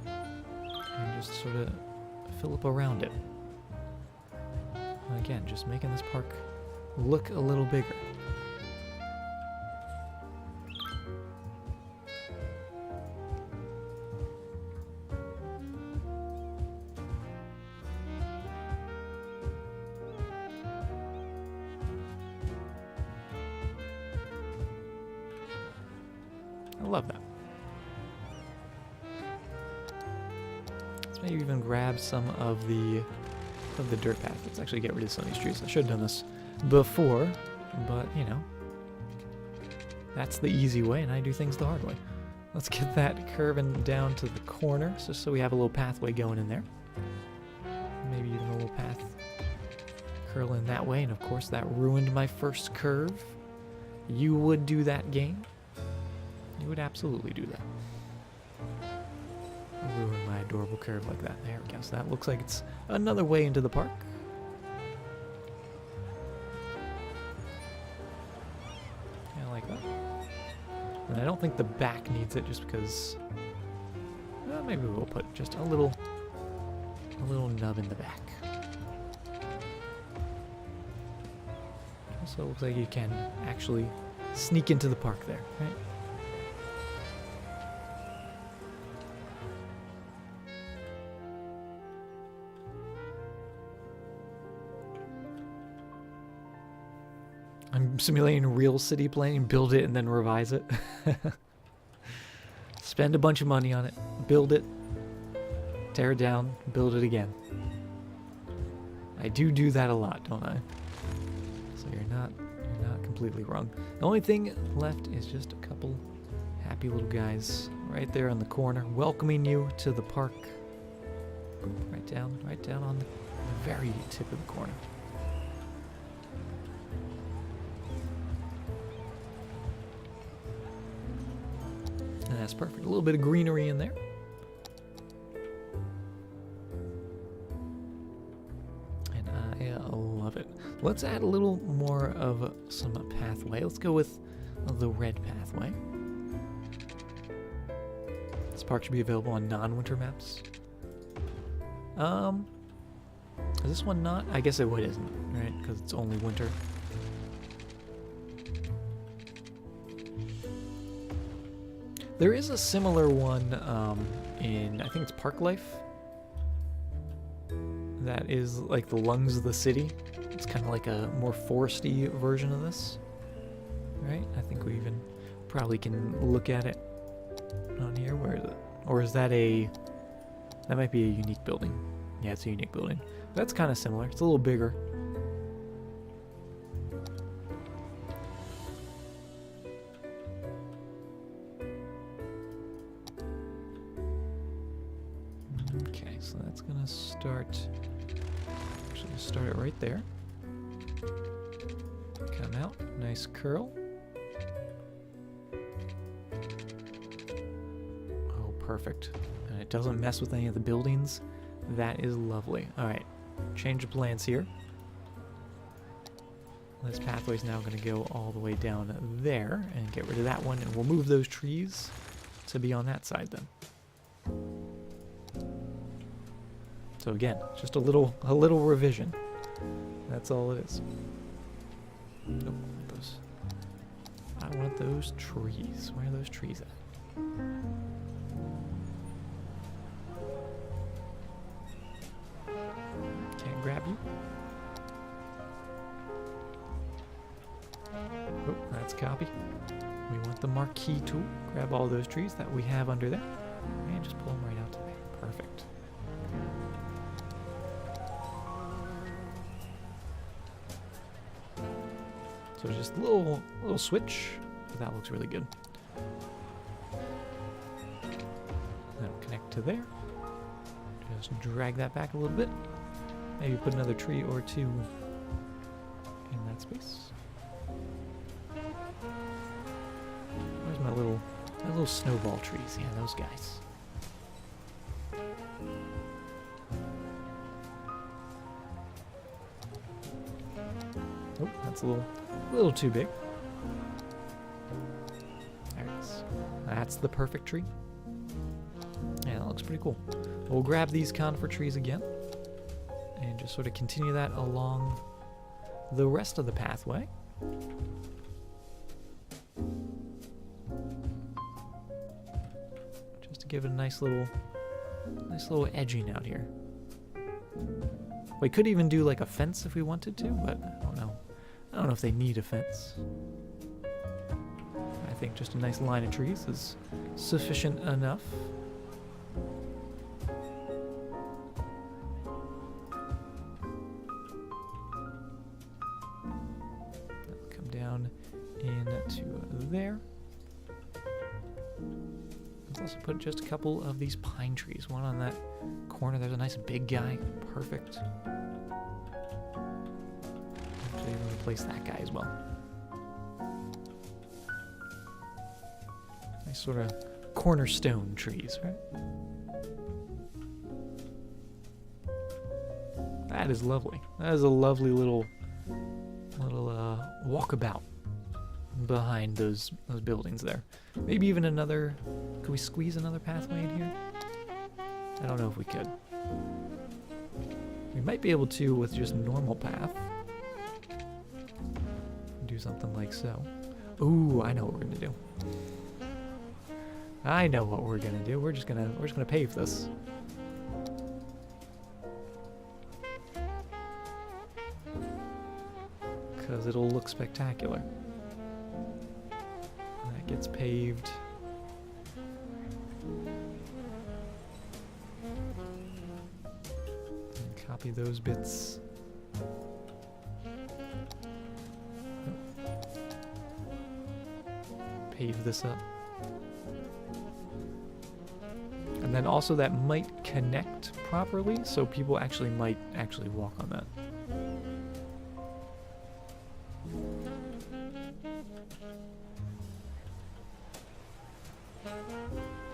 And just sort of fill up around it. Again, just making this park look a little bigger. I love that. Let's maybe even grab some of the dirt path. Let's actually get rid of some of these trees. I should have done this before, but you know, that's the easy way, and I do things the hard way. Let's get that curving down to the corner, just so we have a little pathway going in there. Maybe even a little path curling that way, and of course that ruined my first curve. You would do that, game. You would absolutely do that. Ruin my adorable curve like that. There we go. So that looks like it's another way into the park. Yeah, I like that. And I don't think the back needs it just because... Well, maybe we'll put just a little nub in the back. So it looks like you can actually sneak into the park there, right? I'm simulating real city planning, build it and then revise it. Spend a bunch of money on it, build it, tear it down, build it again. I do that a lot, don't I? So you're not completely wrong. The only thing left is just a couple happy little guys right there in the corner, welcoming you to the park. Right down on the very tip of the corner. And that's perfect. A little bit of greenery in there. And I love it. Let's add a little more of some pathway. Let's go with the red pathway. This park should be available on non-winter maps. Is this one not? I guess it would, isn't it? Right? Because it's only winter. There is a similar one in, I think it's Park Life. That is like the lungs of the city. It's kind of like a more foresty version of this. Right? I think we even probably can look at it on here. Where is it? Or is that a... That might be a unique building. Yeah, it's a unique building. That's kind of similar. It's a little bigger. Okay, so that's gonna start... Actually, start it right there. Come out. Nice curl. Oh, perfect. And it doesn't mess with any of the buildings. That is lovely. Alright, change of plans here. This pathway's now going to go all the way down there and get rid of that one, and we'll move those trees to be on that side then. So again, just a little revision. That's all it is. Nope, I want those trees. Where are those trees at? Grab you. Oh, that's copy. We want the marquee tool. Grab all those trees that we have under there and just pull them right out to there. Perfect. So just a little switch, but that looks really good. That'll connect to there. Just drag that back a little bit. Maybe put another tree or two in that space. Where's my little snowball trees? Yeah, those guys. Oh, that's a little too big. There it is. That's the perfect tree. Yeah, that looks pretty cool. We'll grab these conifer trees again. And just sort of continue that along the rest of the pathway. Just to give it a nice little edging out here. We could even do like a fence if we wanted to, but I don't know. I don't know if they need a fence. I think just a nice line of trees is sufficient enough. There. Let's also put just a couple of these pine trees. One on that corner. There's a nice big guy. Perfect. Actually, even replace that guy as well. Nice sort of cornerstone trees, right? That is lovely. That is a lovely little walkabout behind those buildings there. Maybe even another... Could we squeeze another pathway in here? I don't know if we could. We might be able to with just normal path. Do something like so. Ooh, I know what we're gonna do. I know what we're gonna do. We're just gonna pave this. Because it'll look spectacular. That gets paved. And copy those bits pave this up. And then also that might connect properly, so people actually might walk on that.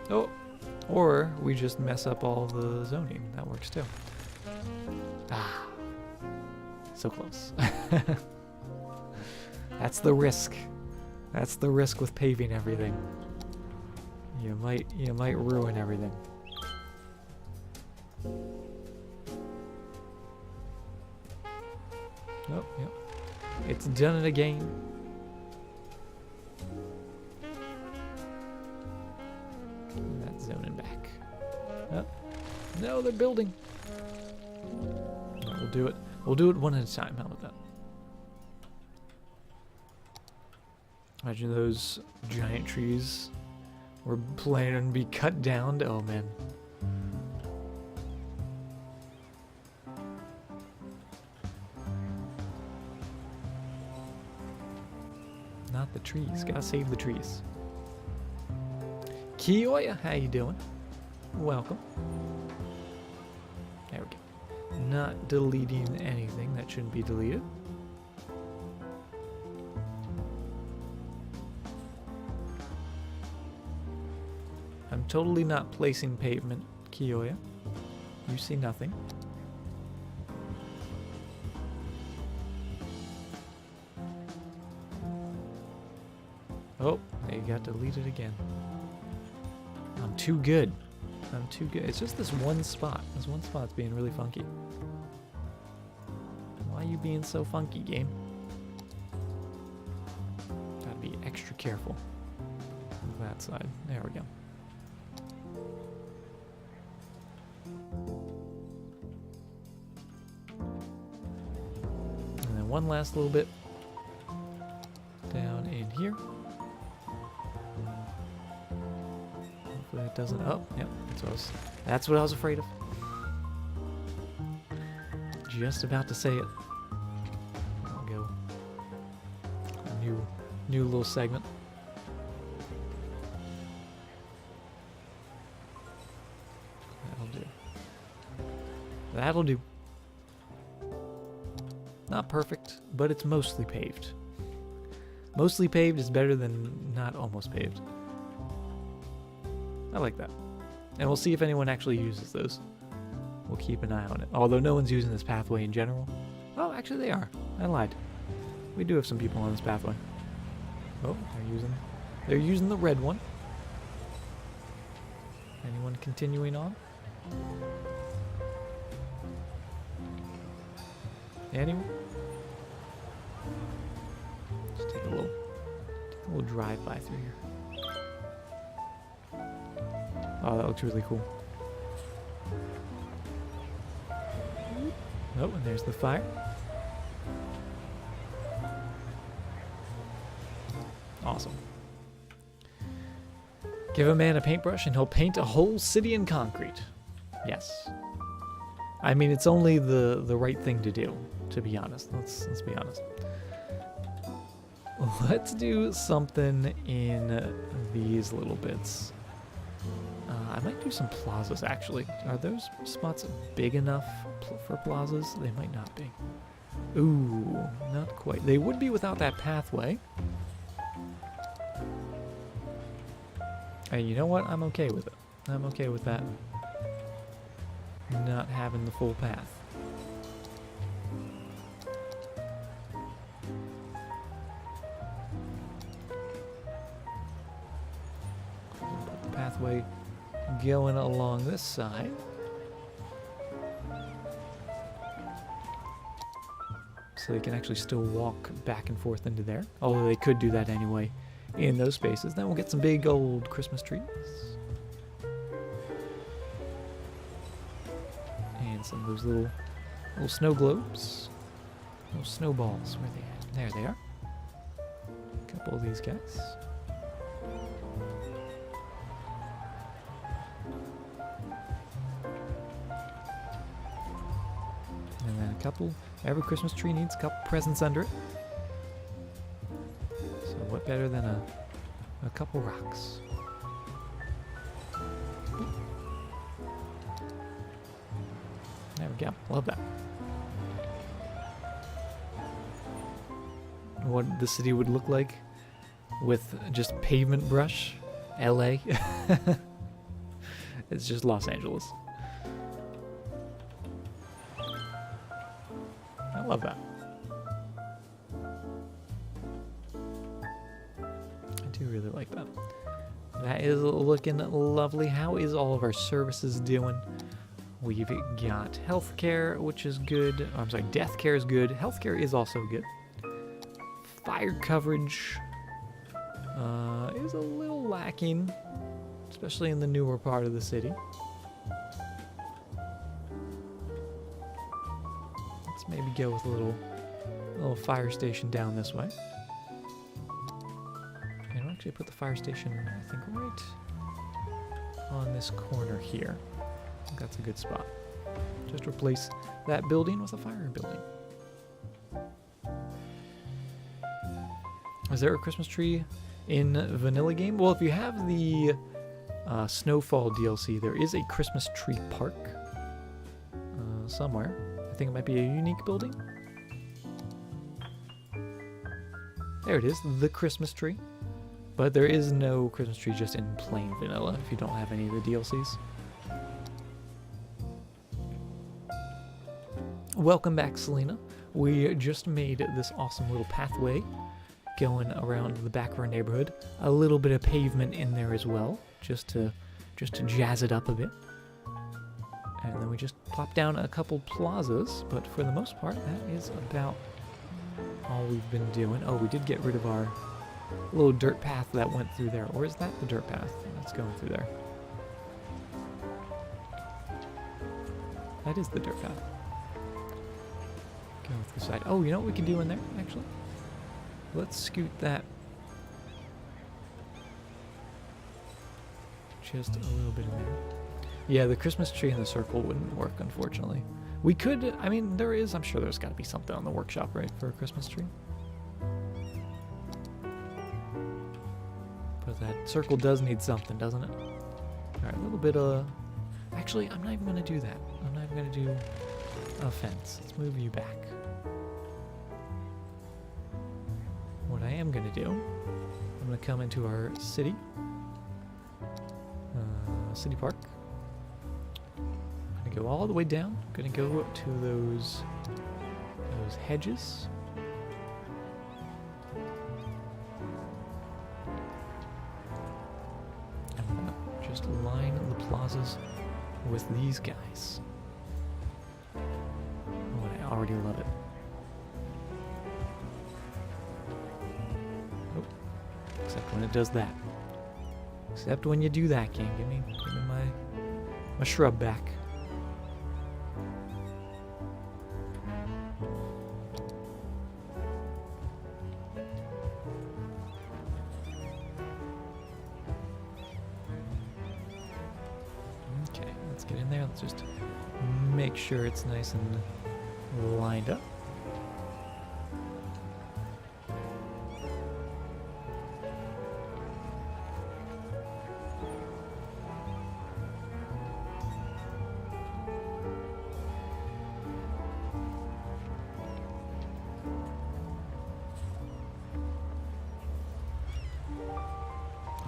Oh, or we just mess up all the zoning. That works too. Ah, so close. That's the risk. That's the risk with paving everything. You might ruin everything. Oh, yep. It's done it again. That zoning back. Oh, no, they're building. No, we'll do it. We'll do it one at a time. How about that? Imagine those giant trees were planning to be cut down. Oh man. Not the trees. Gotta save the trees. Kioya, how you doing? Welcome. There we go. Not deleting anything that shouldn't be deleted. I'm totally not placing pavement, Kioya. You see nothing. Oh, they got deleted again. I'm too good. I'm too good. It's just this one spot. This one spot's being really funky. Why are you being so funky, game? Gotta be extra careful. Move that side. There we go. And then one last little bit down in here. Hopefully that doesn't. Oh, yep. That's what I was afraid of. Just about to say it. I'll go. A new little segment. That'll do. That'll do. Not perfect, but it's mostly paved. Mostly paved is better than not almost paved. I like that. And we'll see if anyone actually uses those. We'll keep an eye on it. Although no one's using this pathway in general. Oh, actually they are. I lied. We do have some people on this pathway. Oh, they're using the red one. Anyone continuing on? Anyone? Just take a little drive-by through here. Oh, that looks really cool. Oh, and there's the fire. Awesome. Give a man a paintbrush and he'll paint a whole city in concrete. Yes. I mean, it's only the right thing to do, to be honest. Let's be honest. Let's do something in these little bits. I might do some plazas, actually. Are those spots big enough for plazas? They might not be. Ooh, not quite. They would be without that pathway. Hey, you know what? I'm okay with it. I'm okay with that. Not having the full path. Put the pathway going along this side. So they can actually still walk back and forth into there. Although they could do that anyway in those spaces. Then we'll get some big old Christmas trees. And some of those little snow globes. Little snowballs. Where are they at? There they are. A couple of these guys. And then a couple. Every Christmas tree needs a couple presents under it. So what better than a a couple rocks. There we go. Love that. What the city would look like with just pavement brush. LA. It's just Los Angeles. I love that. I do really like that. That is looking lovely. How is all of our services doing? We've got healthcare, which is good. Oh, I'm sorry, death care is good. Healthcare is also good. Fire coverage is a little lacking, especially in the newer part of the city. Let's maybe go with a little fire station down this way. And we'll actually put the fire station, I think, right on this corner here. I think that's a good spot. Just replace that building with a fire building. Is there a Christmas tree in vanilla game? Well, if you have the Snowfall DLC, there is a Christmas tree park somewhere. I think it might be a unique building. There it is, the Christmas tree. But there is no Christmas tree just in plain vanilla if you don't have any of the DLCs. Welcome back, Selena. We just made this awesome little pathway going around the back of our neighborhood. A little bit of pavement in there as well, just to jazz it up a bit. And then we just plop down a couple plazas, but for the most part, that is about all we've been doing. Oh, we did get rid of our little dirt path that went through there. Or is that the dirt path that's going through there? That is the dirt path. Go with the side. Oh, you know what we can do in there, actually? Let's scoot that just a little bit in there. Yeah, the Christmas tree in the circle wouldn't work, unfortunately. We could, I mean, I'm sure there's got to be something on the workshop, right, for a Christmas tree. But that circle does need something, doesn't it? Alright, a little bit of... Actually, I'm not even going to do that. I'm not even going to do a fence. Let's move you back. What I am going to do, I'm going to come into our city park. I'm going to go all the way down. I'm going to go up to those hedges. I'm going to just line the plazas with these guys. Oh, I already love it. Except when it does that. Except when you do that, game. Give me my shrub back. Okay, let's get in there. Let's just make sure it's nice and lined up.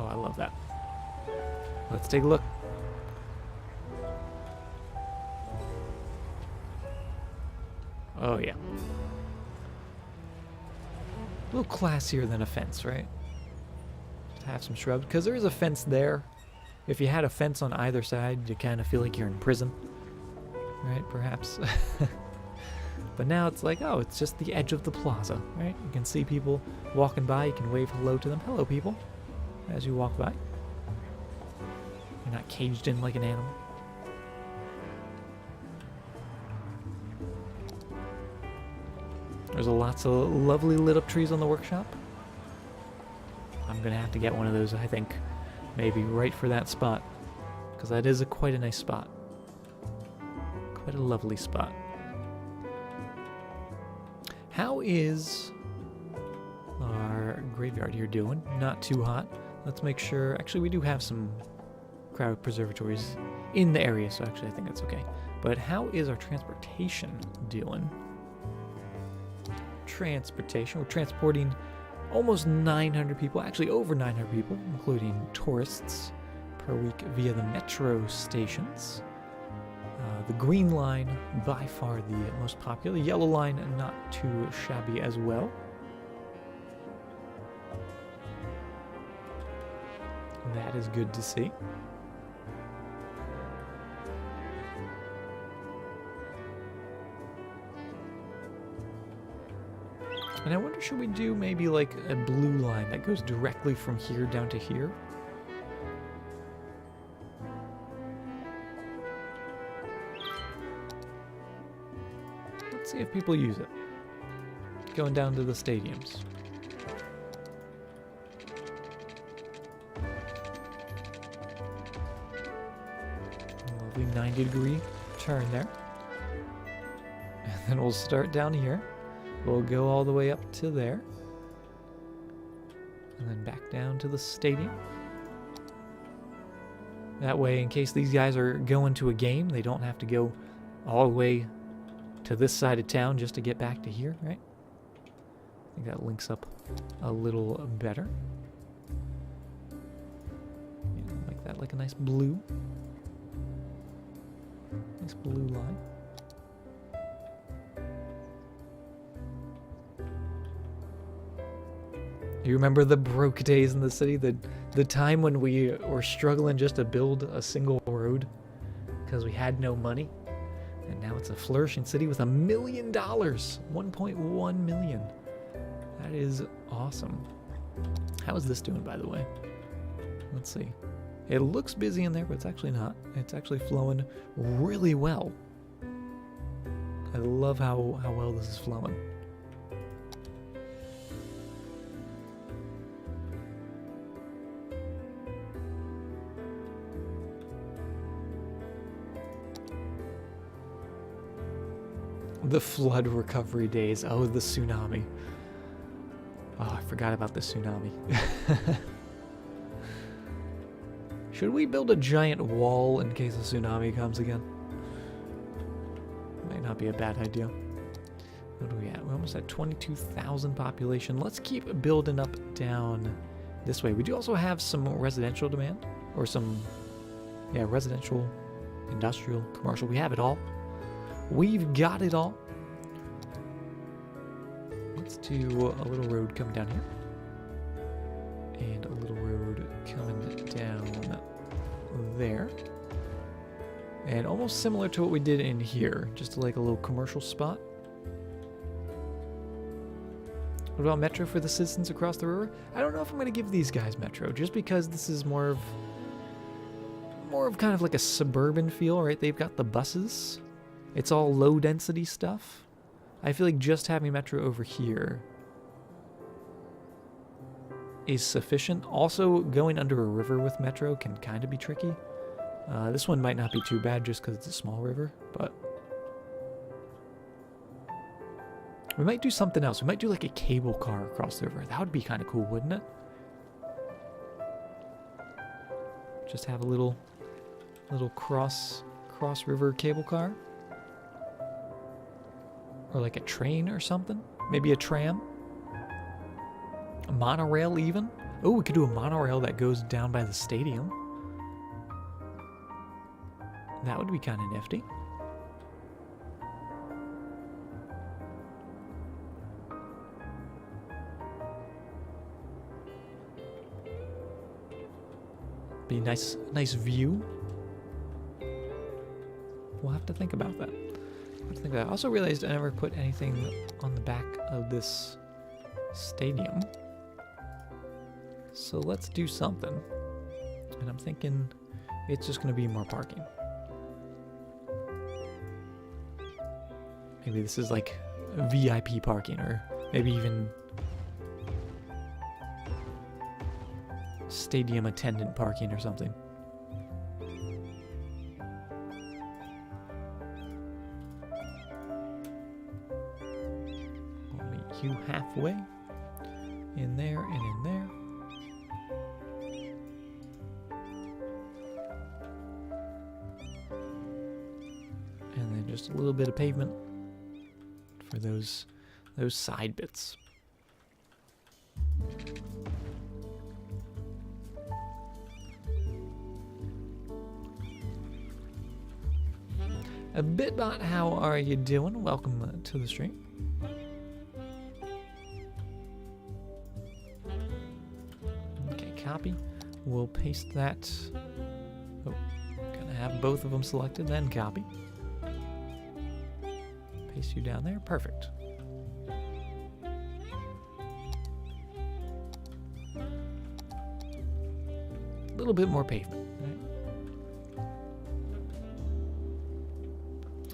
Oh, I love that. Let's take a look. Oh, yeah. A little classier than a fence, right? Just have some shrubs. Because there is a fence there. If you had a fence on either side, you kind of feel like you're in prison. Right? Perhaps. But now it's like, oh, it's just the edge of the plaza, right? You can see people walking by. You can wave hello to them. Hello, people. As you walk by. You're not caged in like an animal. There's lots of lovely lit up trees on the workshop. I'm gonna have to get one of those, I think. Maybe right for that spot. Because that is quite a nice spot. Quite a lovely spot. How is our graveyard here doing? Not too hot. Let's make sure. Actually, we do have some crowd preservatories in the area, so actually I think that's okay. But how is our transportation doing? Transportation. We're transporting almost 900 people, actually over 900 people, including tourists, per week via the metro stations. The green line, by far the most popular. The yellow line, not too shabby as well. That is good to see. And I wonder, should we do maybe like a blue line that goes directly from here down to here? Let's see if people use it. Going down to the stadiums. Lovely 90-degree turn there. And then we'll start down here. We'll go all the way up to there. And then back down to the stadium. That way, in case these guys are going to a game, they don't have to go all the way to this side of town just to get back to here, right? I think that links up a little better. Yeah, make that like a nice blue. Nice blue line. You remember the broke days in the city? The time when we were struggling just to build a single road because we had no money? And now it's a flourishing city with $1 million. 1.1 million. That is awesome. How is this doing, by the way? Let's see. It looks busy in there, but it's actually not. It's actually flowing really well. I love how well this is flowing. The flood recovery days. Oh, the tsunami. Oh, I forgot about the tsunami. Should we build a giant wall in case a tsunami comes again? Might not be a bad idea. What are we at? We're almost at 22,000 population. Let's keep building up down this way. We do also have some residential demand. Or some, yeah, residential, industrial, commercial. We have it all. We've got it all. Let's do a little road coming down here. And a little road coming down there. And almost similar to what we did in here. Just like a little commercial spot. What about metro for the citizens across the river? I don't know if I'm going to give these guys metro. Just because this is more of kind of like a suburban feel, right? They've got the buses. It's all low density stuff. I feel like just having metro over here is sufficient. Also, going under a river with metro can kind of be tricky. This one might not be too bad just because it's a small river, but we might do something else. We might do like a cable car across the river. That would be kind of cool, wouldn't it? Just have a little cross river cable car. Or like a train or something. Maybe a tram. A monorail even. Oh, we could do a monorail that goes down by the stadium. That would be kind of nifty. Be a nice view. We'll have to think about that. I also realized I never put anything on the back of this stadium. So let's do something. And I'm thinking it's just going to be more parking. Maybe this is like VIP parking, or maybe even stadium attendant parking or something. I'll meet you halfway. In there and in there. Just a little bit of pavement for those side bits. A Bitbot, how are you doing? Welcome to the stream. Okay, copy. We'll paste that. Oh, gonna have both of them selected, then copy. Paste you down there. Perfect. A little bit more pavement.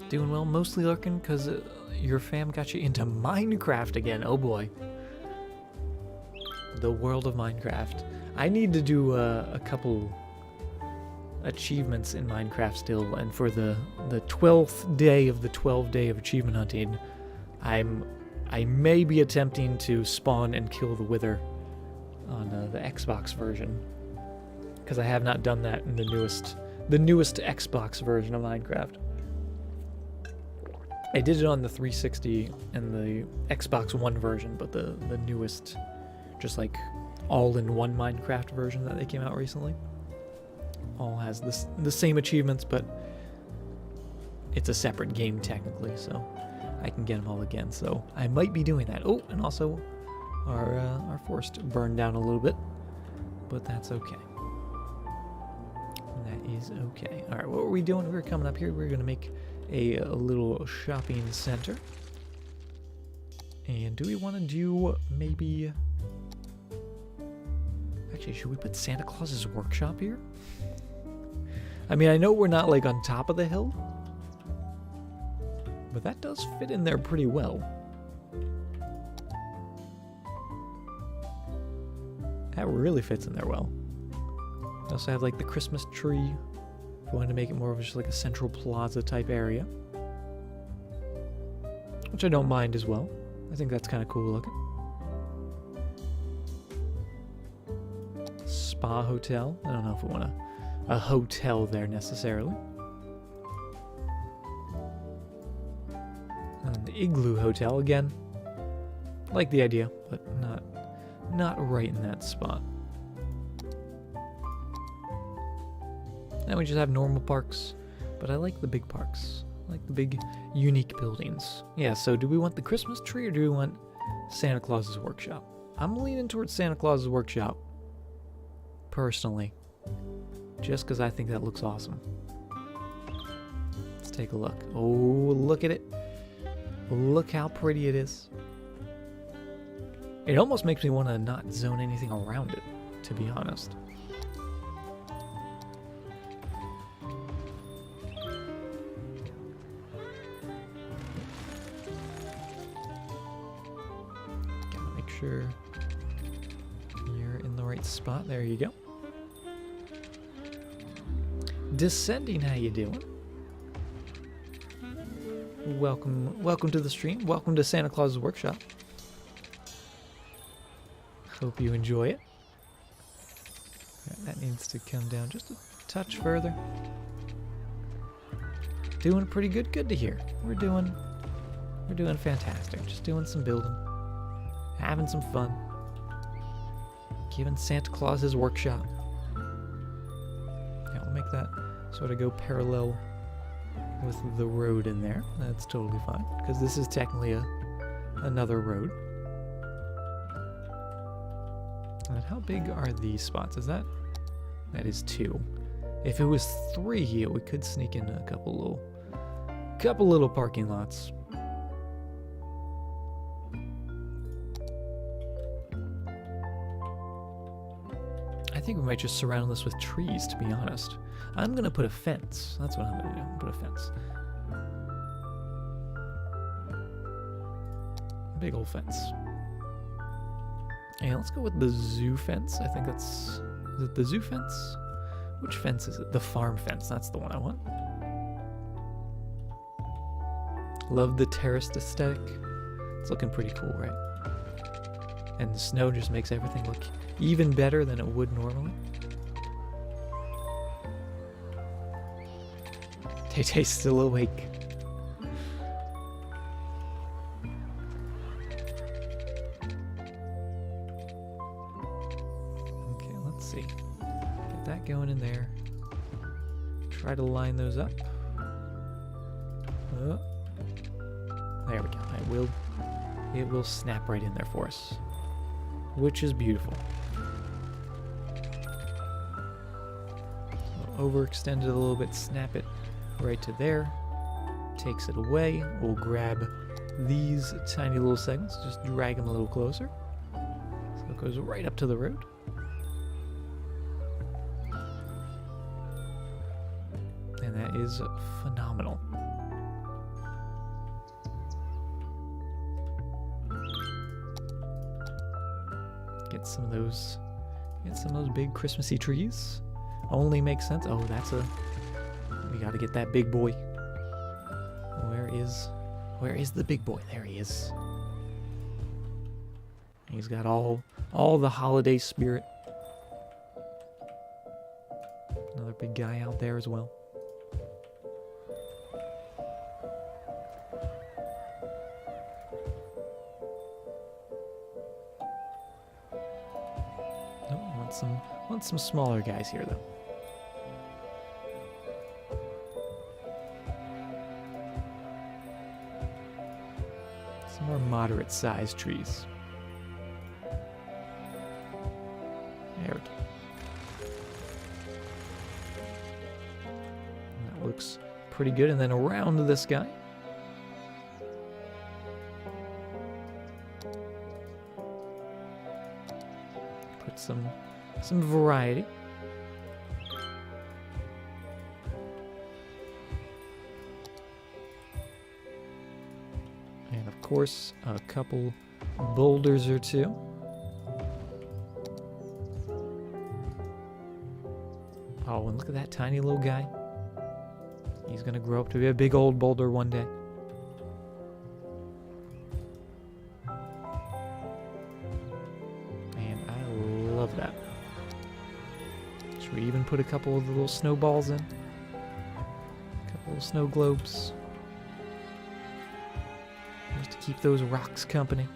Doing well, mostly lurking because your fam got you into Minecraft again. Oh boy. The world of Minecraft. I need to do a couple achievements in Minecraft still, and for the 12th day of the 12-day of achievement hunting, I may be attempting to spawn and kill the Wither on the Xbox version, because I have not done that in the newest Xbox version of Minecraft. I did it on the 360 and the Xbox One version, but the newest, just like all-in-one Minecraft version that they came out recently, all has the same achievements, but it's a separate game technically, so I can get them all again. So I might be doing that. Oh, and also our forest burned down a little bit, but that's okay. That is okay. All right, what were we doing? We were coming up here. We were going to make a little shopping center. And do we want to do maybe... Actually, should we put Santa Claus's workshop here? I mean, I know we're not like on top of the hill, but that does fit in there pretty well. That really fits in there well. We also have like the Christmas tree. If we wanted to make it more of just like a central plaza type area, which I don't mind as well. I think that's kind of cool looking. Spa hotel. I don't know if we want a hotel there necessarily. And the Igloo Hotel again. Like the idea, but not right in that spot. Then we just have normal parks, but I like the big parks. I like the big, unique buildings. Yeah, so do we want the Christmas tree or do we want Santa Claus's workshop? I'm leaning towards Santa Claus's workshop, personally, just because I think that looks awesome. Let's take a look. Oh, look at it. Look how pretty it is. It almost makes me want to not zone anything around it, to be honest. Sure you're in the right spot. There you go. Descending, how you doing? Welcome to the stream. Welcome to Santa Claus's workshop. Hope you enjoy it. Right, that needs to come down just a touch further. Doing pretty good. Good to hear. We're doing fantastic. Just doing some building. Having some fun. Giving Santa Claus his workshop. Yeah, we'll make that sort of go parallel with the road in there. That's totally fine, because this is technically another road. And how big are these spots? Is that is 2. If it was 3, we could sneak in a couple little parking lots. I think we might just surround this with trees, to be honest. I'm going to put a fence. That's what I'm going to do. Put a fence. Big old fence. And let's go with the zoo fence. I think that's... Is it the zoo fence? Which fence is it? The farm fence. That's the one I want. Love the terraced aesthetic. It's looking pretty cool, right? And the snow just makes everything look even better than it would normally. Tay-Tay's still awake. see. Get that going in there. Try to line those up. There we go. It will snap right in there for us, which is beautiful. So overextend it a little bit, snap it right to there. Takes it away. We'll grab these tiny little segments, just drag them a little closer. So it goes right up to the road. And that is phenomenal. Get some of those big Christmassy trees. Only makes sense. Oh, we gotta get that big boy. Where is the big boy? There he is. He's got all the holiday spirit. Another big guy out there as well. Oh, want some smaller guys here though. Some more moderate-sized trees. There we go. That looks pretty good. And then around this guy. Put some variety. And of course, a couple boulders or two. Oh, and look at that tiny little guy. He's gonna grow up to be a big old boulder one day. And I love that. Should we even put a couple of the little snowballs in? A couple of snow globes. Just to keep those rocks company.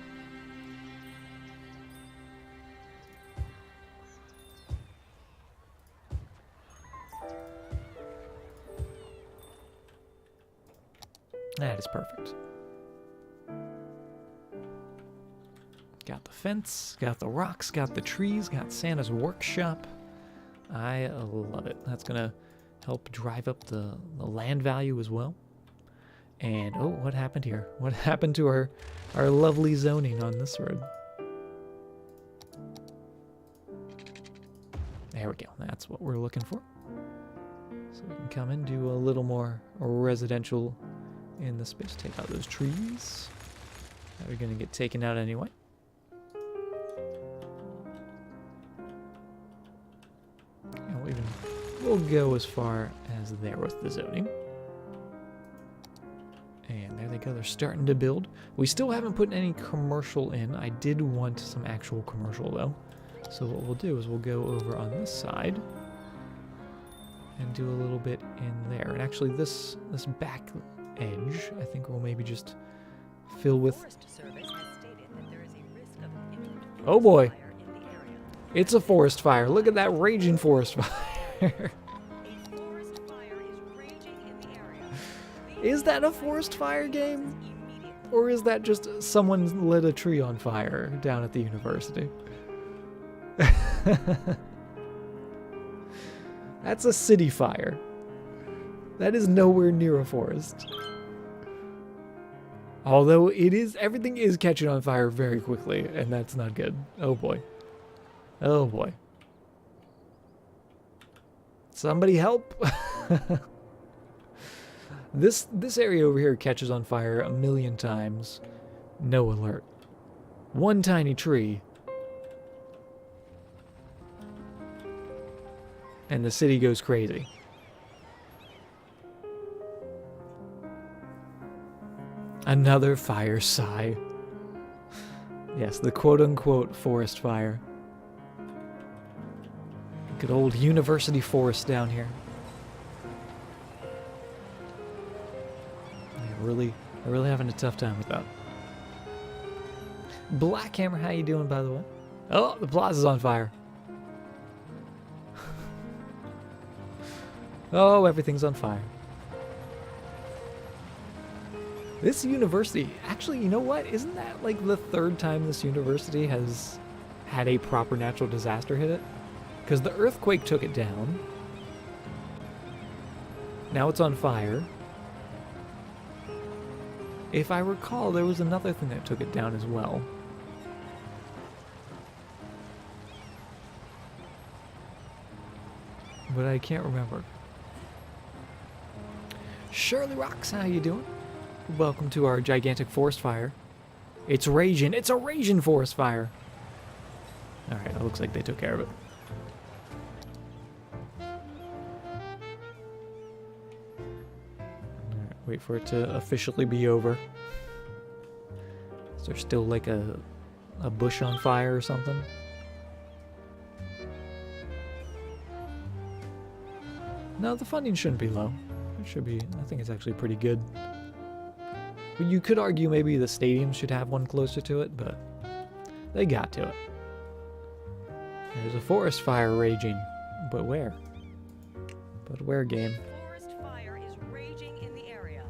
That is perfect. Got the fence, got the rocks, got the trees, got Santa's workshop. I love it. That's gonna help drive up the land value as well. And oh, what happened here? What happened to our lovely zoning on this road? There we go. That's what we're looking for. So we can come in, do a little more residential in the space. Take out those trees that are going to get taken out anyway. And we'll go as far as there with the zoning. And there they go. They're starting to build. We still haven't put any commercial in. I did want some actual commercial though. So what we'll do is we'll go over on this side and do a little bit in there. And actually this back edge, I think we'll maybe just fill with... Oh boy. It's a forest fire. Look at that raging forest fire. Is that a forest fire game? Or is that just someone lit a tree on fire down at the university? That's a city fire. That is nowhere near a forest. Although everything is catching on fire very quickly, and that's not good. Oh boy. Oh boy. Somebody help. This area over here catches on fire a million times. No alert. One tiny tree. And the city goes crazy. Another fire sigh. Yes, the quote-unquote forest fire. Good old university forest down here. I'm really having a tough time with that. Blackhammer, how you doing, by the way? Oh, the plaza's on fire. Oh, everything's on fire. This university, actually, you know what? Isn't that like the third time this university has had a proper natural disaster hit it? Because the earthquake took it down. Now it's on fire. If I recall, there was another thing that took it down as well. But I can't remember. Shirley Rocks, how you doing? Welcome to our gigantic forest fire. It's raging. It's a raging forest fire. Alright, it looks like they took care of it. Alright, wait for it to officially be over. Is there still like a bush on fire or something? No, the funding shouldn't be low. It should be, I think it's actually pretty good. But you could argue maybe the stadium should have one closer to it, but they got to it. There's a forest fire raging, but where? But where, game?
Forest fire is raging in the area.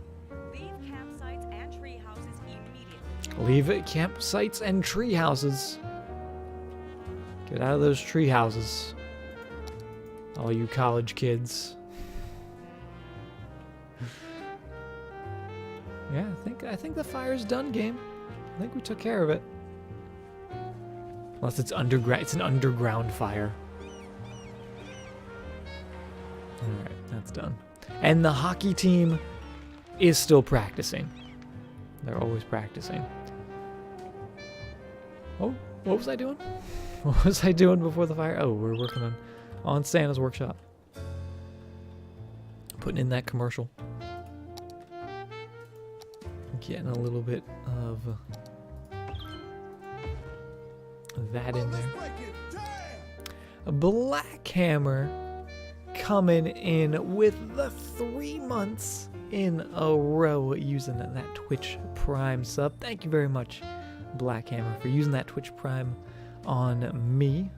Leave campsites and tree houses immediately.
Leave it campsites and tree houses. Get out of those tree houses, all you college kids. Yeah, I think the fire's done, game. I think we took care of it. Unless it's underground. It's an underground fire. Alright, that's done. And the hockey team is still practicing. They're always practicing. Oh, what was I doing? What was I doing before the fire? Oh, we're working on Santa's workshop. Putting in that commercial. Getting a little bit of that in there. A Black Hammer coming in with the 3 months in a row using that Twitch Prime sub. Thank you very much, Black Hammer, for using that Twitch Prime on me.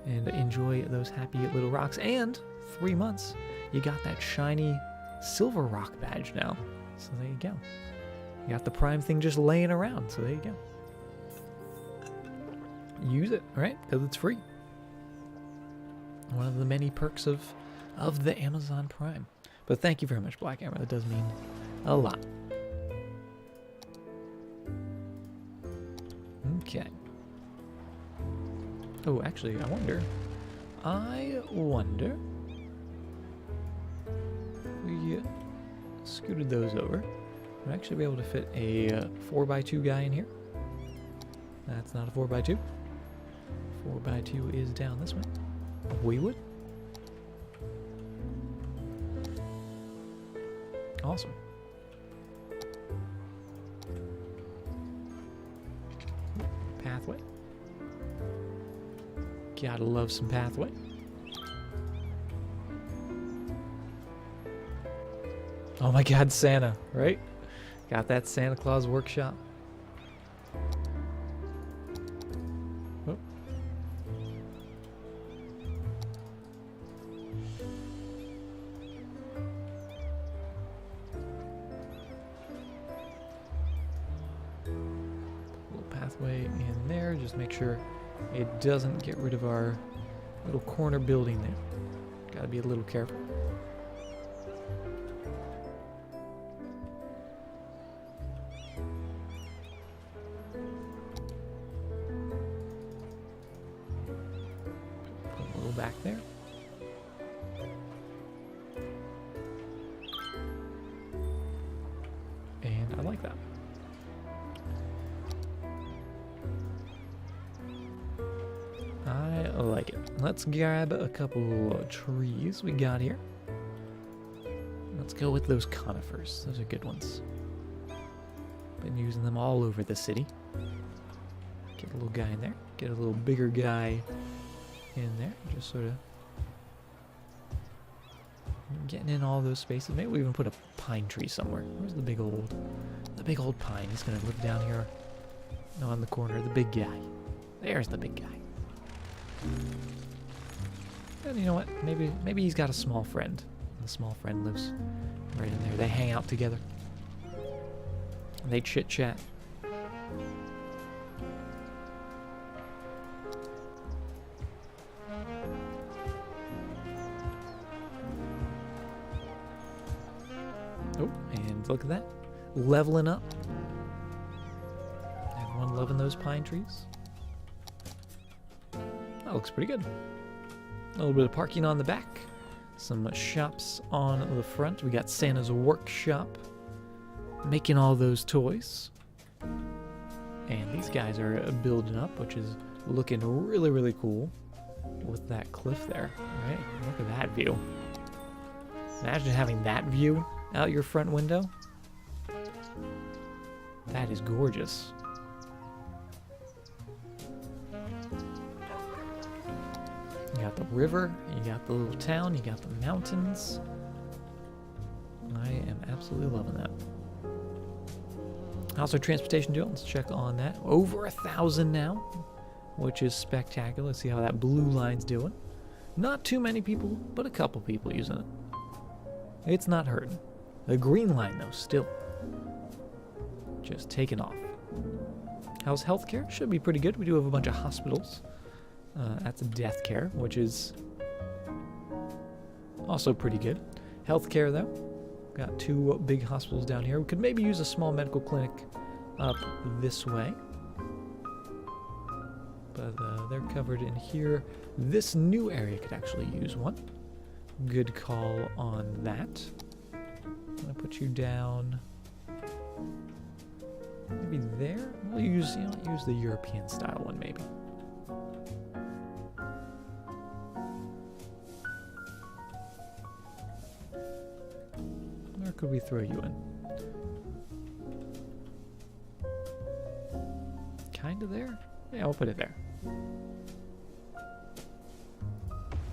And enjoy those happy little rocks. And 3 months, you got that shiny silver rock badge now. So there you go. You got the Prime thing just laying around, so there you go. Use it, right? Because it's free. One of the many perks of the Amazon Prime. But thank you very much, Black Hammer. That does mean a lot. Okay. Oh, actually, I wonder. We scooted those over. We'd actually be able to fit a 4x2 guy in here. That's not a 4x2. 4x2 is down this way. We would. Awesome. Pathway. Gotta love some pathway. Oh my god, Santa, right? Got that Santa Claus workshop. Oh. Little pathway in there, just make sure it doesn't get rid of our little corner building there. Gotta be a little careful. Back there. And I like that. I like it. Let's grab a couple of trees we got here. Let's go with those conifers. Those are good ones. Been using them all over the city. Get a little guy in there. Get a little bigger guy in there, just sort of getting in all those spaces. Maybe we even put a pine tree somewhere. Where's the big old pine? He's gonna live down here, no, on the corner. The big guy. There's the big guy. And you know what? Maybe he's got a small friend. The small friend lives right in there. They hang out together. They chit-chat. Oh, and look at that. Leveling up. Everyone loving those pine trees. That looks pretty good. A little bit of parking on the back. Some shops on the front. We got Santa's workshop. Making all those toys. And these guys are building up, which is looking really, really cool. With that cliff there. Right? Look at that view. Imagine having that view out your front window. That is gorgeous. You got the river, you got the little town, you got the mountains. I am absolutely loving that. How's our transportation doing? Let's check on that. Over 1,000 now, which is spectacular. Let's see how that blue line's doing. Not too many people, but a couple people using it. It's not hurting. The green line, though, still just taking off. How's healthcare? Should be pretty good. We do have a bunch of hospitals. That's death care, which is also pretty good. Healthcare, though. Got 2 big hospitals down here. We could maybe use a small medical clinic up this way. But they're covered in here. This new area could actually use one. Good call on that. I'm gonna put you down maybe there. We'll use the European style one maybe. Where could we throw you in? Kinda there? Yeah, I'll put it there.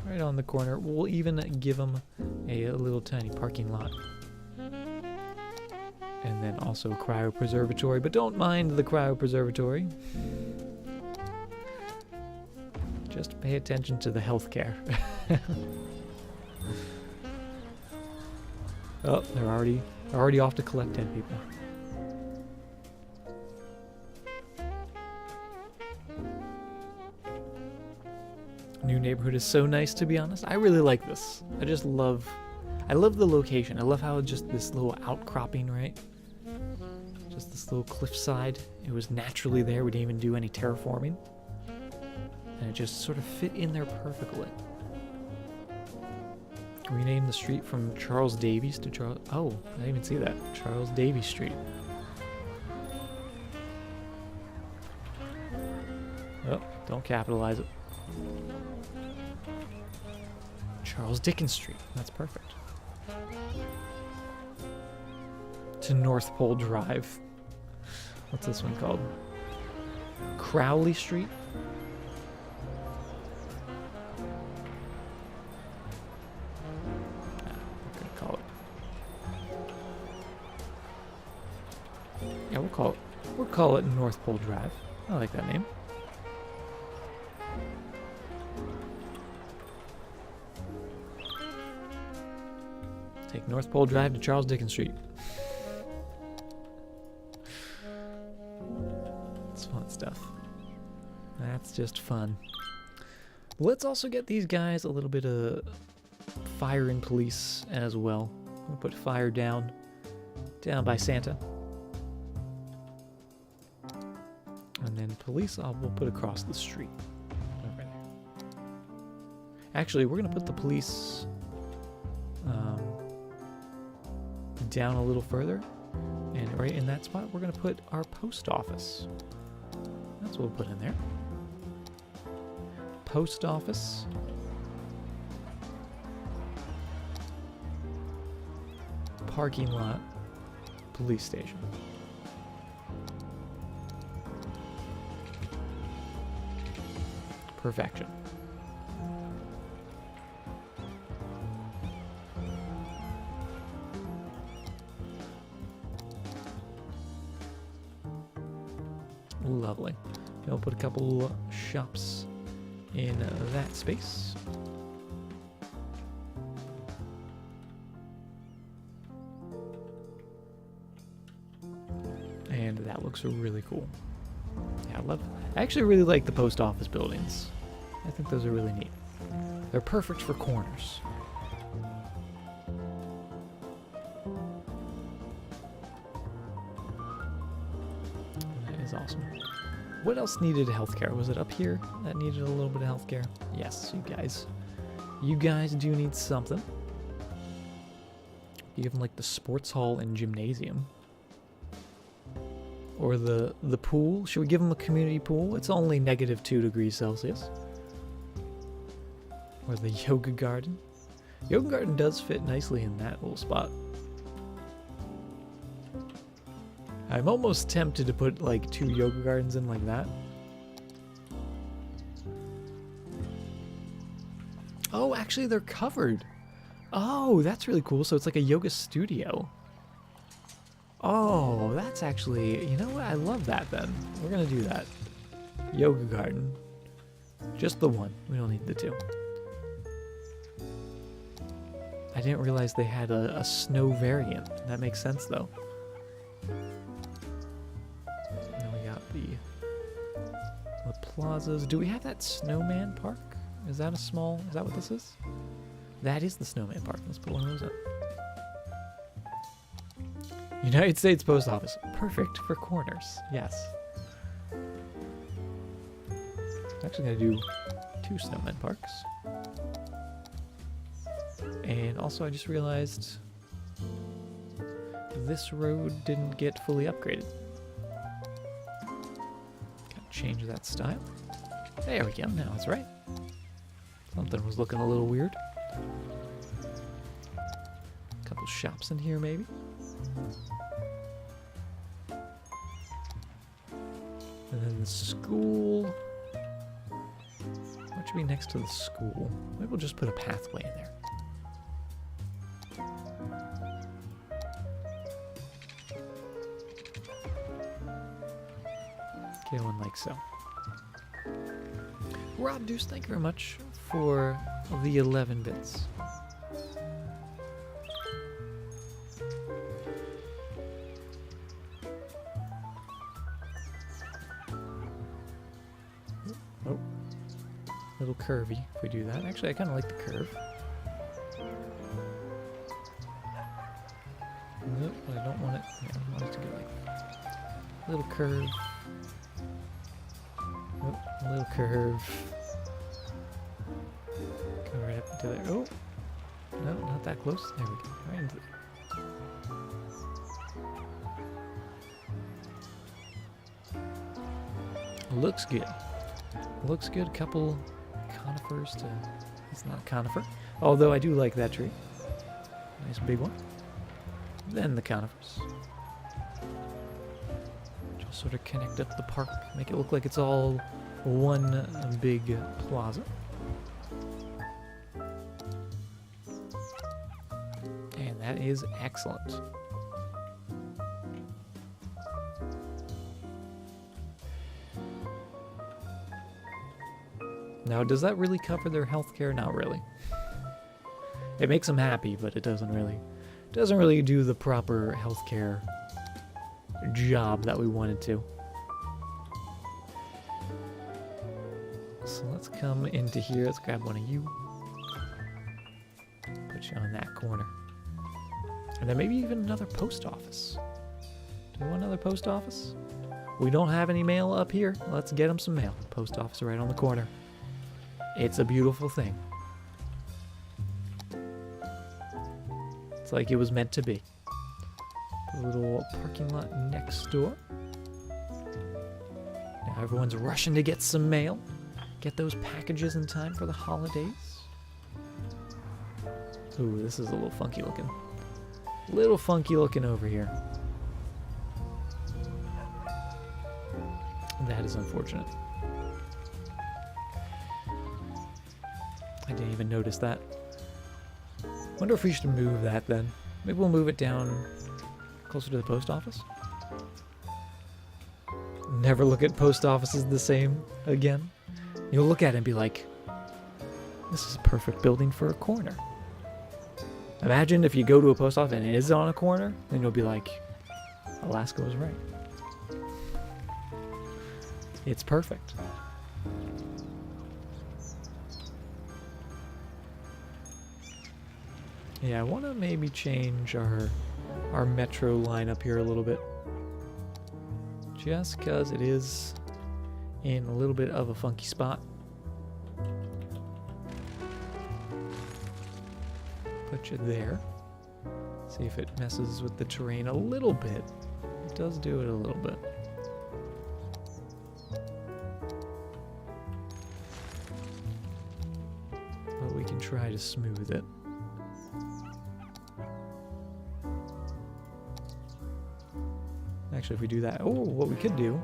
Right on the corner. We'll even give them a little tiny parking lot. And then also a cryopreservatory, but don't mind the cryopreservatory. Just pay attention to the healthcare. Oh, they're already off to collect dead people. New neighborhood is so nice, to be honest. I really like this. I love the location. I love how just this little outcropping, right? Just this little cliffside. It was naturally there. We didn't even do any terraforming. And it just sort of fit in there perfectly. Rename the street from Charles Davies to Charles... Oh, I didn't even see that. Charles Davies Street. Oh, don't capitalize it. Charles Dickens Street. That's perfect. To North Pole Drive. What's this one called? Crowley Street? Yeah, we'll call it North Pole Drive. I like that name. Take North Pole Drive to Charles Dickens Street. It's fun stuff. That's just fun. Let's also get these guys a little bit of fire and police as well. We'll put fire down by Santa. And then police we'll put across the street. Right there. Actually, we're going to put the police down a little further. And right in that spot, we're going to put our post office. That's what we'll put in there. Post office. Parking lot. Police station. Perfection. Lovely. I'll put a couple shops in that space. That looks really cool. Yeah, I actually really like the post office buildings. I think those are really neat. They're perfect for corners. That is awesome. What else needed healthcare? Was it up here that needed a little bit of healthcare? Yes, you guys. You guys do need something. You give them like the sports hall and gymnasium. Or the pool. Should we give them a community pool? It's only -2 degrees Celsius. Or the yoga garden. Yoga garden does fit nicely in that little spot. I'm almost tempted to put like 2 yoga gardens in like that. Oh, actually they're covered. Oh, that's really cool. So it's like a yoga studio. Oh, that's actually, you know what? I love that then. We're going to do that. Yoga garden. Just the one. We don't need the 2. I didn't realize they had a snow variant. That makes sense though. Now we got the plazas. Do we have that snowman park? Is that is that what this is? That is the snowman park. Let's put one of those up. United States Post Office. Perfect for corners. Yes. I'm actually going to do 2 snowman parks. And also I just realized this road didn't get fully upgraded. Gotta change that style. There we go. Now it's right. Something was looking a little weird. Couple shops in here maybe. And then the school. What should be next to the school? Maybe we'll just put a pathway in there. Okay, one like so. Rob Deuce, thank you very much for the 11 bits. Oh, little curvy if we do that. Actually, I kind of like the curve. Nope, but I don't want it. Yeah, I want it to go like a little curve. Oh, a little curve. Go right up into there. Oh, no, not that close. There we go. Right into there. Looks good. Looks good. A couple conifers to... It's not a conifer. Although I do like that tree. Nice big one. Then the conifers. Just sort of connect up the park. Make it look like it's all one big plaza. And that is excellent. Now, does that really cover their healthcare? Not really. It makes them happy, but it doesn't really do the proper healthcare job that we wanted to. So let's come into here. Let's grab one of you. Put you on that corner. And then maybe even another post office. Do we want another post office? We don't have any mail up here. Let's get them some mail. Post office right on the corner. It's a beautiful thing. It's like it was meant to be. A little parking lot next door. Now everyone's rushing to get some mail. Get those packages in time for the holidays. Ooh, this is a little funky looking. Little funky looking over here. That is unfortunate. I didn't even notice that. Wonder if we should move that then. Maybe we'll move it down closer to the post office. Never look at post offices the same again. You'll look at it and be like, this is a perfect building for a corner. Imagine if you go to a post office and it is on a corner, then you'll be like, Alaska was right. It's perfect. Yeah, I want to maybe change our metro line up here a little bit. Just because it is in a little bit of a funky spot. Put you there. See if it messes with the terrain a little bit. It does do it a little bit. But we can try to smooth it. Actually, if we do that, what we could do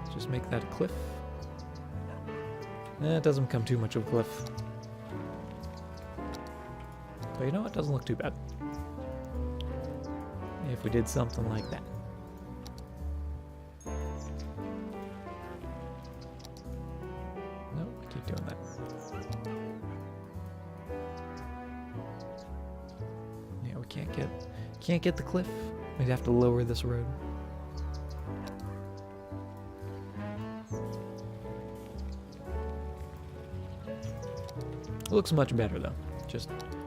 is just make that a cliff. It doesn't become too much of a cliff. But you know what? It doesn't look too bad. If we did something like that. Nope, we keep doing that. Yeah, we can't get the cliff. We'd have to lower this road. It looks much better though.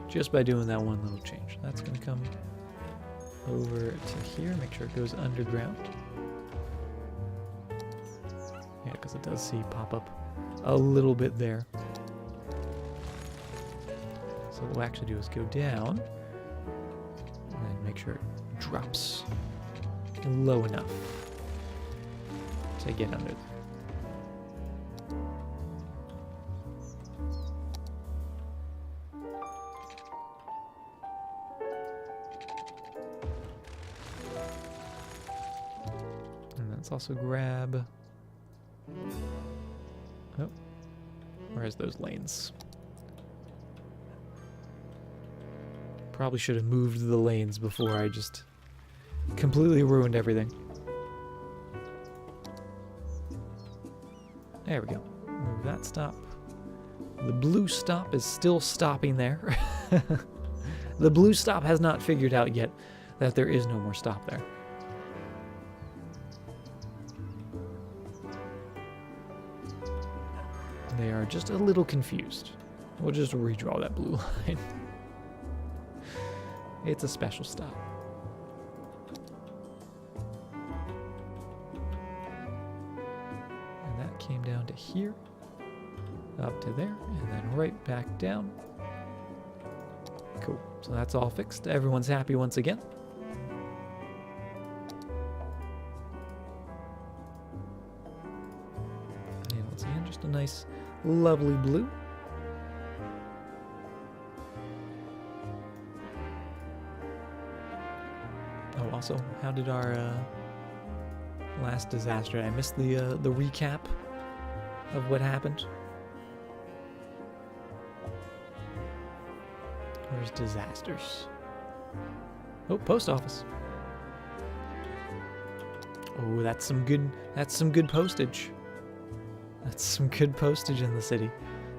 Just by doing that one little change. That's gonna come over to here. Make sure it goes underground. Yeah, because it does see pop up a little bit there. So what we'll actually do is go down and then make sure it drops low enough to get under there. Let's also grab... Oh, where's those lanes? Probably should have moved the lanes before I just completely ruined everything. There we go. Move that stop. The blue stop is still stopping there. The blue stop has not figured out yet that there is no more stop there. They are just a little confused. We'll just redraw that blue line. It's a special stop. And that came down to here, up to there, and then right back down. Cool. So that's all fixed. Everyone's happy once again. And once again, just a nice, lovely blue. Oh, also, how did our last disaster? I missed the recap of what happened. Where's disasters? Oh, post office. Oh, that's some good postage. That's some good postage in the city.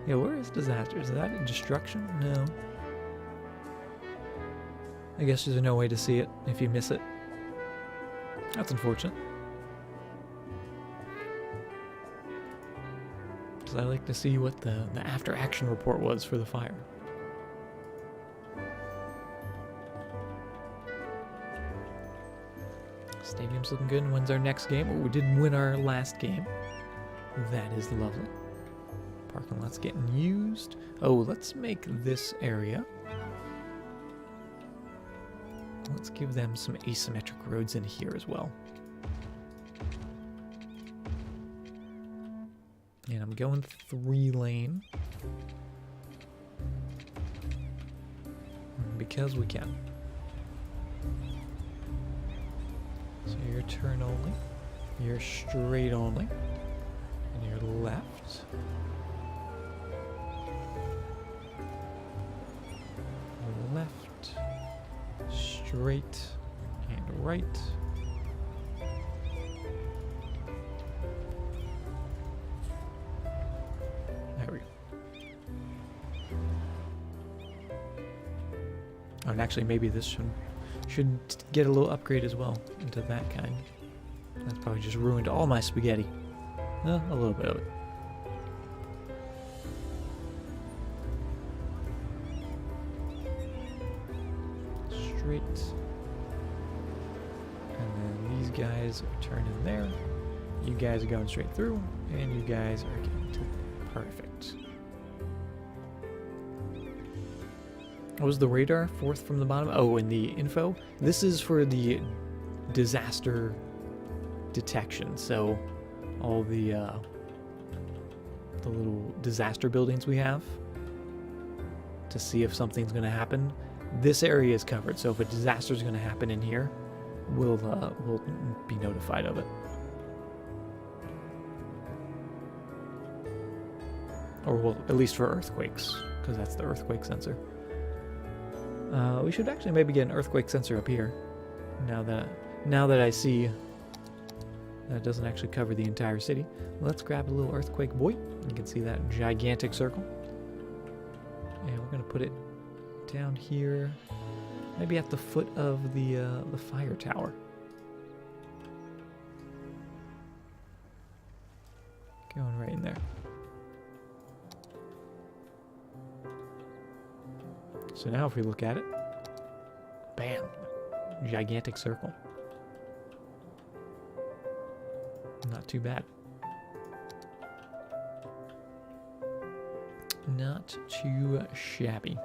Yeah, where is disasters? Is that destruction? No. I guess there's no way to see it if you miss it. That's unfortunate. Because I like to see what the after action report was for the fire. Stadium's looking good. When's our next game? Oh, we did win our last game. That is lovely. Parking lot's getting used. Oh, let's make this area. Let's give them some asymmetric roads in here as well. And I'm going 3-lane. Because we can. So you're turn only. You're straight only. And you're left. Left. Straight. And right. There we go. Oh, and actually maybe this should get a little upgrade as well into that kind. That's probably just ruined all my spaghetti. A little bit of it. Straight. And then these guys are turning there. You guys are going straight through, and you guys are getting to perfect. What was the radar? Fourth from the bottom? Oh, and the info? This is for the disaster detection. So all the little disaster buildings we have to see if something's going to happen. This area is covered, so if a disaster is going to happen in here, we'll be notified of it. Or we'll, at least for earthquakes, because that's the earthquake sensor. We should actually maybe get an earthquake sensor up here. Now that I see that it doesn't actually cover the entire city. Let's grab a little earthquake buoy. You can see that gigantic circle. And we're going to put it down here, maybe at the foot of the fire tower. Going right in there. So now if we look at it, bam, gigantic circle. Not too bad. Not too shabby.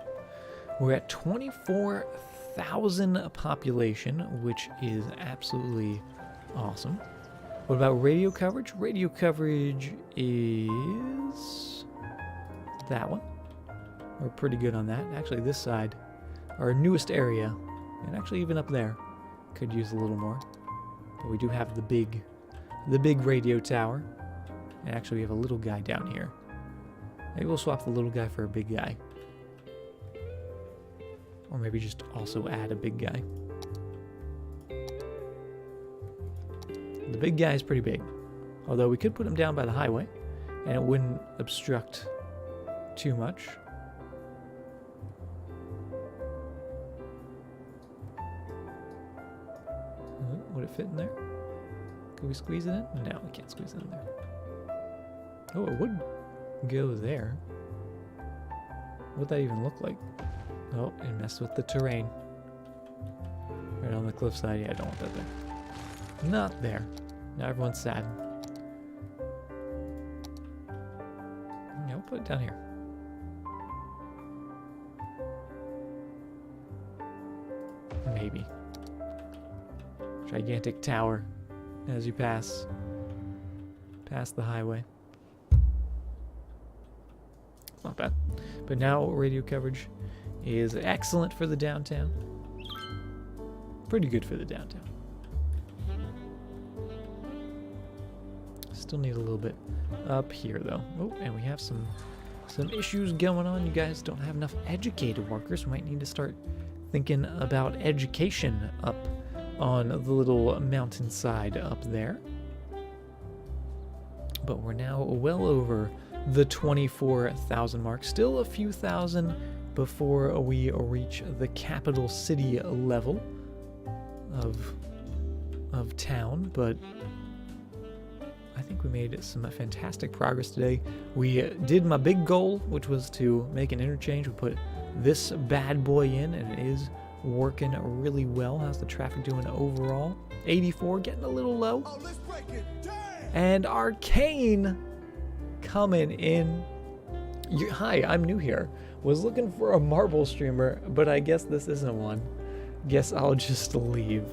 We're at 24,000 population, which is absolutely awesome. What about radio coverage? Radio coverage is that one. We're pretty good on that. Actually, this side, our newest area, and actually even up there, could use a little more. But we do have the big radio tower. And actually we have a little guy down here. Maybe we'll swap the little guy for a big guy. Or maybe just also add a big guy. The big guy is pretty big. Although we could put him down by the highway, and it wouldn't obstruct too much. Would it fit in there? Could we squeeze it in? No, we can't squeeze it in there. Oh, it would go there. What'd that even look like? Oh, it messed with the terrain. Right on the cliffside. Yeah, I don't want that there. Not there. Now everyone's sad. Yeah, we'll put it down here. Maybe. Gigantic tower as you pass the highway. Not bad. But now radio coverage is excellent for the downtown. Pretty good for the downtown. Still need a little bit up here though. Oh, and we have some issues going on. You guys don't have enough educated workers. We might need to start thinking about education up on the little mountainside up there. But we're now well over the 24,000 mark. Still a few thousand before we reach the capital city level of town, but I think we made some fantastic progress today. We did my big goal, which was to make an interchange. We put this bad boy in, and it is working really well. How's the traffic doing overall? 84, getting a little low.
Oh, let's break it. Damn.
And Arcane coming in. Hi, I'm new here. Was looking for a marble streamer, but I guess this isn't one. Guess I'll just leave.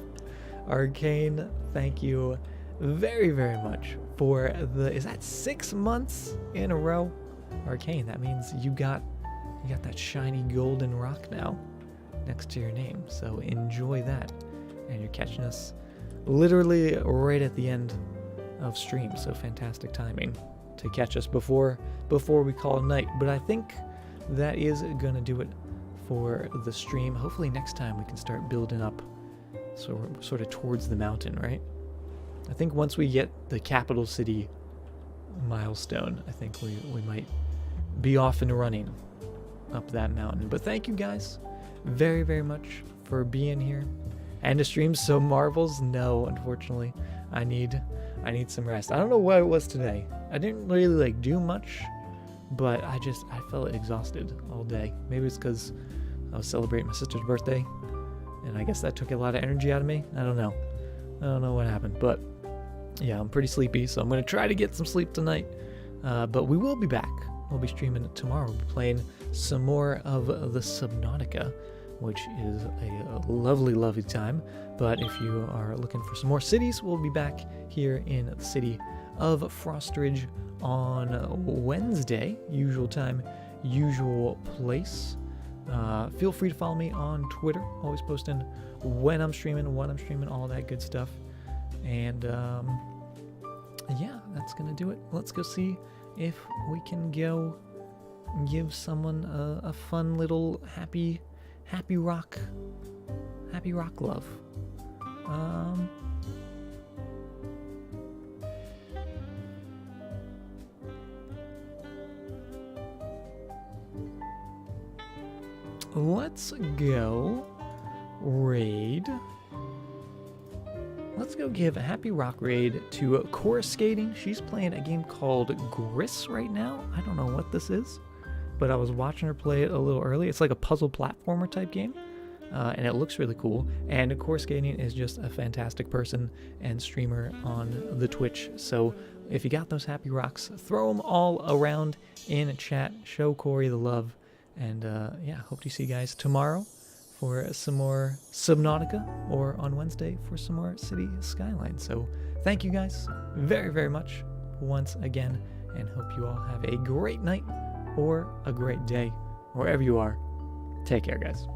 Arcane, thank you very, very much for is that 6 months in a row? Arcane, that means you got that shiny golden rock now next to your name, so enjoy that. And you're catching us literally right at the end of stream, so fantastic timing to catch us before we call it night. But I think that is gonna do it for the stream. Hopefully next time we can start building up sort of towards the mountain, right? I think once we get the capital city milestone, I think we might be off and running up that mountain. But thank you guys very, very much for being here and to stream some marbles. No, unfortunately, I need I need some rest. I don't know what it was today. I didn't really like do much, but I felt exhausted all day. Maybe it's because I was celebrating my sister's birthday, and I guess that took a lot of energy out of me. I don't know what happened, but yeah, I'm pretty sleepy, so I'm gonna try to get some sleep tonight. But we will be back. We'll be streaming it tomorrow. We'll be playing some more of the Subnautica, which is a lovely, lovely time. But if you are looking for some more cities, we'll be back here in the city of Frostridge on Wednesday. Usual time, usual place. Feel free to follow me on Twitter. Always posting when I'm streaming, what I'm streaming, all that good stuff. And yeah, that's going to do it. Let's go see if we can go give someone a fun little happy rock love. Let's go raid. Let's go give a happy rock raid to Cora Skating. She's playing a game called Gris right now. I don't know what this is, but I was watching her play it a little early. It's like a puzzle platformer type game, and it looks really cool. And Cora Skating is just a fantastic person and streamer on the Twitch. So if you got those happy rocks, throw them all around in a chat. Show Corey the love. And yeah, hope to see you guys tomorrow for some more Subnautica, or on Wednesday for some more City Skylines. So thank you guys very, very much once again, and hope you all have a great night or a great day wherever you are. Take care, guys.